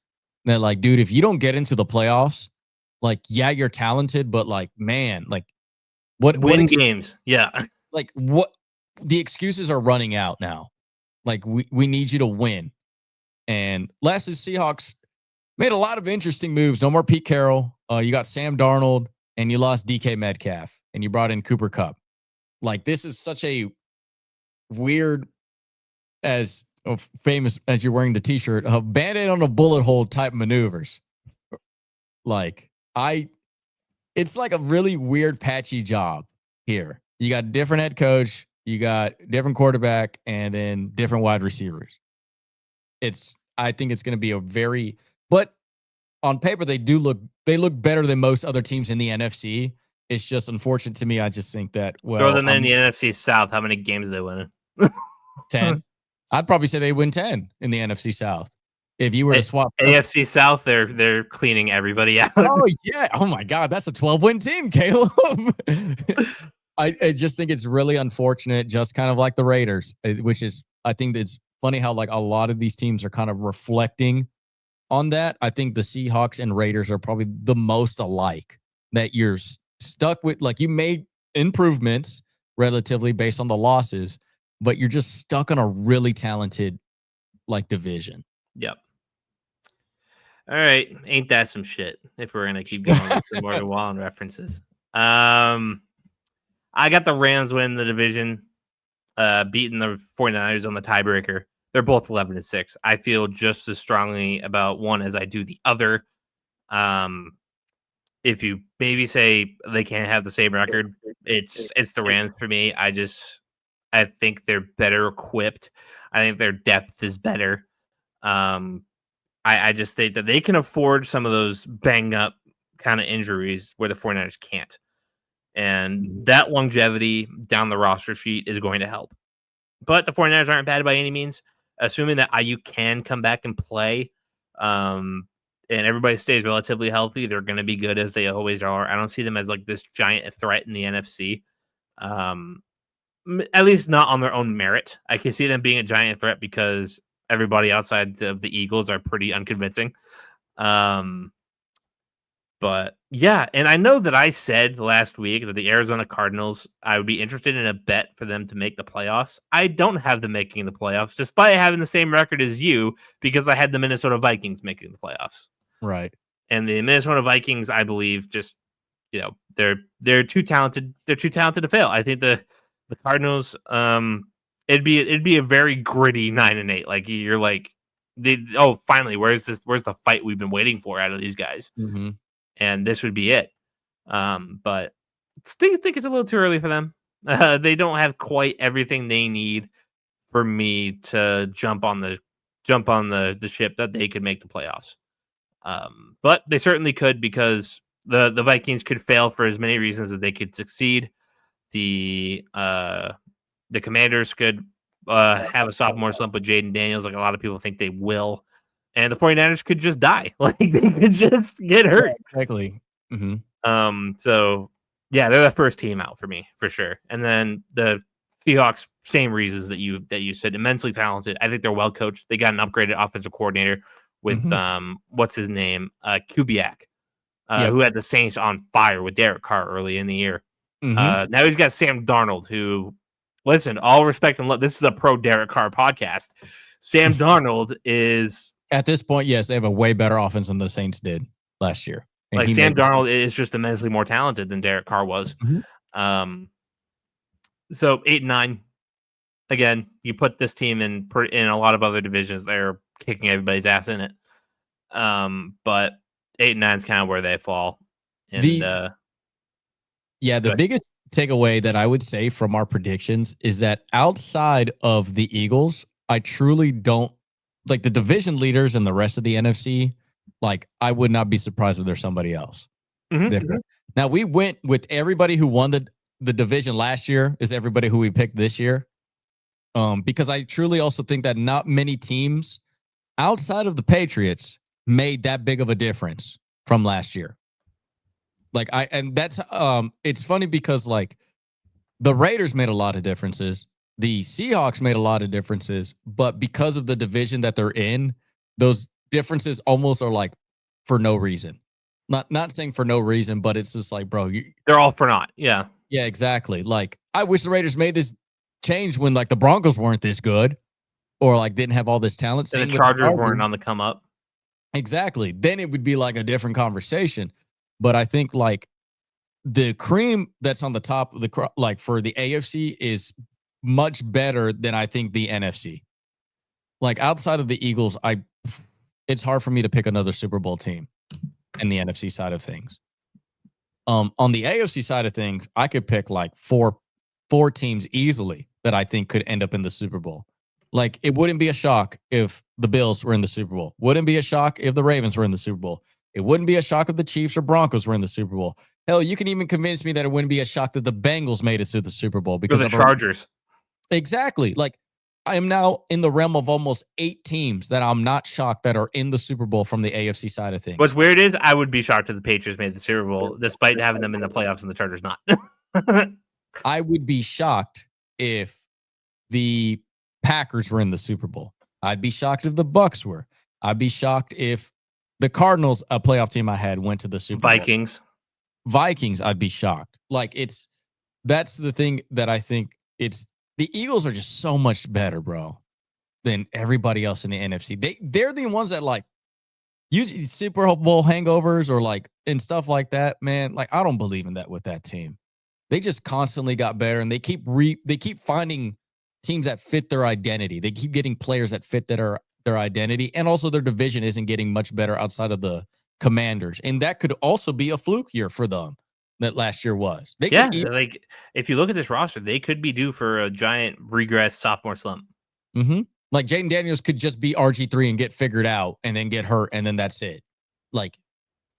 That like, dude, if you don't get into the playoffs, like, yeah, you're talented, but like, man, like Win games. Yeah. Like what the excuses are running out now. Like we need you to win. And last is Seahawks made a lot of interesting moves. No more Pete Carroll. You got Sam Darnold and you lost DK Metcalf and you brought in Cooper Kupp. Like this is such a weird as famous as you're wearing the t-shirt, a Band-Aid on a bullet hole type maneuvers. Like it's like a really weird patchy job here. You got different head coach, you got different quarterback, and then different wide receivers. I think it's going to be but on paper they look better than most other teams in the NFC. It's just unfortunate to me. I just think that throw them in the NFC South. How many games are they winning? 10. I'd probably say they win 10 in the NFC South. If you were to swap AFC South, they're cleaning everybody out. Oh yeah. Oh my God. That's a 12-win team, Caleb. I just think it's really unfortunate, just kind of like the Raiders, which is, I think it's funny how like a lot of these teams are kind of reflecting on that. I think the Seahawks and Raiders are probably the most alike, that you're stuck with. Like you made improvements relatively based on the losses, but you're just stuck on a really talented like division. Yep. All right, ain't that some shit? If we're gonna keep going with some Morgan Wallen references, I got the Rams winning the division, beating the 49ers on the tiebreaker. They're both 11-6. I feel just as strongly about one as I do the other. If you maybe say they can't have the same record, it's the Rams for me. I think they're better equipped. I think their depth is better. I just think that they can afford some of those bang up kind of injuries where the 49ers can't. And that longevity down the roster sheet is going to help. But the 49ers aren't bad by any means. Assuming that Ayuk can come back and play, and everybody stays relatively healthy, they're going to be good as they always are. I don't see them as like this giant threat in the NFC. at least not on their own merit. I can see them being a giant threat because everybody outside of the Eagles are pretty unconvincing. But yeah, and I know that I said last week that the Arizona Cardinals, I would be interested in a bet for them to make the playoffs. I don't have them making the playoffs, despite having the same record as you, because I had the Minnesota Vikings making the playoffs. Right. And the Minnesota Vikings, I believe, just they're too talented. They're too talented to fail. I think the Cardinals, it'd be a very gritty 9-8. Like you're like, finally, where's the fight we've been waiting for out of these guys? Mm-hmm. And this would be it. But I think it's a little too early for them. They don't have quite everything they need for me to jump on the ship that they could make the playoffs. But they certainly could, because the Vikings could fail for as many reasons as they could succeed. The Commanders could have a sophomore slump with Jayden Daniels, like a lot of people think they will. And the 49ers could just die. Like they could just get hurt. Yeah, exactly. Mm-hmm. So yeah, they're the first team out for me for sure. And then the Seahawks, same reasons that you said, immensely talented. I think they're well coached. They got an upgraded offensive coordinator with what's his name? Kubiak, who had the Saints on fire with Derek Carr early in the year. Now he's got Sam Darnold, who, listen, all respect and love. This is a pro Derek Carr podcast. Sam Darnold is, at this point, yes, they have a way better offense than the Saints did last year. And like Sam Darnold is just immensely more talented than Derek Carr was. So 8-9. Again, you put this team in a lot of other divisions, they're kicking everybody's ass in it. But 8-9 is kind of where they fall. And the biggest takeaway that I would say from our predictions is that outside of the Eagles, I truly don't like the division leaders and the rest of the NFC. Like, I would not be surprised if there's somebody else different. Now, we went with everybody who won the division last year is everybody who we picked this year. Because I truly also think that not many teams outside of the Patriots made that big of a difference from last year. Like that's it's funny because like the Raiders made a lot of differences. The Seahawks made a lot of differences, but because of the division that they're in, those differences almost are like for no reason. Not saying for no reason, but it's just like, bro, they're all for naught. Yeah. Yeah, exactly. Like, I wish the Raiders made this change when like the Broncos weren't this good or like didn't have all this talent. And the Chargers weren't on the come up. Exactly. Then it would be like a different conversation. But I think like the cream that's on the top of the like for the AFC is much better than I think the NFC. Like outside of the Eagles, it's hard for me to pick another Super Bowl team in the NFC side of things. On the AFC side of things, I could pick like four teams easily that I think could end up in the Super Bowl. Like, it wouldn't be a shock if the Bills were in the Super Bowl. Wouldn't be a shock if the Ravens were in the Super Bowl. It wouldn't be a shock if the Chiefs or Broncos were in the Super Bowl. Hell, you can even convince me that it wouldn't be a shock that the Bengals made it to the Super Bowl because of the Chargers. Exactly. Like, I am now in the realm of almost 8 teams that I'm not shocked that are in the Super Bowl from the AFC side of things. What's weird is I would be shocked if the Patriots made the Super Bowl, despite having them in the playoffs and the Chargers not. I would be shocked if the Packers were in the Super Bowl. I'd be shocked if the Bucks were. I'd be shocked if the Cardinals, a playoff team I had, went to the Super Bowl. Vikings, I'd be shocked. Like, that's the thing that I think the Eagles are just so much better, bro, than everybody else in the NFC. They're the ones that like use Super Bowl hangovers or like and stuff like that, man. Like, I don't believe in that with that team. They just constantly got better, and they keep finding teams that fit their identity. They keep getting players that fit their identity, and also their division isn't getting much better outside of the Commanders, and that could also be a fluke year for them. That last year was. Like if you look at this roster, they could be due for a giant regress sophomore slump. Mm-hmm. Like Jayden Daniels could just be RG3 and get figured out and then get hurt, and then that's it. Like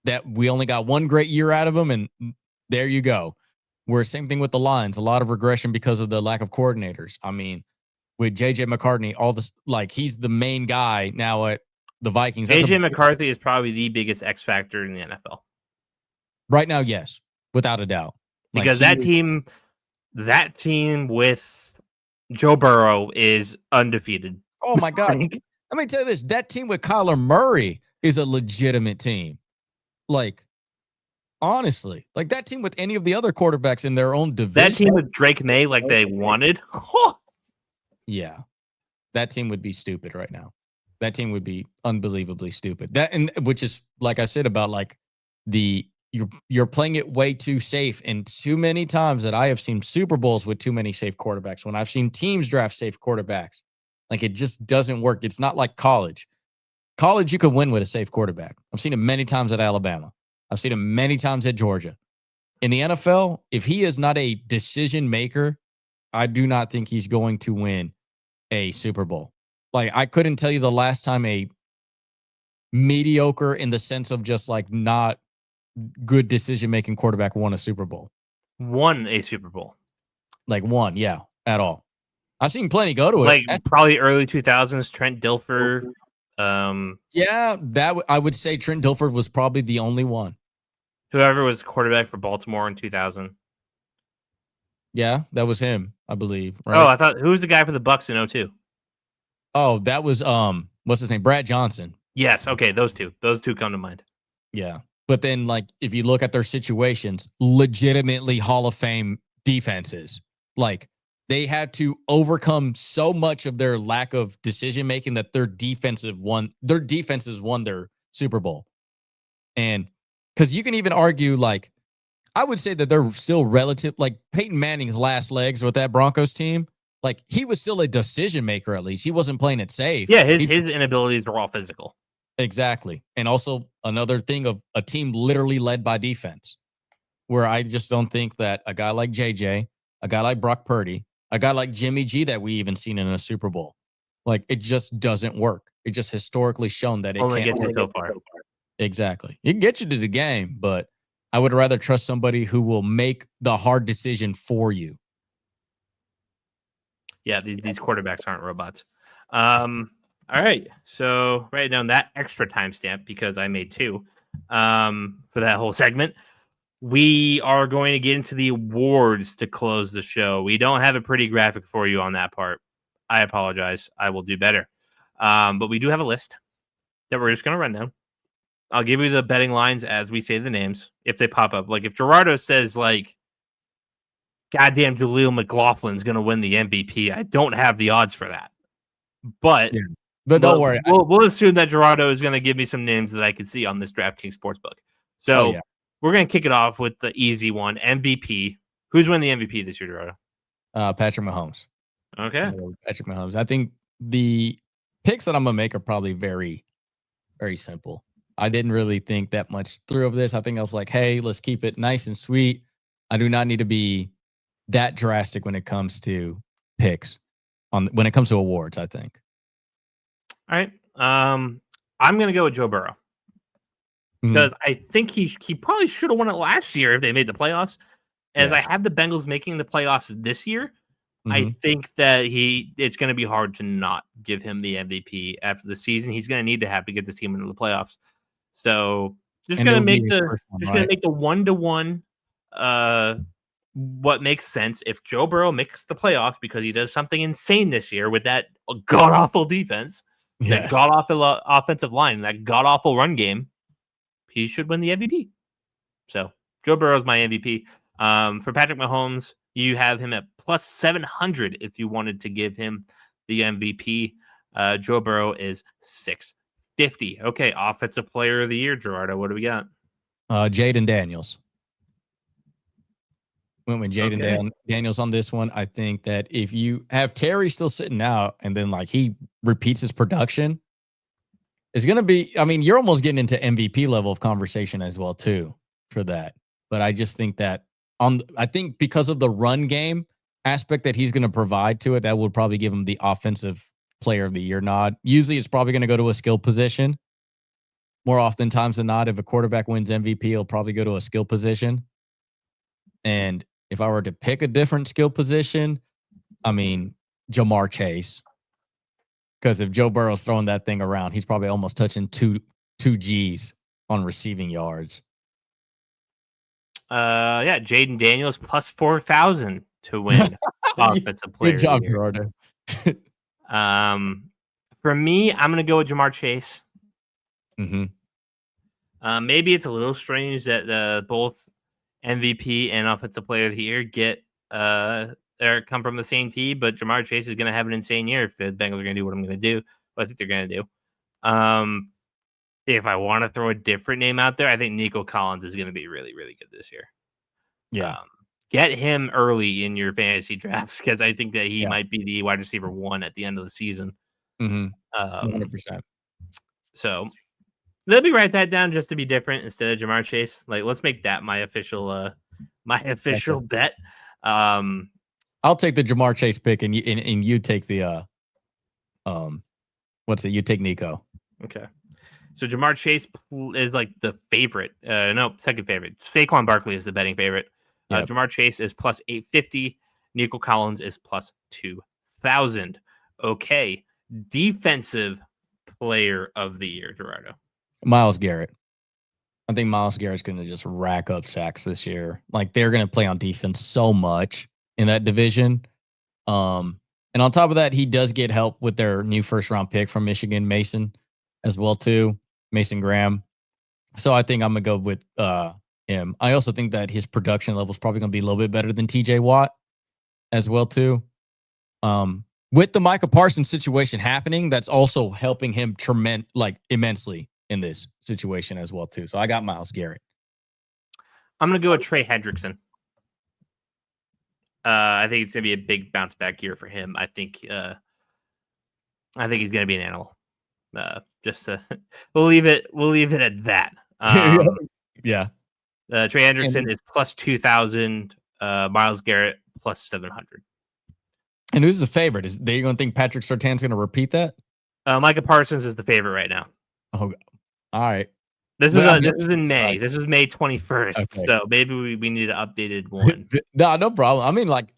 that, we only got one great year out of him, and there you go. Where same thing with the Lions, a lot of regression because of the lack of coordinators. I mean, with JJ McCartney, all this, like, he's the main guy now at the Vikings. JJ McCarthy is probably the biggest X factor in the NFL right now. Yes. Without a doubt. Because that team, that team with Joe Burrow is undefeated. Oh my God. Let me tell you this. That team with Kyler Murray is a legitimate team. Like, honestly, like that team with any of the other quarterbacks in their own division. That team with Drake May, like they wanted. Yeah. That team would be stupid right now. That team would be unbelievably stupid. That, and which is like I said about like you're playing it way too safe, and too many times that I have seen Super Bowls with too many safe quarterbacks. When I've seen teams draft safe quarterbacks, like it just doesn't work. It's not like college. College, you could win with a safe quarterback. I've seen it many times at Alabama. I've seen it many times at Georgia. In the NFL, if he is not a decision maker, I do not think he's going to win a Super Bowl. Like, I couldn't tell you the last time a mediocre in the sense of just like not good decision making quarterback won a Super Bowl. Won a Super Bowl. Like one, yeah, at all. I've seen plenty go to like it. Like probably early 2000s, Trent Dilfer. Yeah, I would say Trent Dilfer was probably the only one. Whoever was quarterback for Baltimore in 2000. Yeah, that was him, I believe. Right? Oh, I thought who was the guy for the Bucks in 2002? Oh, that was what's his name? Brad Johnson. Yes, okay, those two come to mind. Yeah. But then like if you look at their situations, legitimately Hall of Fame defenses. Like they had to overcome so much of their lack of decision making that their defenses won their Super Bowl. And because you can even argue, like, I would say that they're still relative, like Peyton Manning's last legs with that Broncos team. Like he was still a decision maker, at least. He wasn't playing it safe. Yeah, his inabilities were all physical. Exactly. And also another thing of a team literally led by defense, where I just don't think that a guy like JJ, a guy like Brock Purdy, a guy like Jimmy G that we even seen in a Super Bowl, like it just doesn't work. It just historically shown that it only can't gets you so far. Exactly. It can get you to the game, but I would rather trust somebody who will make the hard decision for you. Yeah, these quarterbacks aren't robots. All right, so write down that extra timestamp because I made two for that whole segment. We are going to get into the awards to close the show. We don't have a pretty graphic for you on that part. I apologize. I will do better. But we do have a list that we're just going to run down. I'll give you the betting lines as we say the names if they pop up. Like if Gerardo says like, goddamn Jaleel McLaughlin's going to win the MVP, I don't have the odds for that. But don't worry. We'll assume that Gerardo is going to give me some names that I can see on this DraftKings Sportsbook. So we're going to kick it off with the easy one, MVP. Who's winning the MVP this year, Gerardo? Patrick Mahomes. Okay. Patrick Mahomes. I think the picks that I'm going to make are probably very, very simple. I didn't really think that much through of this. I think I was like, hey, let's keep it nice and sweet. I do not need to be that drastic when it comes to picks when it comes to awards, I think. All right. I'm going to go with Joe Burrow because I think he probably should have won it last year if they made the playoffs. As I have the Bengals making the playoffs this year, I think that it's going to be hard to not give him the MVP after the season. He's going to need to have to get this team into the playoffs. So just going to make the 1-to-1 what makes sense. If Joe Burrow makes the playoffs because he does something insane this year with that god-awful defense, that god-awful offensive line, that god-awful run game, he should win the MVP. So Joe Burrow is my MVP. For Patrick Mahomes, you have him at plus 700 if you wanted to give him the MVP. Joe Burrow is 650. Okay, Offensive Player of the Year, Gerardo. What do we got? Jayden Daniels. Went with Jayden Daniels on this one. I think that if you have Terry still sitting out and then like he repeats his production, it's going to be, I mean, you're almost getting into MVP level of conversation as well too for that. But I just think that I think because of the run game aspect that he's going to provide to it, that would probably give him the Offensive Player of the Year nod. Usually it's probably going to go to a skill position. More oftentimes than not, if a quarterback wins MVP, he'll probably go to a skill position. And if I were to pick a different skill position, I mean, Jamar Chase. Because if Joe Burrow's throwing that thing around, he's probably almost touching two G's on receiving yards. Jayden Daniels plus 4,000. to win Offensive Player Good job, of the Year. Gerardo. For me, I'm going to go with Jamar Chase. Mm-hmm. Maybe it's a little strange that both MVP and Offensive Player of the Year come from the same team, but Jamar Chase is going to have an insane year if the Bengals are going to do what I'm going to do. What I think they're going to do. If I want to throw a different name out there, I think Nico Collins is going to be really, really good this year. Yeah. Get him early in your fantasy drafts because I think that he might be the wide receiver 1 at the end of the season. 100%. So let me write that down just to be different instead of Jamar Chase. Like, let's make that my official bet. I'll take the Jamar Chase pick, and you take the You take Nico. Okay. So Jamar Chase is like the favorite. No, second favorite. Saquon Barkley is the betting favorite. Yep. Jamar Chase is plus 850. Nico Collins is plus 2,000. Okay. Defensive Player of the Year, Gerardo. Myles Garrett. I think Myles Garrett's going to just rack up sacks this year. Like, they're going to play on defense so much in that division. And on top of that, he does get help with their new first-round pick from Michigan, Mason, as well too, Mason Graham. So I think I'm going to go with him. I also think that his production level is probably going to be a little bit better than TJ Watt as well too. With the Micah Parsons situation happening, that's also helping him immensely in this situation as well too. So I got Myles Garrett. I'm going to go with Trey Hendrickson. I think it's going to be a big bounce back year for him. I think he's going to be an animal. We'll leave it at that. Yeah. Trey Hendrickson is plus 2,000. Myles Garrett plus 700. And who's the favorite? Is they going to think Patrick Surtain's going to repeat that? Micah Parsons is the favorite right now. Oh, all right. This is in May. This is May 21st. Okay. So maybe we need an updated one. No problem. I mean, like,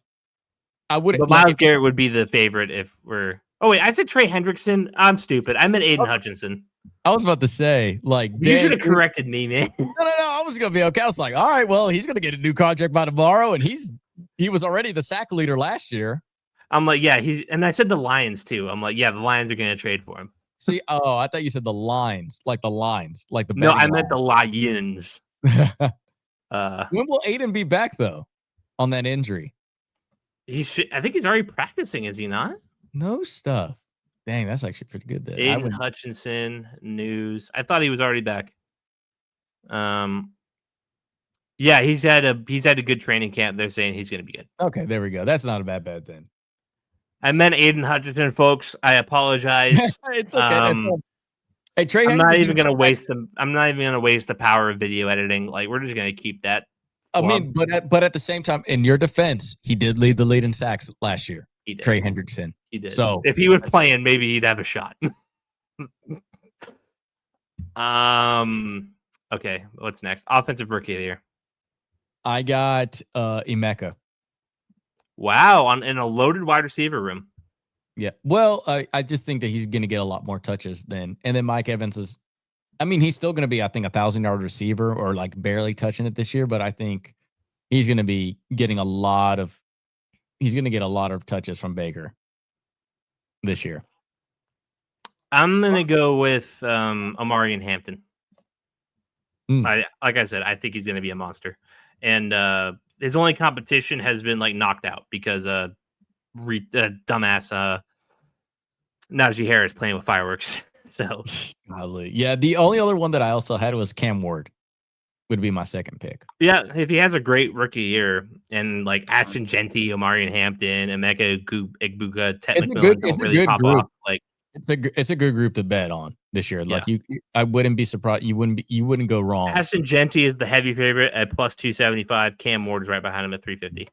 I would. But Myles Garrett would be the favorite if we're. Oh wait, I said Trey Hendrickson. I'm stupid. I meant Aiden Hutchinson. I was about to say, like, you should have corrected me, man. No. I was gonna be okay. I was like, all right, well, he's gonna get a new contract by tomorrow, and he was already the sack leader last year. I'm like, yeah, and I said the Lions too. I'm like, yeah, the Lions are gonna trade for him. See, I thought you said the lines, like the lines, like the. No, I meant the Lions. When will Aiden be back though, on that injury? He should. I think he's already practicing. Is he not? No stuff. Dang, that's actually pretty good. Then Aiden Hutchinson news. I thought he was already back. Yeah, he's had a good training camp. They're saying he's going to be good. Okay, there we go. That's not a bad bet then. I meant Aiden Hutchinson, folks. I apologize. It's okay. Hey, Trey, I'm not even going to waste the power of video editing. Like, we're just going to keep that. I mean, but at the same time, in your defense, he did lead the lead in sacks last year. He did. Trey Hendrickson. He did. So if he was playing, maybe he'd have a shot. Okay, what's next? Offensive Rookie of the Year. I got Emeka. Wow, in a loaded wide receiver room. Yeah. Well, I just think that he's going to get a lot more touches and then Mike Evans is. I mean, he's still going to be, I think, 1,000-yard receiver or like barely touching it this year, but I think he's going to be getting he's going to get a lot of touches from Baker this year. I'm going to go with Amari and Hampton. Like I said, I think he's going to be a monster. And his only competition has been like knocked out because dumbass Najee Harris playing with fireworks. So, yeah, the only other one that I also had was Cam Ward. Would be my second pick. Yeah, if he has a great rookie year and like Ashton Genty, Omarion Hampton, Emeka Egbuka, Ted McMillan don't really pop off. Like it's a good group to bet on this year. Like I wouldn't be surprised. You wouldn't go wrong. Ashton Genty is the heavy favorite at plus 275. Cam Ward is right behind him at 350.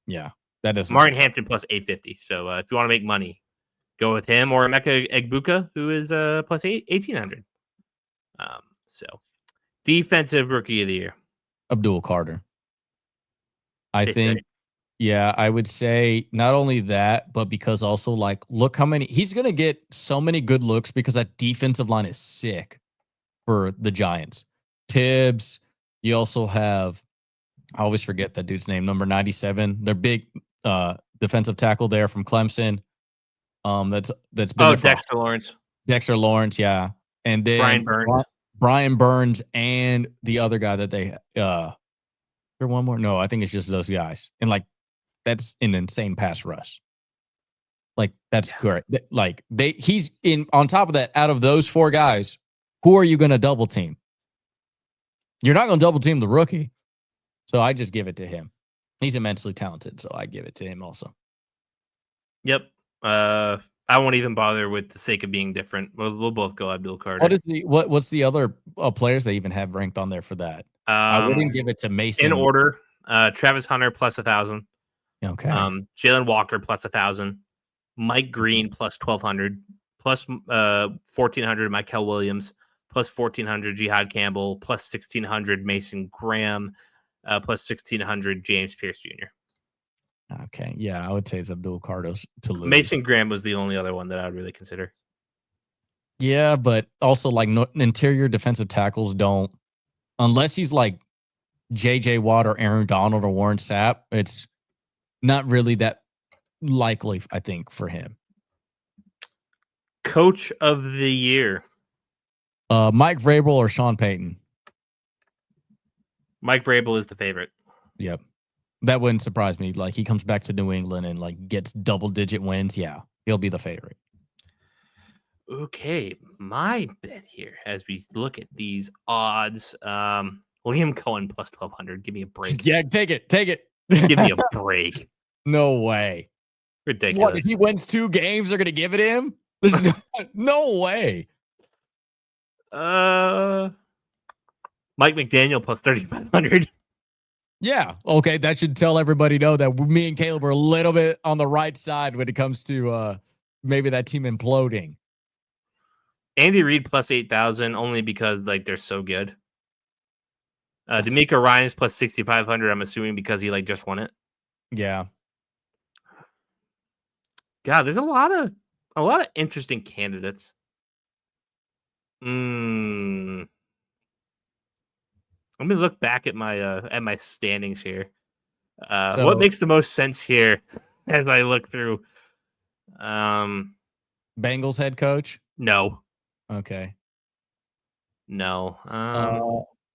Yeah, that doesn't. Omarion Hampton plus 850. So if you want to make money, go with him or Emeka Egbuka, who is plus 1800. So. Defensive Rookie of the Year. Abdul Carter. I think, yeah, I would say not only that, but because also like, look how many, he's going to get so many good looks because that defensive line is sick for the Giants. Tibbs, you also have, I always forget that dude's name, number 97. They're big. defensive tackle there from Clemson. That's been there for Dexter Lawrence. Dexter Lawrence, yeah. And then Brian Burns and the other guy that they there one more? No, I think it's just those guys. And like that's an insane pass rush. Like that's great. Like he's in on top of that, out of those 4 guys, who are you going to double team? You're not going to double team the rookie. So I just give it to him. He's immensely talented, so I give it to him also. Yep. I won't even bother with the sake of being different. We'll both go Abdul Carter. What's the other players they even have ranked on there for that? I wouldn't give it to Mason. In order, Travis Hunter plus 1,000. Okay. Jalen Walker plus 1,000. Mike Green plus 1,200. Plus 1,400 Michael Williams. Plus 1,400 Jihad Campbell. Plus 1,600 Mason Graham. Plus 1,600 James Pierce Jr. Okay, yeah, I would say it's Abdul Carter to lose. Mason Graham was the only other one that I would really consider. Yeah, but also like interior defensive tackles don't, unless he's like J.J. Watt or Aaron Donald or Warren Sapp, it's not really that likely, I think, for him. Coach of the year. Mike Vrabel or Sean Payton? Mike Vrabel is the favorite. Yep. That wouldn't surprise me. Like he comes back to New England and like gets double-digit wins. Yeah, he'll be the favorite. Okay, my bet here as we look at these odds. Liam Cohen plus 1,200. Give me a break. Yeah, take it. Give me a break. No way. Ridiculous. What, if he wins 2 games, they're gonna give it him? There's no way. Mike McDaniel plus 3,500. Yeah. Okay. That should tell everybody know that me and Caleb are a little bit on the right side when it comes to maybe that team imploding. Andy Reid plus 8,000 only because like they're so good. D'Amico Ryans plus 6,500. I'm assuming because he like just won it. Yeah. God, there's a lot of interesting candidates. Let me look back at my standings here. What makes the most sense here as I look through? Bengals head coach? No. Okay. No.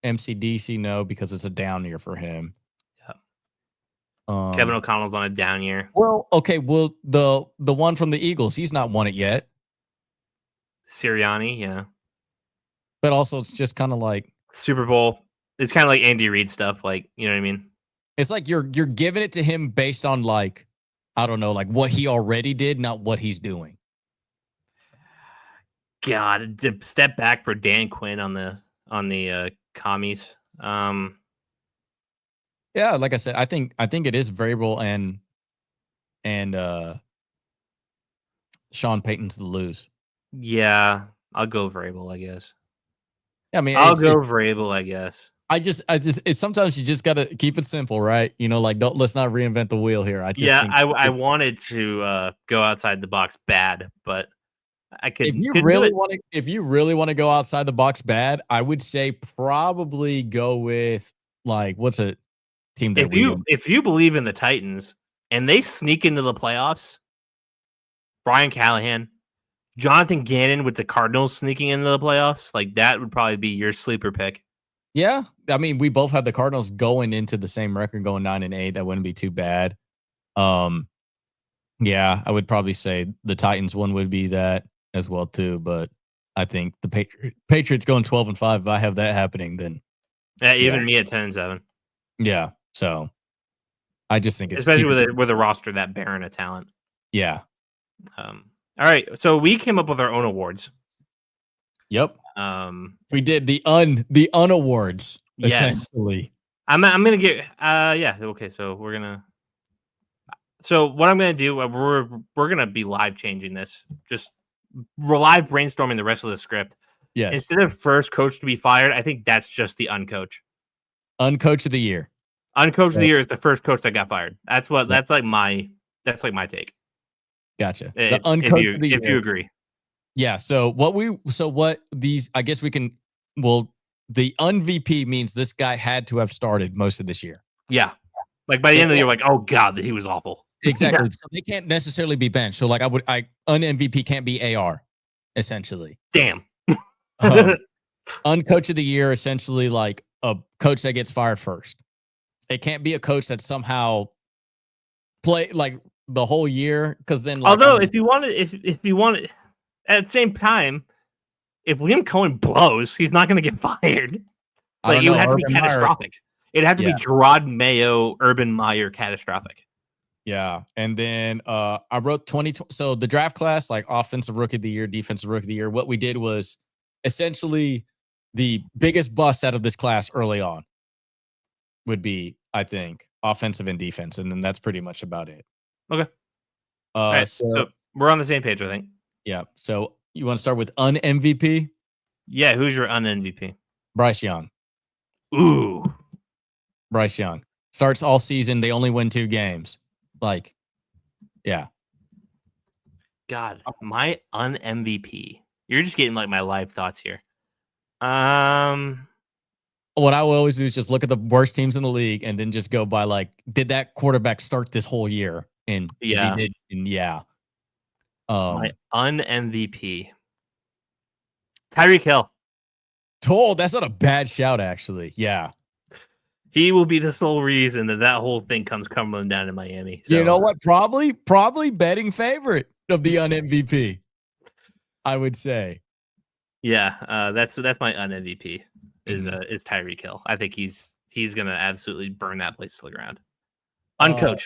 MCDC, no, because it's a down year for him. Yeah. Kevin O'Connell's on a down year. Well, okay. Well, the one from the Eagles, he's not won it yet. Sirianni, yeah. But also, it's just kind of like Super Bowl. It's kind of like Andy Reid stuff, like, you know what I mean? It's like you're giving it to him based on like, I don't know, like what he already did, not what he's doing. God, to step back for Dan Quinn on the commies. Yeah, like I said, I think it is Vrabel and Sean Payton's the lose. Yeah, I'll go Vrabel, I guess. I mean, I'll go Vrabel, I guess. It's sometimes you just gotta keep it simple, right? You know, like let's not reinvent the wheel here. I wanted to go outside the box bad, but I could. If you really want to go outside the box bad, I would say probably go with like what's a team that if you believe in the Titans and they sneak into the playoffs, Brian Callahan, Jonathan Gannon with the Cardinals sneaking into the playoffs, like that would probably be your sleeper pick. Yeah, I mean, we both have the Cardinals going into the same record, going 9-8. That wouldn't be too bad. Yeah, I would probably say the Titans one would be that as well too. But I think the Patriots going 12-5. If I have that happening, then me at 10-7. Yeah, so I just think it's especially with a roster that barren of talent. Yeah. All right, so we came up with our own awards. Yep. We did the unawards. Yes. Essentially. I'm gonna get okay. So what I'm gonna do, we're gonna be live changing this. Just live brainstorming the rest of the script. Yes. Instead of first coach to be fired, I think that's just the uncoach. Uncoach of the year. Uncoach of the year is the first coach that got fired. That's like my take. Gotcha. The uncoach of the year. If you agree. Yeah. So I guess we can. Well, the un-VP means this guy had to have started most of this year. Yeah. Like by the end of the year, like, oh God, he was awful. Exactly. So they can't necessarily be benched. So like un MVP can't be AR, essentially. Damn. Uncoach of the year, essentially like a coach that gets fired first. It can't be a coach that somehow play like the whole year, because then like, although if you wanted at the same time, if Liam Cohen blows, he's not going to get fired. Like it would have to be catastrophic. It'd have to be Gerard Mayo, Urban Meyer catastrophic. Yeah. And then I wrote 2020. So the draft class, like offensive rookie of the year, defensive rookie of the year, what we did was essentially the biggest bust out of this class early on would be, I think, offensive and defense. And then that's pretty much about it. Okay. All right, so we're on the same page, I think. Yeah. So you want to start with un-MVP? Yeah. Who's your un-MVP? Bryce Young. Ooh. Bryce Young. Starts all season. They only win 2 games. Like, yeah. God, my un-MVP. You're just getting like my live thoughts here. What I will always do is just look at the worst teams in the league and then just go by like, did that quarterback start this whole year? And yeah, he did, and yeah. My un-MVP. Tyreek Hill. That's not a bad shout, actually. Yeah. He will be the sole reason that whole thing comes crumbling down in Miami. So. You know what? Probably betting favorite of the un-MVP, I would say. Yeah, that's my un-MVP is Tyreek Hill. I think he's gonna absolutely burn that place to the ground. Uncoach.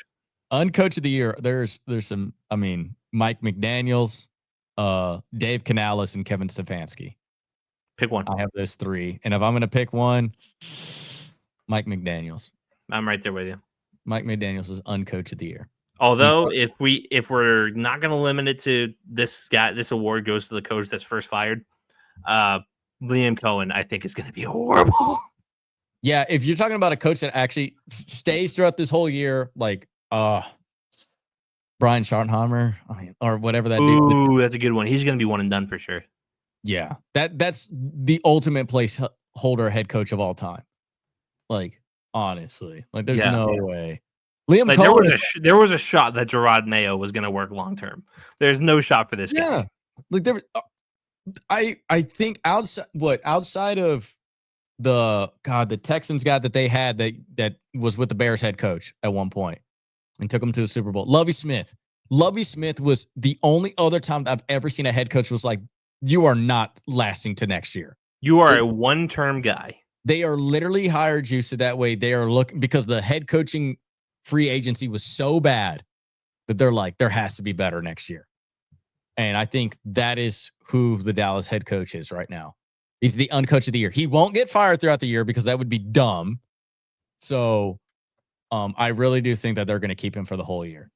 Uncoach of the year. There's some. I mean, Mike McDaniels, Dave Canales, and Kevin Stefanski. Pick one. I have those 3, and if I'm gonna pick one, Mike McDaniels. I'm right there with you. Mike McDaniels is uncoach of the year. Although if we're not going to limit it to this guy, this award goes to the coach that's first fired. Liam Cohen, I think, is going to be horrible. Yeah, if you're talking about a coach that actually stays throughout this whole year, like Brian Schottenheimer, or whatever that dude. Ooh, that's a good one. He's going to be one and done for sure. Yeah, that's the ultimate placeholder head coach of all time. Like, honestly, like there's no way. Liam Cohen, there was a shot that Gerard Mayo was going to work long term. There's no shot for this guy. Yeah, like there. I think outside of the Texans guy that they had that was with the Bears head coach at one point and took them to the Super Bowl. Lovie Smith. Lovie Smith was the only other time that I've ever seen a head coach was like, you are not lasting to next year. You are a one-term guy. They are literally hired you so that way they are looking, because the head coaching free agency was so bad that they're like, there has to be better next year. And I think that is who the Dallas head coach is right now. He's the uncoach of the year. He won't get fired throughout the year because that would be dumb. So I really do think that they're going to keep him for the whole year.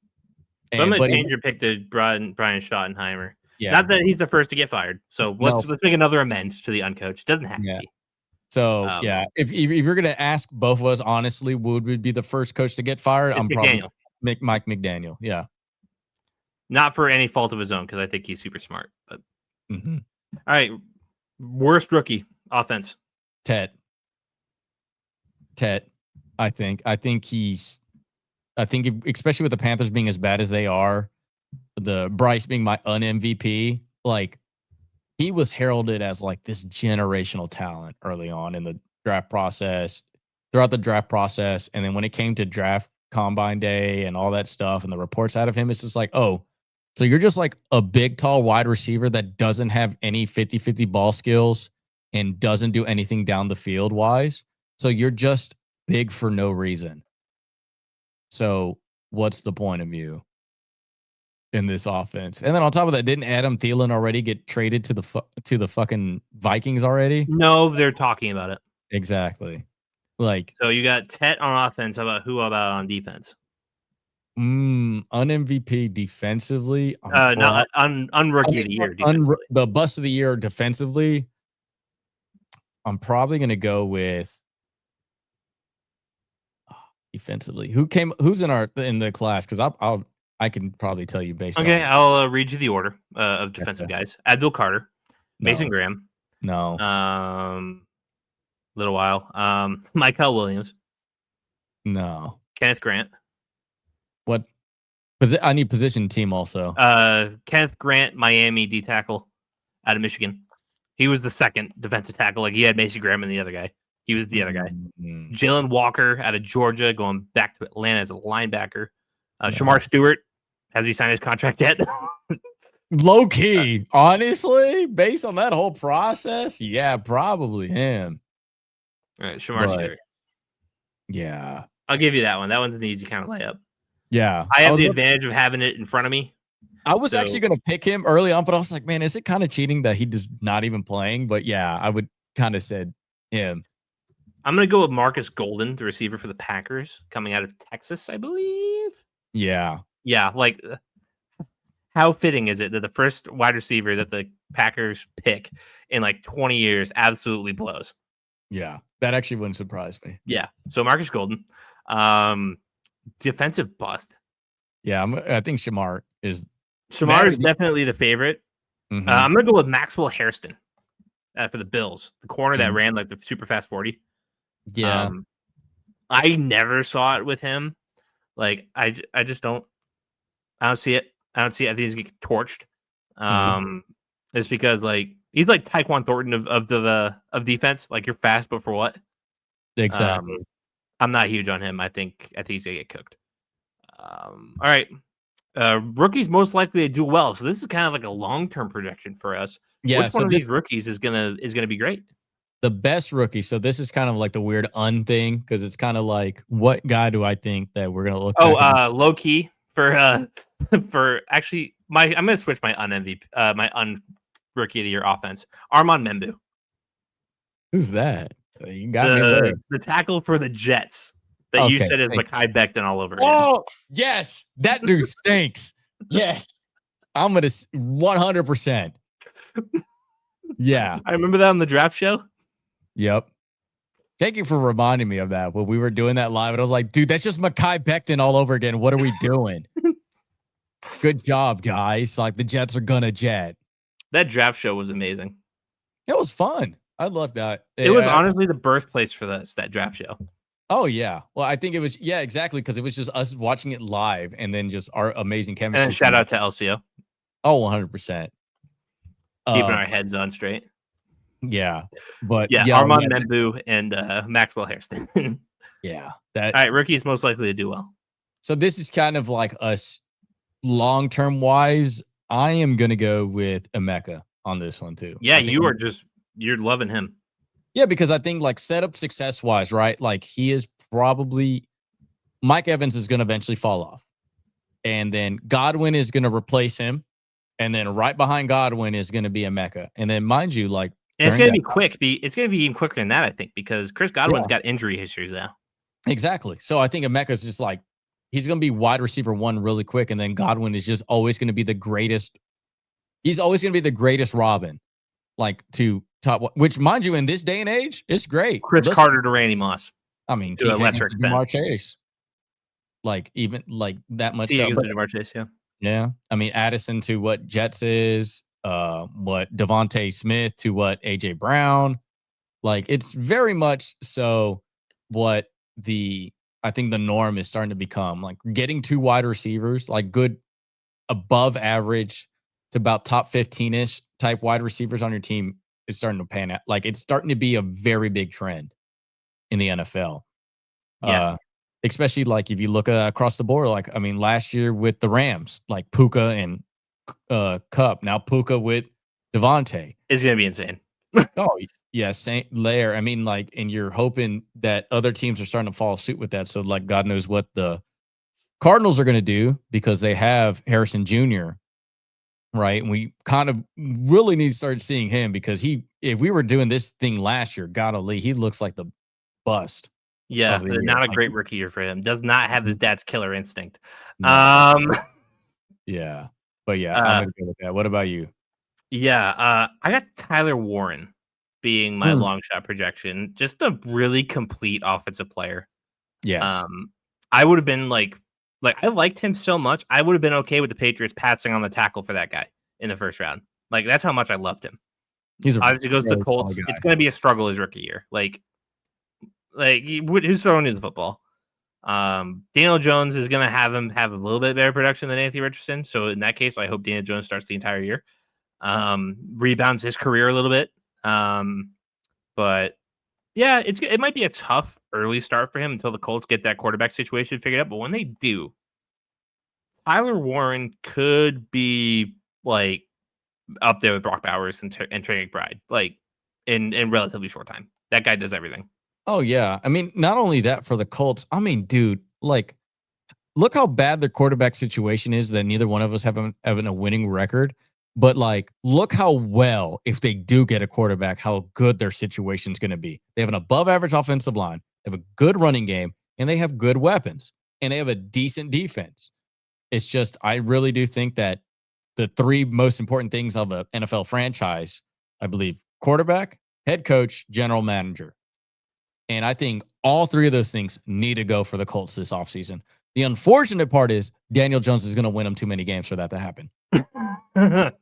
So I'm going to change your pick to Brian Schottenheimer. Yeah. Not that he's the first to get fired. So let's make another amend to the uncoach. It doesn't have to be. So if you're going to ask both of us honestly, would be the first coach to get fired? I'm probably Mike McDaniel. Yeah. Not for any fault of his own, because I think he's super smart. But all right, worst rookie offense. Tet. I think especially with the Panthers being as bad as they are, the Bryce being my un-MVP, like he was heralded as like this generational talent early on in the draft process, throughout the draft process. And then when it came to draft combine day and all that stuff and the reports out of him, it's just like, oh, so you're just like a big, tall wide receiver that doesn't have any 50-50 ball skills and doesn't do anything down the field wise. So you're just big for no reason. So what's the point of you in this offense? And then on top of that, didn't Adam Thielen already get traded to the fucking Vikings already? No, they're talking about it. Exactly. Like, so you got Tet on offense. How about on defense? Un-MVP defensively. Not un-rookie of the year. The bust of the year defensively. I'm probably going to go with defensively. Who's in the class? Because I can probably tell you based. Okay, I'll read you the order of defensive guys: Abdul Carter, Mason Graham. No. Little while. Michael Williams. No. Kenneth Grant. What I need position team also. Kenneth Grant, Miami D tackle out of Michigan. He was the second defensive tackle. Like he had Macy Graham and the other guy. He was the other guy. Mm-hmm. Jalen Walker out of Georgia, going back to Atlanta as a linebacker. Shamar Stewart, has he signed his contract yet? Low key, honestly, based on that whole process, yeah, probably him. All right, Shamar Stewart. Yeah, I'll give you that one. That one's an easy kind of layup. Yeah, I have the advantage of having it in front of me. I was actually going to pick him early on, but I was like, man, is it kind of cheating that he just not even playing? But yeah, I would kind of said him. I'm going to go with Marcus Golden, the receiver for the Packers, coming out of Texas, I believe. Yeah. Yeah, like how fitting is it that the first wide receiver that the Packers pick in like 20 years absolutely blows? Yeah, that actually wouldn't surprise me. Yeah, so Marcus Golden, defensive bust. Yeah, I think Shamar is definitely the favorite. Mm-hmm. I'm going to go with Maxwell Hairston for the Bills, the corner that ran like the super fast 40. Yeah. I never saw it with him. Like I just don't. I don't see it. I think he's getting torched. It's because like he's like Tyquan Thornton of defense. Like you're fast, but for what? Exactly. I'm not huge on him. I think he's gonna get cooked. All right. Rookies most likely to do well. So this is kind of like a long-term projection for us. Yeah. Which one of these rookies is gonna be great? The best rookie. So this is kind of like the weird thing because it's kind of like what guy do I think that we're gonna look? Low key for actually I'm gonna switch my MVP my rookie of the year offense. Armand Membu. Who's that? You got me. The tackle for the Jets that you said is Mekhi Becton all over. Oh yes, that dude stinks. Yes, I'm gonna 100%. Yeah, I remember that on the draft show. Yep. Thank you for reminding me of that when we were doing that live. And I was like, dude, that's just Mekhi Becton all over again. What are we doing? Good job, guys. Like the Jets are gonna jet. That draft show was amazing. It was fun. I loved that. It was honestly the birthplace for that draft show. Oh yeah. Well, I think it was exactly because it was just us watching it live and then just our amazing chemistry. And shout out to LCO. Oh, 100%. Keeping our heads on straight. Yeah, but Armand Membu and Maxwell Hairston. Yeah. All right, rookies most likely to do well. So this is kind of like us long-term wise. I am going to go with Emeka on this one too. Yeah, you're loving him. Yeah, because I think like setup success wise, right? Like he is probably Mike Evans is going to eventually fall off. And then Godwin is going to replace him. And then right behind Godwin is going to be Emeka. And then mind you, like, and it's going to be quick. It's going to be even quicker than that, I think, because Chris Godwin's got injury histories now. Exactly. So I think Emeka is just like, he's going to be wide receiver 1 really quick. And then Godwin is just always going to be the greatest. He's always going to be the greatest Robin, like to top, which mind you, in this day and age, it's great. Chris Carter to Randy Moss. I mean, to a lesser extent. Jamar Chase. Like even like that much. Jamar Chase, yeah. Yeah. I mean, Addison to what Jets is. What Devontae Smith to what AJ Brown, like it's very much so what I think the norm is starting to become, like getting 2 wide receivers, like good above average to about top 15-ish type wide receivers on your team is starting to pan out. Like it's starting to be a very big trend in the NFL. Yeah. Especially like if you look across the board, like, I mean, last year with the Rams, like Puka and Cup, now Puka with Devontae is gonna be insane. Oh yeah, same layer. I mean, like, and you're hoping that other teams are starting to follow suit with that. So like, God knows what the Cardinals are going to do because they have Harrison Jr. Right, and we kind of really need to start seeing him because if we were doing this thing last year, golly, he looks like the bust. Yeah, not a great rookie year for him. Does not have his dad's killer instinct. No. Yeah. But yeah, I'm gonna go with that. What about you? Yeah, I got Tyler Warren being my long shot projection. Just a really complete offensive player. Yes. I would have been like I liked him so much. I would have been okay with the Patriots passing on the tackle for that guy in the first round. Like that's how much I loved him. Obviously goes to the Colts. It's going to be a struggle his rookie year. Like who's throwing you the football? Daniel Jones is going to have him have a little bit better production than Anthony Richardson. So in that case, I hope Daniel Jones starts the entire year. Rebounds his career a little bit. But yeah, it might be a tough early start for him until the Colts get that quarterback situation figured out. But when they do, Tyler Warren could be like up there with Brock Bowers and Trey McBride, like in relatively short time. That guy does everything. Oh yeah, I mean, not only that for the Colts. I mean, dude, like, look how bad their quarterback situation is. That neither one of us having a winning record. But like, look how well, if they do get a quarterback, how good their situation is going to be. They have an above average offensive line, they have a good running game, and they have good weapons, and they have a decent defense. It's just, I really do think that the three most important things of an NFL franchise, I believe, quarterback, head coach, general manager. And I think all three of those things need to go for the Colts this offseason. The unfortunate part is Daniel Jones is going to win them too many games for that to happen. Not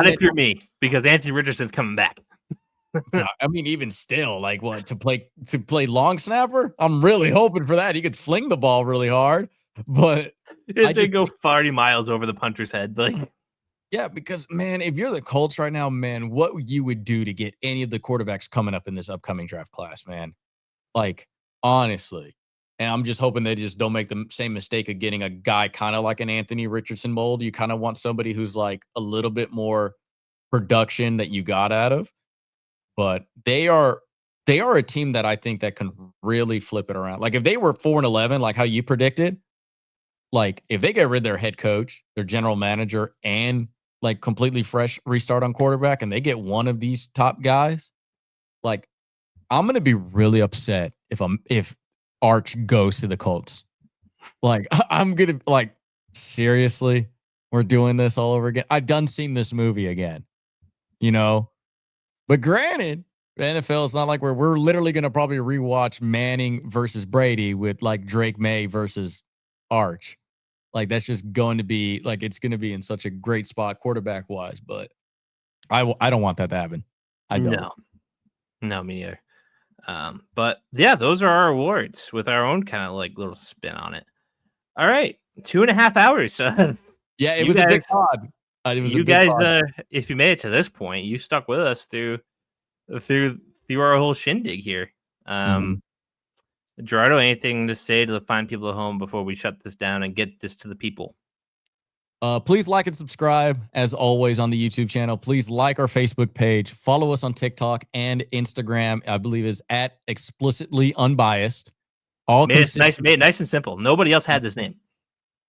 if you're me, because Anthony Richardson's coming back. I mean, even still, like, what, to play long snapper? I'm really hoping for that. He could fling the ball really hard, but it's go 40 miles over the punter's head. Like, yeah, because man, if you're the Colts right now, man, what you would do to get any of the quarterbacks coming up in this upcoming draft class, man? Like, honestly. And I'm just hoping they just don't make the same mistake of getting a guy kind of like an Anthony Richardson mold. You kind of want somebody who's like a little bit more production that you got out of. But they are a team that I think that can really flip it around. Like if they were 4-11, like how you predicted, like if they get rid of their head coach, their general manager, and like completely fresh restart on quarterback, and they get one of these top guys, like I'm gonna be really upset if Arch goes to the Colts. Like I'm gonna like, seriously, we're doing this all over again. I've done seen this movie again, you know. But granted, the NFL is not like we're literally gonna probably rewatch Manning versus Brady with like Drake May versus Arch. Like that's just going to be like, it's going to be in such a great spot quarterback wise, but I don't want that to happen. I don't. No, me either. But yeah, those are our awards with our own kind of like little spin on it. All right, 2.5 hours. Yeah, it was a big pod. It was you guys, if you made it to this point, you stuck with us through our whole shindig here. Gerardo, anything to say to the fine people at home before we shut this down and get this to the people? Please like and subscribe as always on the YouTube channel. Please like our Facebook page. Follow us on TikTok and Instagram. I believe is at Explicitly Unbiased. Nice and simple. Nobody else had this name.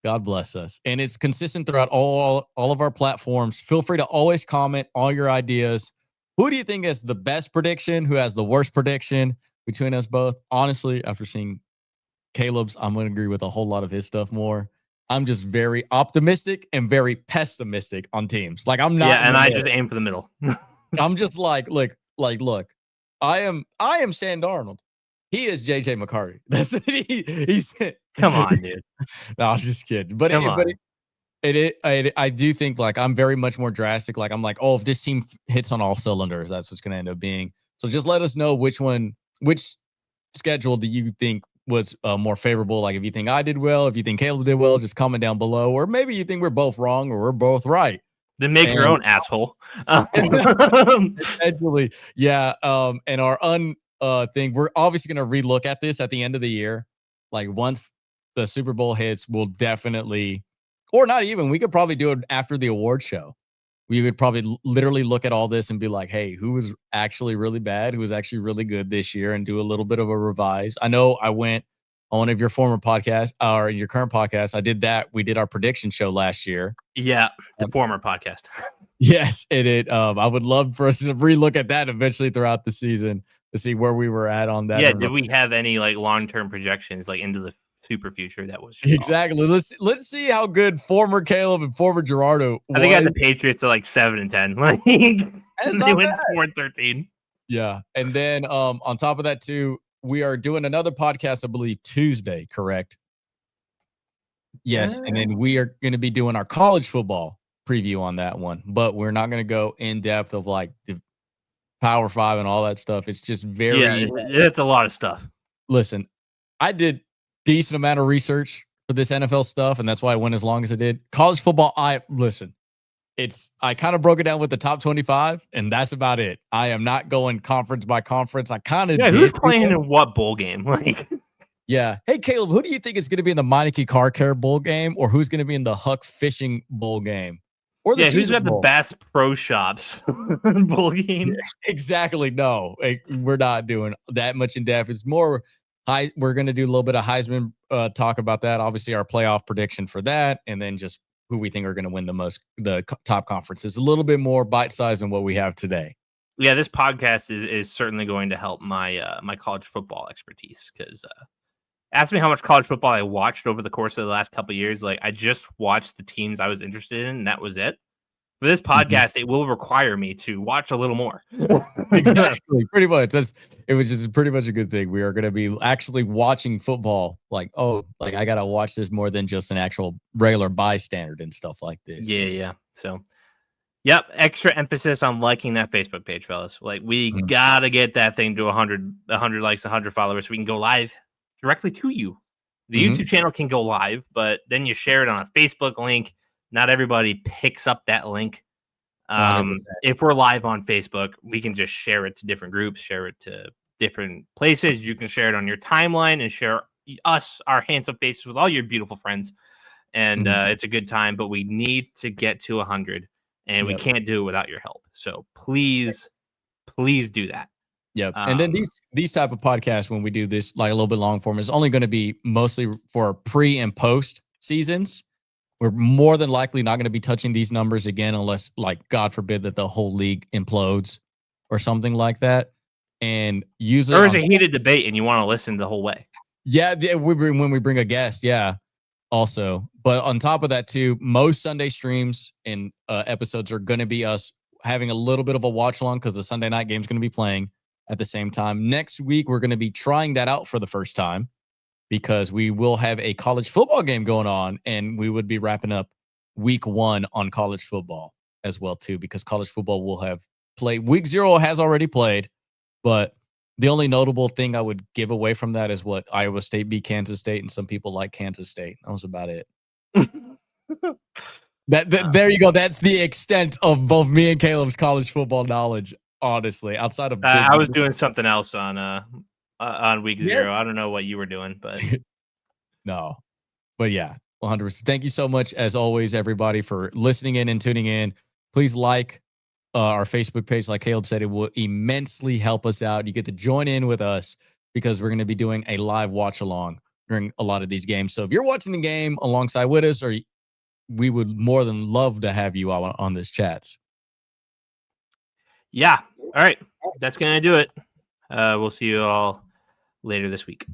God bless us. And it's consistent throughout all of our platforms. Feel free to always comment all your ideas. Who do you think is the best prediction? Who has the worst prediction between us both? Honestly, after seeing Caleb's, I'm going to agree with a whole lot of his stuff more. I'm just very optimistic and very pessimistic on teams. Like I'm not. Yeah, and I just aim for the middle. I'm just like, look. I am Sam Darnold. He is JJ McCarthy. That's what he said. Come on, dude. No, I was just kidding. But I do think like I'm very much more drastic. Like I'm like, oh, if this team hits on all cylinders, that's what's going to end up being. So just let us know which schedule do you think was more favorable. Like if you think I did well, if you think Caleb did well, just comment down below. Or maybe you think we're both wrong or we're both right. Then make your own asshole. Essentially, yeah. And our thing, we're obviously going to relook at this at the end of the year. Like once the Super Bowl hits, we'll definitely, or not even, we could probably do it after the award show. We would probably literally look at all this and be like, hey, who was actually really bad? Who was actually really good this year, and do a little bit of a revise. I know I went on one of your former podcasts or your current podcast. I did that. We did our prediction show last year. Yeah. The former podcast. Yes. I would love for us to relook at that eventually throughout the season to see where we were at on that. Yeah. Did we have any like long-term projections like into the super future? That was exactly. Let's see how good former Kaleb and former Gerardo. I think I had the Patriots at like 7-10. Like they went 4-13. Yeah, and then on top of that too, we are doing another podcast, I believe Tuesday, correct? Yes, and then we are going to be doing our college football preview on that one, but we're not going to go in depth of like the Power 5 and all that stuff. It's just very it's a lot of stuff. Listen, I did decent amount of research for this NFL stuff, and that's why I went as long as I did. College football, I kind of broke it down with the top 25, and that's about it. I am not going conference by conference. I kind of did. Who's playing in what bowl game? Like, yeah. Hey, Caleb, who do you think is going to be in the Meineke Car Care Bowl game, or who's going to be in the Huck Fishing Bowl game? Or the who's got Bowl? The best pro shops bowl game? Yeah, exactly. No, we're not doing that much in depth. It's more high. We're going to do a little bit of Heisman talk about that. Obviously, our playoff prediction for that, and then just who we think are going to win the top conferences. A little bit more bite size than what we have today. Yeah, this podcast is certainly going to help my my college football expertise, because ask me how much college football I watched over the course of the last couple of years. Like, I just watched the teams I was interested in, and that was it. For this podcast, it will require me to watch a little more. Exactly. Pretty much. It was just pretty much a good thing. We are going to be actually watching football. Like, I got to watch this more than just an actual regular bystander and stuff like this. Yeah. So, yep. Extra emphasis on liking that Facebook page, fellas. Like, we got to get that thing to 100 likes, 100 followers, so we can go live directly to you. The YouTube channel can go live, but then you share it on a Facebook link. Not everybody picks up that link. If we're live on Facebook, we can just share it to different groups, share it to different places. You can share it on your timeline and share our handsome faces with all your beautiful friends. And it's a good time, but we need to get to 100, and we can't do it without your help. So please do that. Yep. And then these type of podcasts, when we do this like a little bit long form, is only going to be mostly for pre and post seasons. We're more than likely not going to be touching these numbers again unless, like, God forbid that the whole league implodes or something like that. And usually, or is a heated debate and you want to listen the whole way. Yeah, when we bring a guest, yeah. Also, but on top of that too, most Sunday streams and episodes are going to be us having a little bit of a watch along because the Sunday night game is going to be playing at the same time. Next week, we're going to be trying that out for the first time, because we will have a college football game going on, and we would be wrapping up week 1 on college football as well too, because college football will have played. Week 0 has already played, but the only notable thing I would give away from that is what Iowa State beat Kansas State, and some people like Kansas State. That was about it. There you go. That's the extent of both me and Caleb's college football knowledge, honestly, outside of I was doing something else on week 0. I don't know what you were doing, but no, but yeah, 100%. Thank you so much, as always, everybody, for listening in and tuning in. Please like our Facebook page. Like Caleb said, it will immensely help us out. You get to join in with us because we're going to be doing a live watch along during a lot of these games. So if you're watching the game alongside with us, or we would more than love to have you on this chats. Yeah. All right. That's going to do it. We'll see you all later this week.